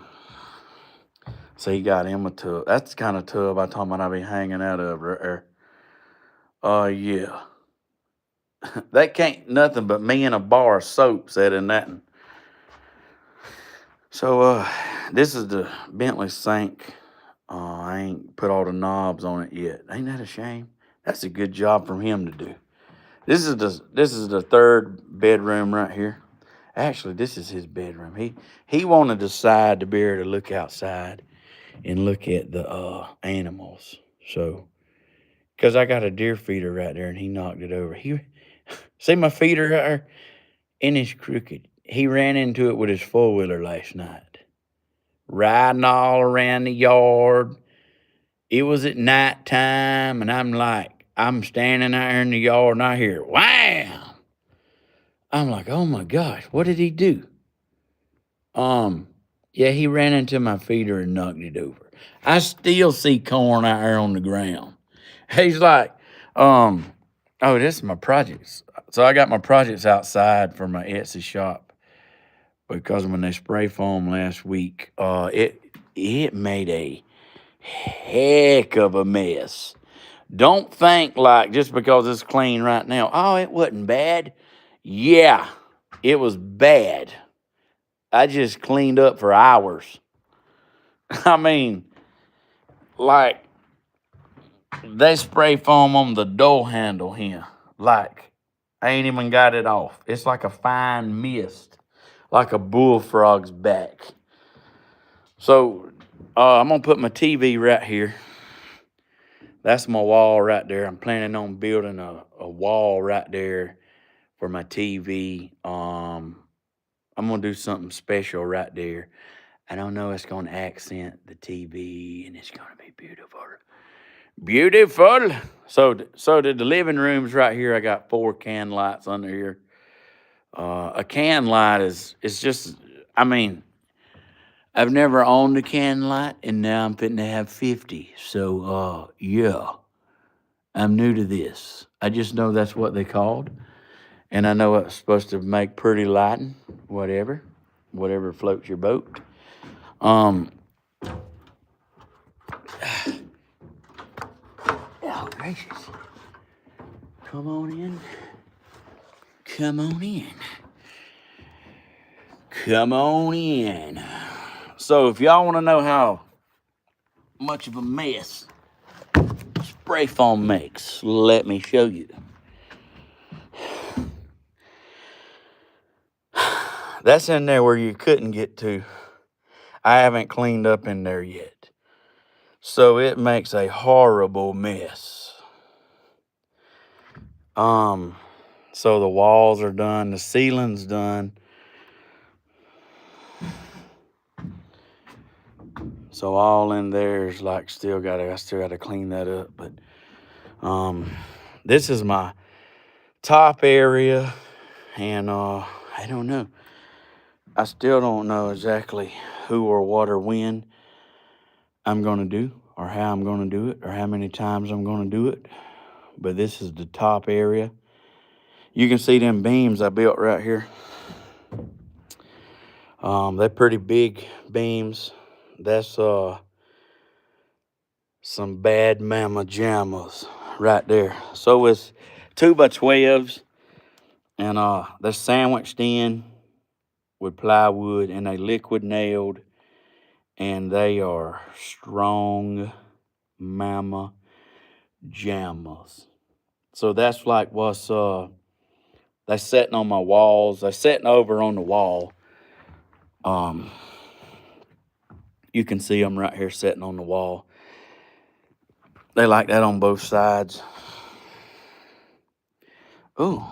he got him a tub. That's the kind of tub I told him I'd be hanging out of right there. Yeah. That can't nothing but me and a bar of soap said in that. So this is the Bentley sink. I ain't put all the knobs on it yet. Ain't that a shame? That's a good job for him to do. This is the third bedroom right here. Actually, this is his bedroom. He wanted the side to be able to look outside and look at the animals. So, because I got a deer feeder right there, and he knocked it over. See my feeder right there? And it's crooked. He ran into it with his four-wheeler last night, riding all around the yard. It was at nighttime, and I'm standing out here in the yard, and I hear, wham! I'm like, oh my gosh, what did he do? Yeah, he ran into my feeder and knocked it over. I still see corn out there on the ground. He's like, oh, this is my projects. So I got my projects outside for my Etsy shop because when they spray foam last week, it made a heck of a mess. Don't think like just because it's clean right now, oh, it wasn't bad. Yeah, it was bad. I just cleaned up for hours. I mean, like, they spray foam on the door handle here. Like, I ain't even got it off. It's like a fine mist, like a bullfrog's back. So, I'm going to put my TV right here. That's my wall right there. I'm planning on building a wall right there for my TV. I'm going to do something special right there. I don't know, it's going to accent the TV, and it's going to be beautiful. Beautiful. So the living room's right here. I got 4 can lights under here. A can light is just, I mean, I've never owned a can light, and now I'm fitting to have 50. So, yeah, I'm new to this. I just know that's what they called. And I know it's supposed to make pretty lighting, whatever floats your boat. Oh, gracious. Come on in. Come on in. Come on in. So if y'all want to know how much of a mess spray foam makes, let me show you. That's in there where you couldn't get to. I haven't cleaned up in there yet. So it makes a horrible mess. So the walls are done, the ceiling's done. So all in there is like I still gotta clean that up. But this is my top area, and I don't know. I still don't know exactly who or what or when I'm gonna do, or how I'm gonna do it, or how many times I'm gonna do it. But this is the top area. You can see them beams I built right here. They're pretty big beams. That's some bad mama jammas right there. So it's 2x12s, and they're sandwiched in with plywood, and they liquid nailed, and they are strong mama jammas. So that's like what's they sitting on my walls. They sitting over on the wall. You can see them right here sitting on the wall. They like that on both sides. Ooh.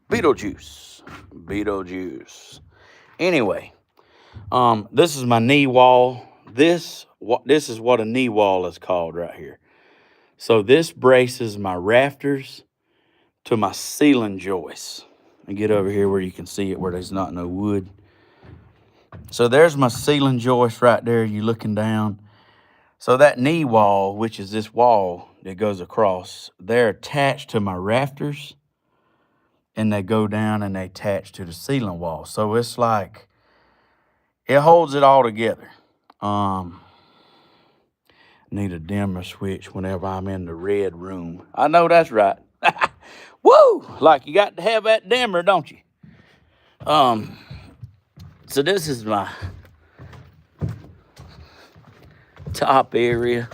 Beetlejuice. Anyway, this is my knee wall. This is what a knee wall is called right here. So this braces my rafters to my ceiling joists. and get over here where you can see it, where there's not no wood. So there's my ceiling joist right there. You looking down. So that knee wall, which is this wall that goes across, they're attached to my rafters, and they go down and they attach to the ceiling wall. So it's like, it holds it all together. Need a dimmer switch whenever I'm in the red room. I know that's right. Woo! Like you got to have that dimmer, don't you? So this is my top area.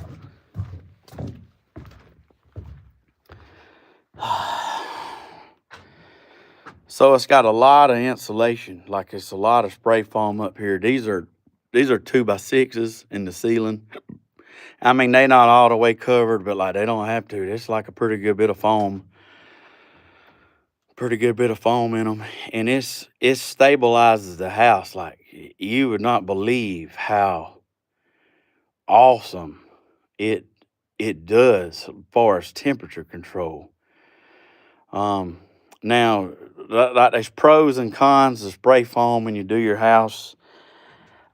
So it's got a lot of insulation, like it's a lot of spray foam up here. These are 2x6s in the ceiling. I mean, they not all the way covered, but like they don't have to. It's like a pretty good bit of foam. Pretty good bit of foam in them, and it stabilizes the house. Like you would not believe how awesome it does as far as temperature control. Now, like there's pros and cons to spray foam when you do your house.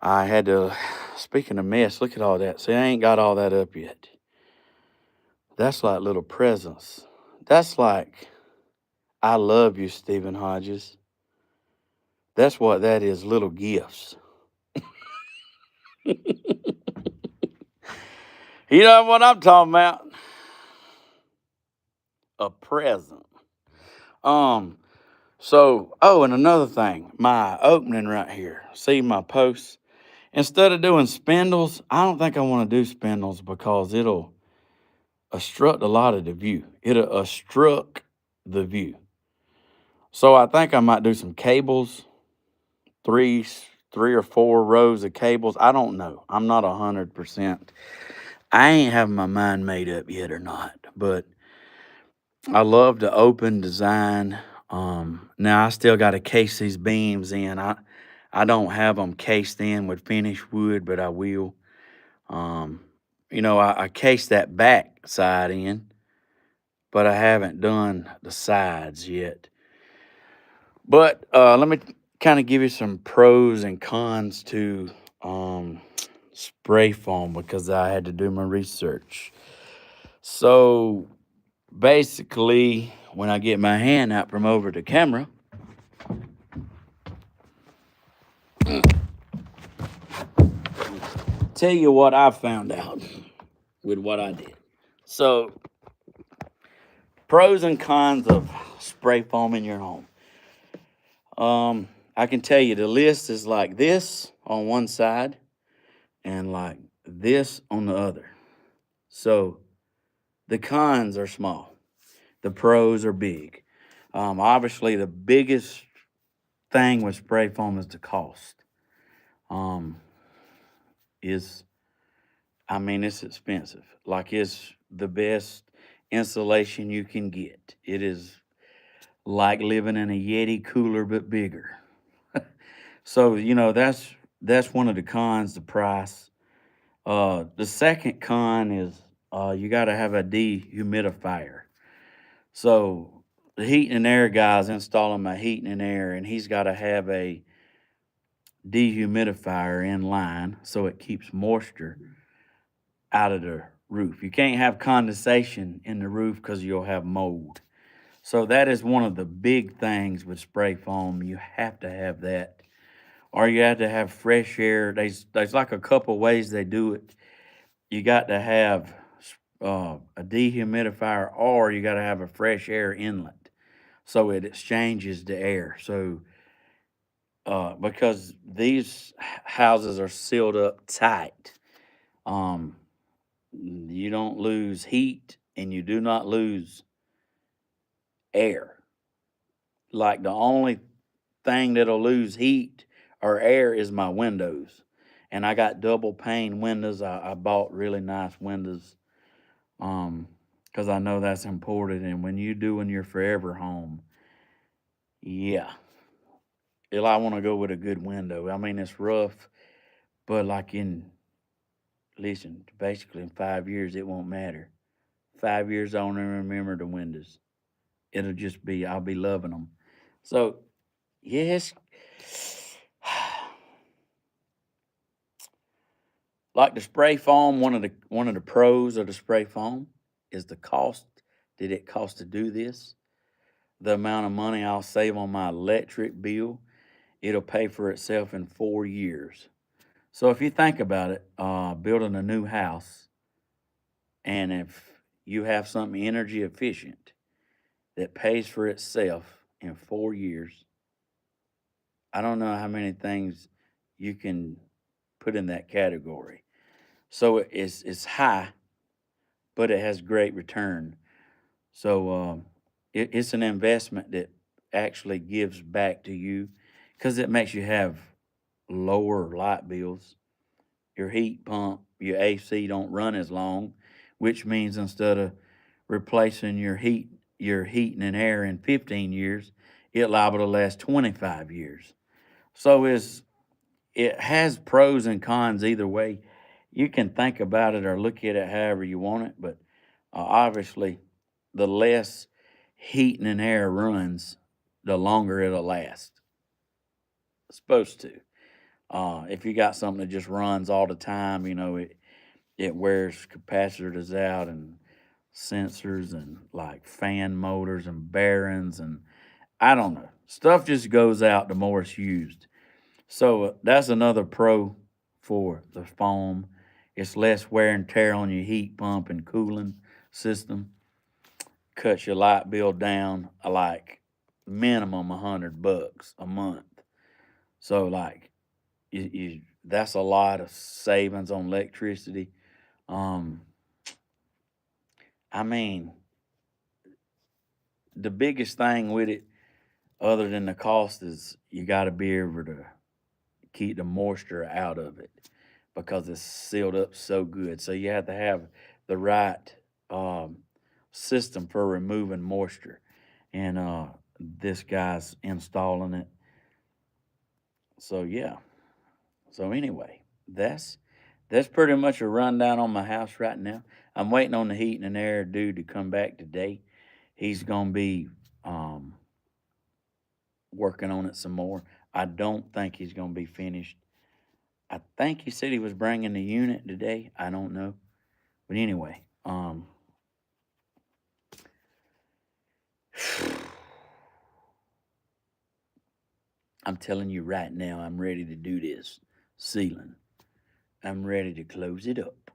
I had to, speaking of mess, look at all that. See, I ain't got all that up yet. That's like little presents. That's like, I love you, Stephen Hodges. That's what that is, little gifts. You know what I'm talking about? A present. So, and another thing, my opening right here. See my posts? Instead of doing spindles, I don't think I want to do spindles because it'll obstruct a lot of the view. It'll obstruct the view. So I think I might do some cables, three or four rows of cables. I don't know. I'm not 100%. I ain't having my mind made up yet or not, but I love the open design. Now I still got to case these beams in. I don't have them cased in with finished wood, but I will. I cased that back side in, but I haven't done the sides yet. But let me kind of give you some pros and cons to spray foam because I had to do my research. So basically, when I get my hand out from over the camera, tell you what I found out with what I did. So, pros and cons of spray foam in your home. I can tell you the list is like this on one side and like this on the other. So, the cons are small. The pros are big. Obviously, the biggest thing with spray foam is the cost. It's expensive. Like it's the best insulation you can get. It is like living in a Yeti cooler but bigger. So that's one of the cons. The price. The second con is you got to have a dehumidifier. So the heating and air guy's installing my heating and air, and he's got to have a dehumidifier in line so it keeps moisture out of the roof. You can't have condensation in the roof because you'll have mold. So that is one of the big things with spray foam. You have to have that, or you have to have fresh air. There's like a couple ways they do it. You got to have a dehumidifier, or you got to have a fresh air inlet, so it exchanges the air. So because these houses are sealed up tight, you don't lose heat and you do not lose air. Like the only thing that'll lose heat or air is my windows. And I got double pane windows. I bought really nice windows because I know that's important. And when you're doing your forever home, yeah, I want to go with a good window. I mean, it's rough, but basically in 5 years, it won't matter. 5 years, I don't even remember the windows. It'll just be, I'll be loving them. So yes, like the spray foam, one of the pros of the spray foam is the cost. Did it cost to do this? The amount of money I'll save on my electric bill, it'll pay for itself in 4 years. So if you think about it, building a new house, and if you have something energy efficient that pays for itself in 4 years, I don't know how many things you can put in that category. So it's high, but it has great return. So it's an investment that actually gives back to you because it makes you have lower light bills. Your heat pump, your AC don't run as long, which means instead of replacing your heating and air in 15 years, it liable to last 25 years. So it has pros and cons either way. You can think about it or look at it however you want it, but obviously, the less heating and air runs, the longer it'll last. It's supposed to. If you got something that just runs all the time, it wears capacitors out and sensors and like fan motors and bearings and I don't know. Stuff just goes out the more it's used. So that's another pro for the foam. It's less wear and tear on your heat pump and cooling system. Cuts your light bill down like minimum $100 a month. So like you that's a lot of savings on electricity. Um, I mean, the biggest thing with it, other than the cost, is you got to be able to keep the moisture out of it because it's sealed up so good. So you have to have the right um, system for removing moisture. And this guy's installing it. So yeah. So anyway, that's pretty much a rundown on my house right now. I'm waiting on the heating and air dude to come back today. He's gonna be um, working on it some more. I don't think he's gonna be finished. I think he said he was bringing the unit today. I don't know, but anyway, I'm telling you right now, I'm ready to do this ceiling. I'm ready to close it up.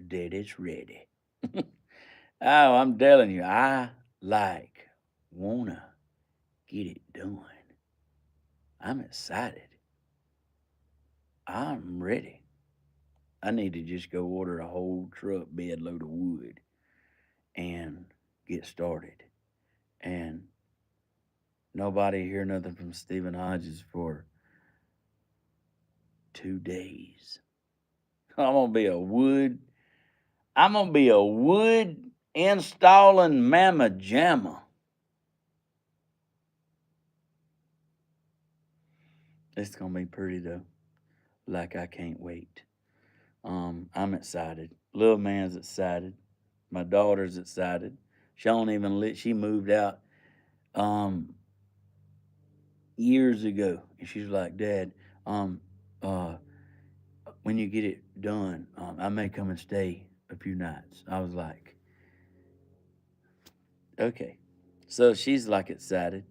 That it's ready. Oh, I'm telling you, I like wanna get it done. I'm excited. I'm ready. I need to just go order a whole truck bed load of wood and get started. And nobody hear nothing from Stephen Hodges for 2 days. I'm gonna be a wood. I'm gonna be a wood installing mama jamma. It's gonna be pretty though. Like I can't wait. I'm excited. Little man's excited. My daughter's excited. She don't even she moved out um years ago. And she's like, Dad, um, uh, when you get it done, I may come and stay a few nights. I was like, okay. So she's like excited.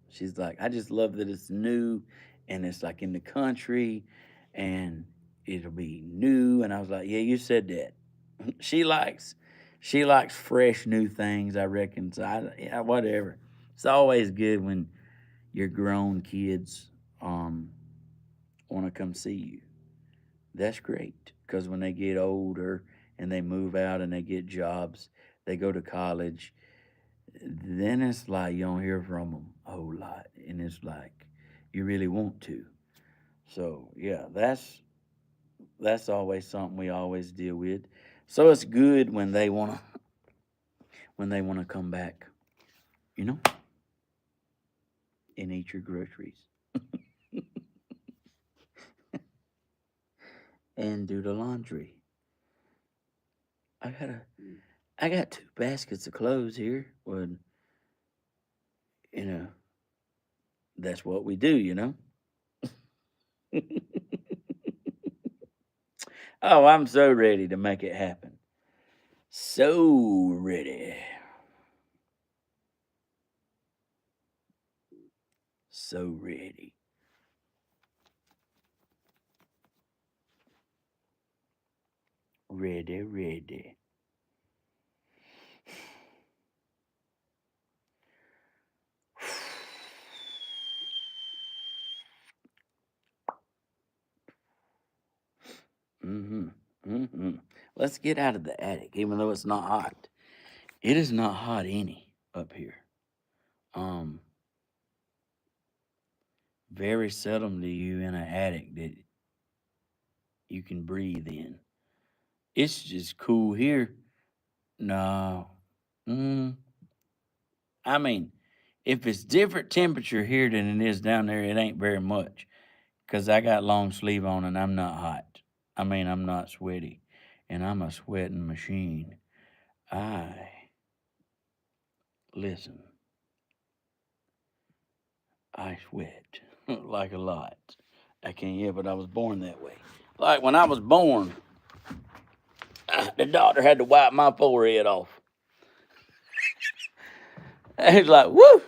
She's like, I just love that it's new and it's like in the country and it'll be new. And I was like, yeah, you said that. She likes she likes fresh new things, I reckon. So yeah, whatever. It's always good when your grown kids want to come see you. That's great because when they get older and they move out and they get jobs, they go to college, then it's like you don't hear from them a whole lot. And it's like you really want to. So, yeah, that's always something we always deal with. So it's good when they want to come back, you know, and eat your groceries and do the laundry. I got a I got two baskets of clothes here. Would you know that's what we do, you know. Oh, I'm so ready to make it happen. So ready. So ready. Ready, ready. Mm-hmm. Mm-hmm. Let's get out of the attic, even though it's not hot. It is not hot any up here. Um, Very seldom do you in an attic that you can breathe in. It's just cool here. No. Mm, I mean, if it's different temperature here than it is down there, it ain't very much. Cause I got long sleeve on and I'm not hot. I mean, I'm not sweaty, and I'm a sweating machine. I listen. I sweat like a lot. I can't help it. I was born that way. Like when I was born, the doctor had to wipe my forehead off. He's like, "Woo,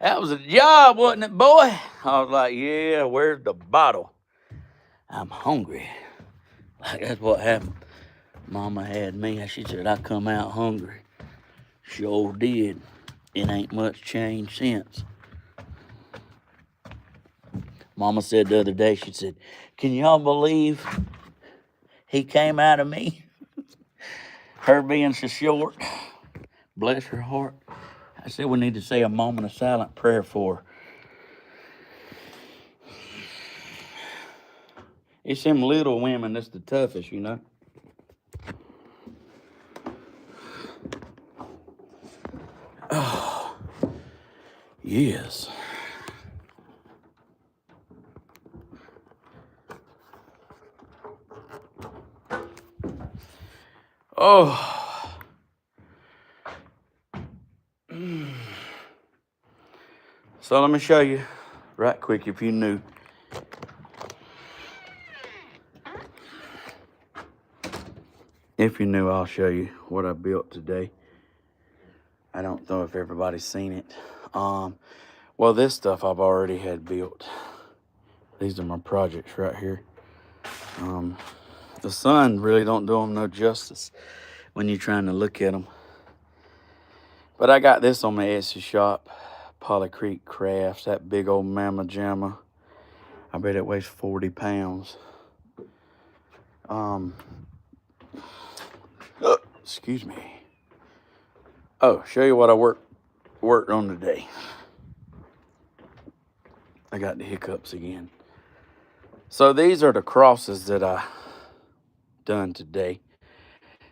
that was a job, wasn't it, boy?" I was like, "Yeah, where's the bottle? I'm hungry." Like that's what happened. Mama had me. She said I come out hungry. Sure did. It ain't much changed since. Mama said the other day, she said, "Can y'all believe he came out of me?" Her being so short. Bless her heart. I said we need to say a moment of silent prayer for her. It's them little women that's the toughest, you know. Oh, yes. Oh. So let me show you right quick if you knew. If you knew, I'll show you what I built today. I don't know if everybody's seen it. Well, this stuff I've already had built. These are my projects right here. The sun really don't do them no justice when you're trying to look at them. But I got this on my Etsy shop, Polly Creek Crafts, that big old mamma jamma. I bet it weighs 40 pounds. Excuse me. Oh, show you what I worked on today. I got the hiccups again. So these are the crosses that I done today.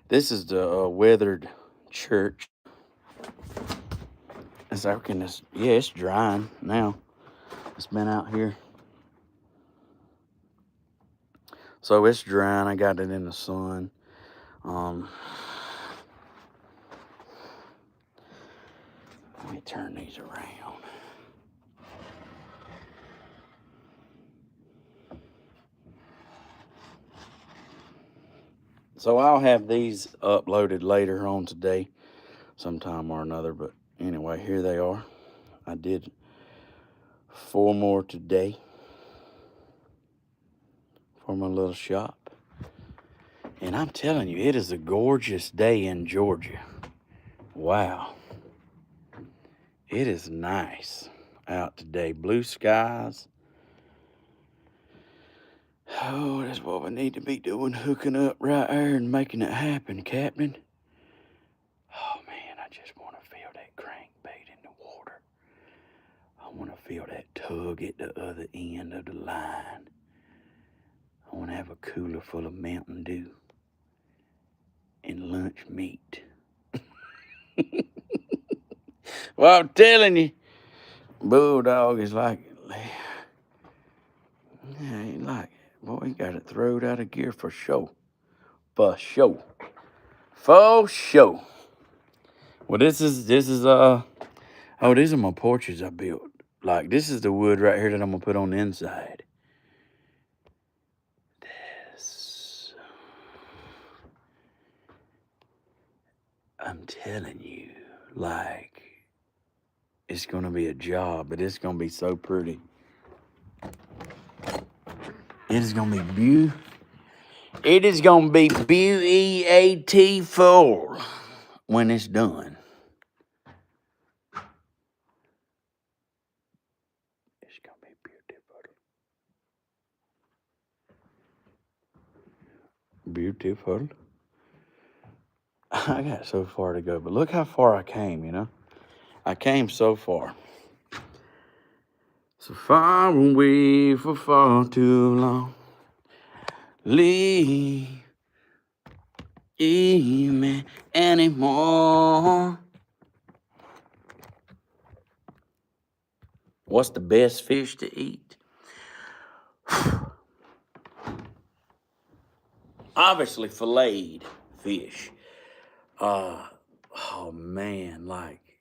This is the weathered church. It's drying now. It's been out here. So it's drying. I got it in the sun. Let me turn these around. So I'll have these uploaded later on today, sometime or another. But anyway, here they are. I did 4 more today for my little shop. And I'm telling you, it is a gorgeous day in Georgia. Wow. It is nice out today. Blue skies. Oh, that's what we need to be doing, hooking up right there and making it happen, Captain. Oh, man, I just want to feel that crankbait in the water. I want to feel that tug at the other end of the line. I want to have a cooler full of Mountain Dew and lunch meat. Well, I'm telling you, Bulldog is like it. Yeah, he like it. Boy, he got it throwed out of gear for sure. For sure. For sure. Well, this is these are my porches I built. Like, this is the wood right here that I'm going to put on the inside. This. I'm telling you, like, it's going to be a job, but it's going to be so pretty. It is going to be beautiful. It is going to be beautiful when it's done. It's going to be beautiful. Beautiful. I got so far to go, but look how far I came, you know? I came so far. So far away for far too long. Leave me anymore. What's the best fish to eat? Obviously, filleted fish. Oh man, like,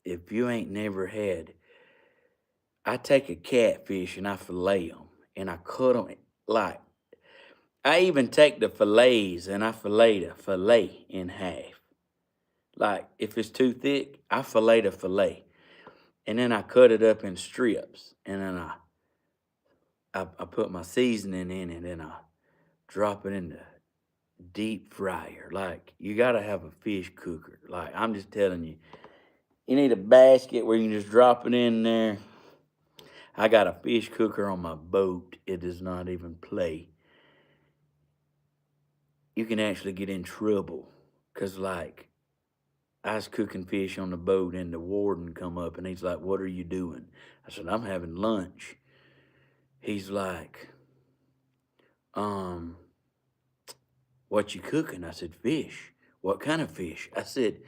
if you ain't never had, I take a catfish and I fillet them and I cut them like, I even take the fillets and I fillet the fillet in half. Like, if it's too thick, I fillet the fillet. And then I cut it up in strips. And then I put my seasoning in it and I drop it in the deep fryer. Like, you got to have a fish cooker. Like, I'm just telling you. You need a basket where you can just drop it in there. I got a fish cooker on my boat. It does not even play. You can actually get in trouble. Because, like, I was cooking fish on the boat and the warden come up and he's like, "What are you doing?" I said, "I'm having lunch." He's like, "What you cooking?" I said, "Fish." "What kind of fish?" I said,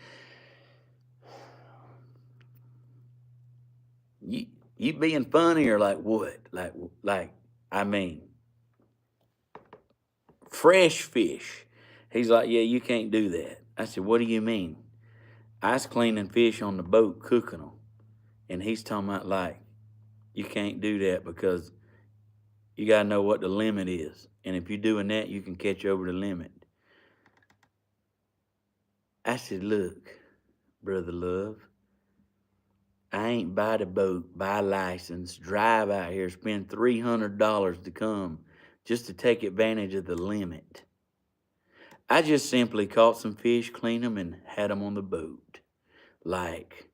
You being funny or like what? Like, I mean, fresh fish. He's like, "Yeah, you can't do that." I said, "What do you mean?" I was cleaning fish on the boat, cooking them. And he's talking about like, you can't do that because you got to know what the limit is. And if you're doing that, you can catch over the limit. I said, "Look, Brother Love, I ain't buy the boat, buy a license, drive out here, spend $300 to come just to take advantage of the limit. I just simply caught some fish, cleaned them, and had them on the boat. Like,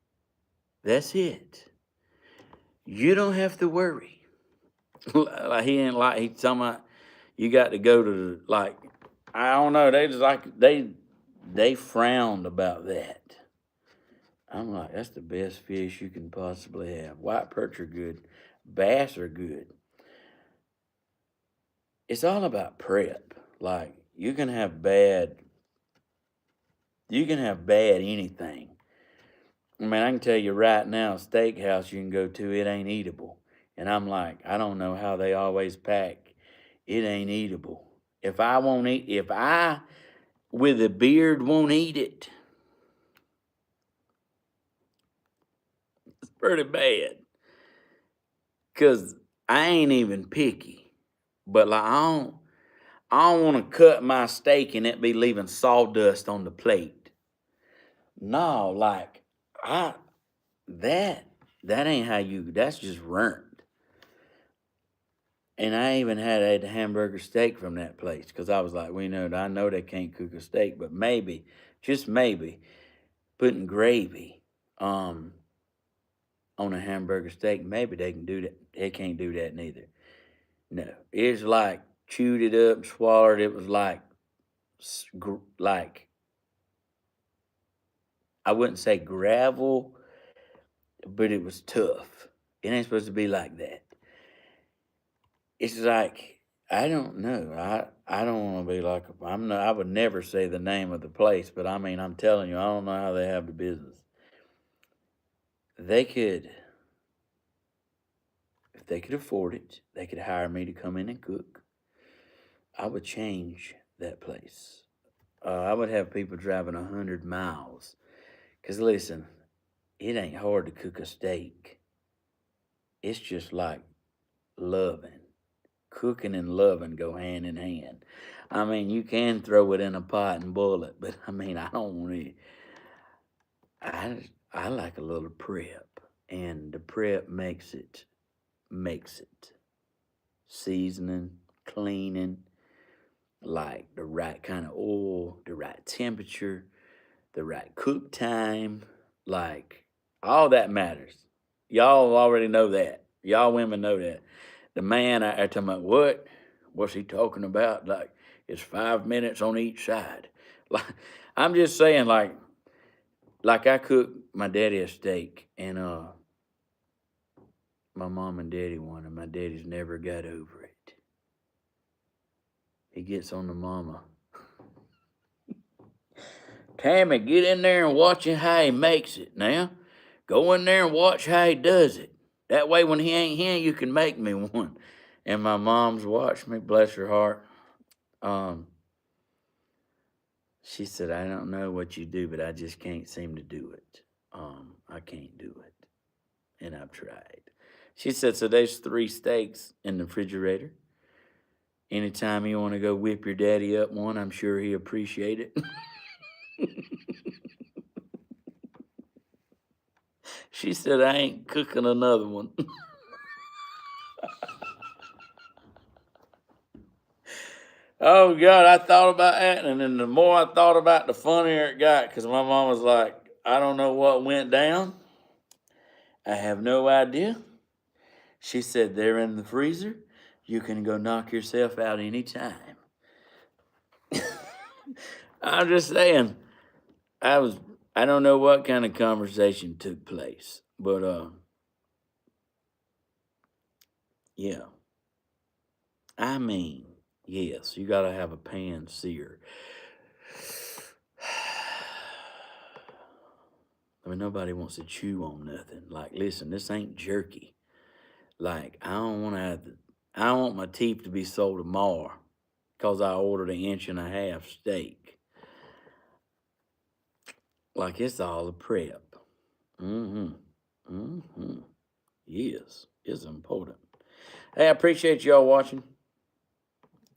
that's it. You don't have to worry." Like, he ain't like, he's talking about, you got to go to, like, I don't know, they just like, they frowned about that. I'm like, that's the best fish you can possibly have. White perch are good. Bass are good. It's all about prep. Like, you can have bad anything. I mean, I can tell you right now, a steakhouse you can go to, it ain't eatable. And I'm like, I don't know how they always pack. It ain't eatable. If I with a beard won't eat it, it's pretty bad. Cause I ain't even picky. But like, I don't want to cut my steak and it be leaving sawdust on the plate. No, like, I that that ain't how you. That's just ruined. And I even had a hamburger steak from that place because I was like, I know they can't cook a steak, but maybe, just maybe, putting gravy on a hamburger steak, maybe they can do that. They can't do that neither. No, it's like chewed it up, swallowed. It was like, I wouldn't say gravel, but it was tough. It ain't supposed to be like that. It's like, I don't know. I don't want to be like I'm not. I would never say the name of the place, but I mean, I'm telling you, I don't know how they have the business. They could, if they could afford it, they could hire me to come in and cook. I would change that place. I would have people driving 100 miles. Cause listen, it ain't hard to cook a steak. it's just like loving. Cooking and loving go hand in hand. I mean, you can throw it in a pot and boil it, but I mean, I don't want to. I like a little prep, and the prep makes it seasoning, cleaning, like the right kind of oil, the right temperature, the right cook time, like all that matters. Y'all already know that. Y'all women know that. The man out there talking about what? What's he talking about? Like it's 5 minutes on each side. Like I'm just saying, like I cooked my daddy a steak, and my mom and daddy won, and my daddy's never got over it. He gets on the mama. Tammy, get in there and watch how he makes it now. Go in there and watch how he does it. That way when he ain't here, you can make me one. And my mom's watched me, bless her heart. She said, I don't know what you do, but I just can't seem to do it. I can't do it. And I've tried. She said, so there's 3 steaks in the refrigerator. Anytime you want to go whip your daddy up one, I'm sure he appreciate it. She said, I ain't cooking another one. Oh, God, I thought about that, and then the more I thought about it, the funnier it got, because my mom was like, I don't know what went down. I have no idea. She said, they're in the freezer. You can go knock yourself out anytime. I'm just saying, I don't know what kind of conversation took place, but yeah. I mean, yes, you gotta have a pan sear. I mean, nobody wants to chew on nothing. Like, listen, this ain't jerky. Like, I don't want my teeth to be sold tomorrow because I ordered an 1.5-inch steak. Like, it's all a prep. Yes, it's important. Hey, I appreciate y'all watching.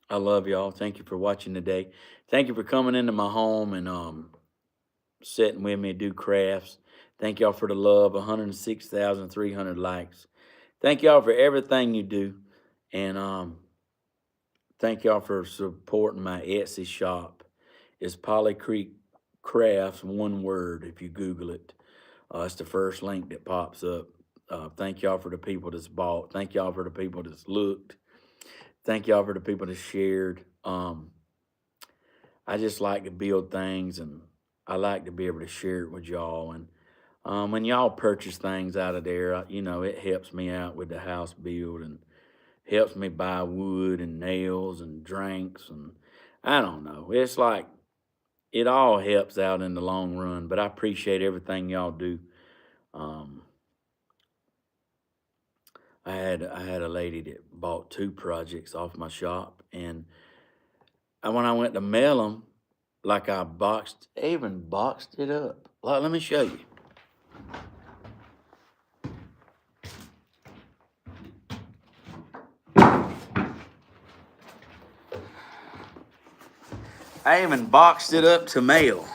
I love y'all. Thank you for watching today. Thank you for coming into my home and sitting with me, do crafts. Thank y'all for the love. 106,300 likes. Thank y'all for everything you do, and thank y'all for supporting my Etsy shop. It's Polly Creek Crafts, one word. If you Google it, it's the first link that pops up. Thank y'all for the people that's bought. Thank y'all for the people that's looked. Thank y'all for the people that shared. I just like to build things, and I like to be able to share it with y'all. And when y'all purchase things out of there, you know, it helps me out with the house build and helps me buy wood and nails and drinks. And I don't know. It's like it all helps out in the long run, but I appreciate everything y'all do. Um, I had a lady that bought 2 projects off my shop, and when I went to mail them, like I even boxed it up. Like, let me show you. I even boxed it up to mail.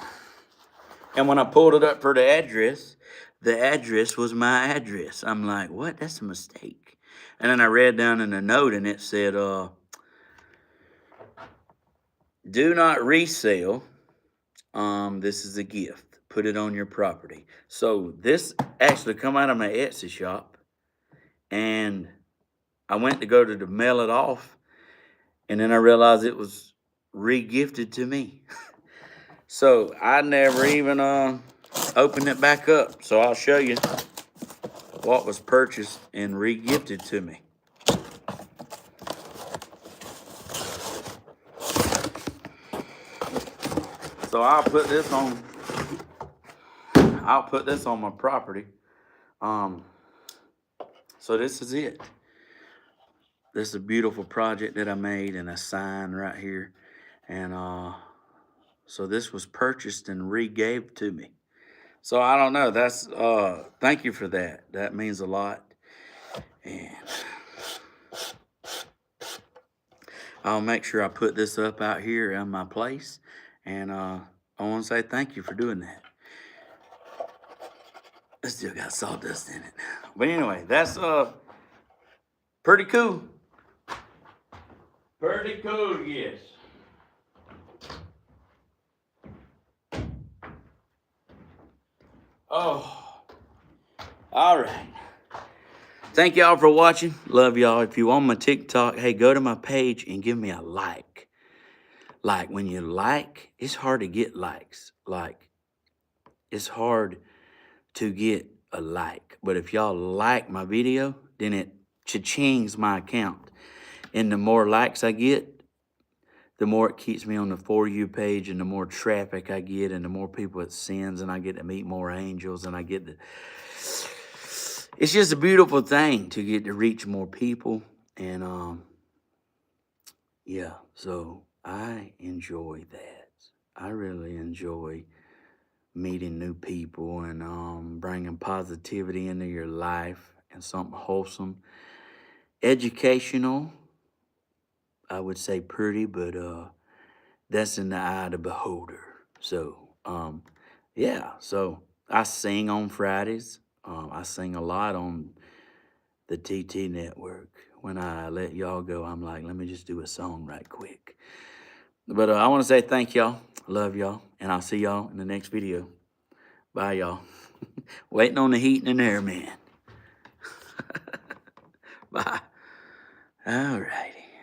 And when I pulled it up for the address was my address. I'm like, what? That's a mistake. And then I read down in the note, and it said, do not resell. This is a gift. Put it on your property. So this actually come out of my Etsy shop, and I went to go to mail it off, and then I realized it was re-gifted to me. So I never even opened it back up. So I'll show you what was purchased and re-gifted to me. So I'll put this on my property. So this is it. This is a beautiful project that I made, and a sign right here. And so this was purchased and re-gave to me. So I don't know. That's thank you for that. That means a lot. And I'll make sure I put this up out here in my place. And I want to say thank you for doing that. It still got sawdust in it. But anyway, that's pretty cool. Pretty cool, yes. Oh, all right. Thank y'all for watching. Love y'all. If you want my TikTok, hey, go to my page and give me a like. Like, when you like, it's hard to get likes. Like, it's hard to get a like. But if y'all like my video, then it cha-chings my account. And the more likes I get, the more it keeps me on the For You page, and the more traffic I get, and the more people it sends, and I get to meet more angels, and I get to... It's just a beautiful thing to get to reach more people. And, yeah, so I enjoy that. I really enjoy meeting new people and bringing positivity into your life and something wholesome. Educational, I would say pretty, but that's in the eye of the beholder. So, yeah, so I sing on Fridays. I sing a lot on the TT network. When I let y'all go, I'm like, let me just do a song right quick. But I want to say thank y'all. Love y'all. And I'll see y'all in the next video. Bye, y'all. Waiting on the heat and air, man. Bye. All right.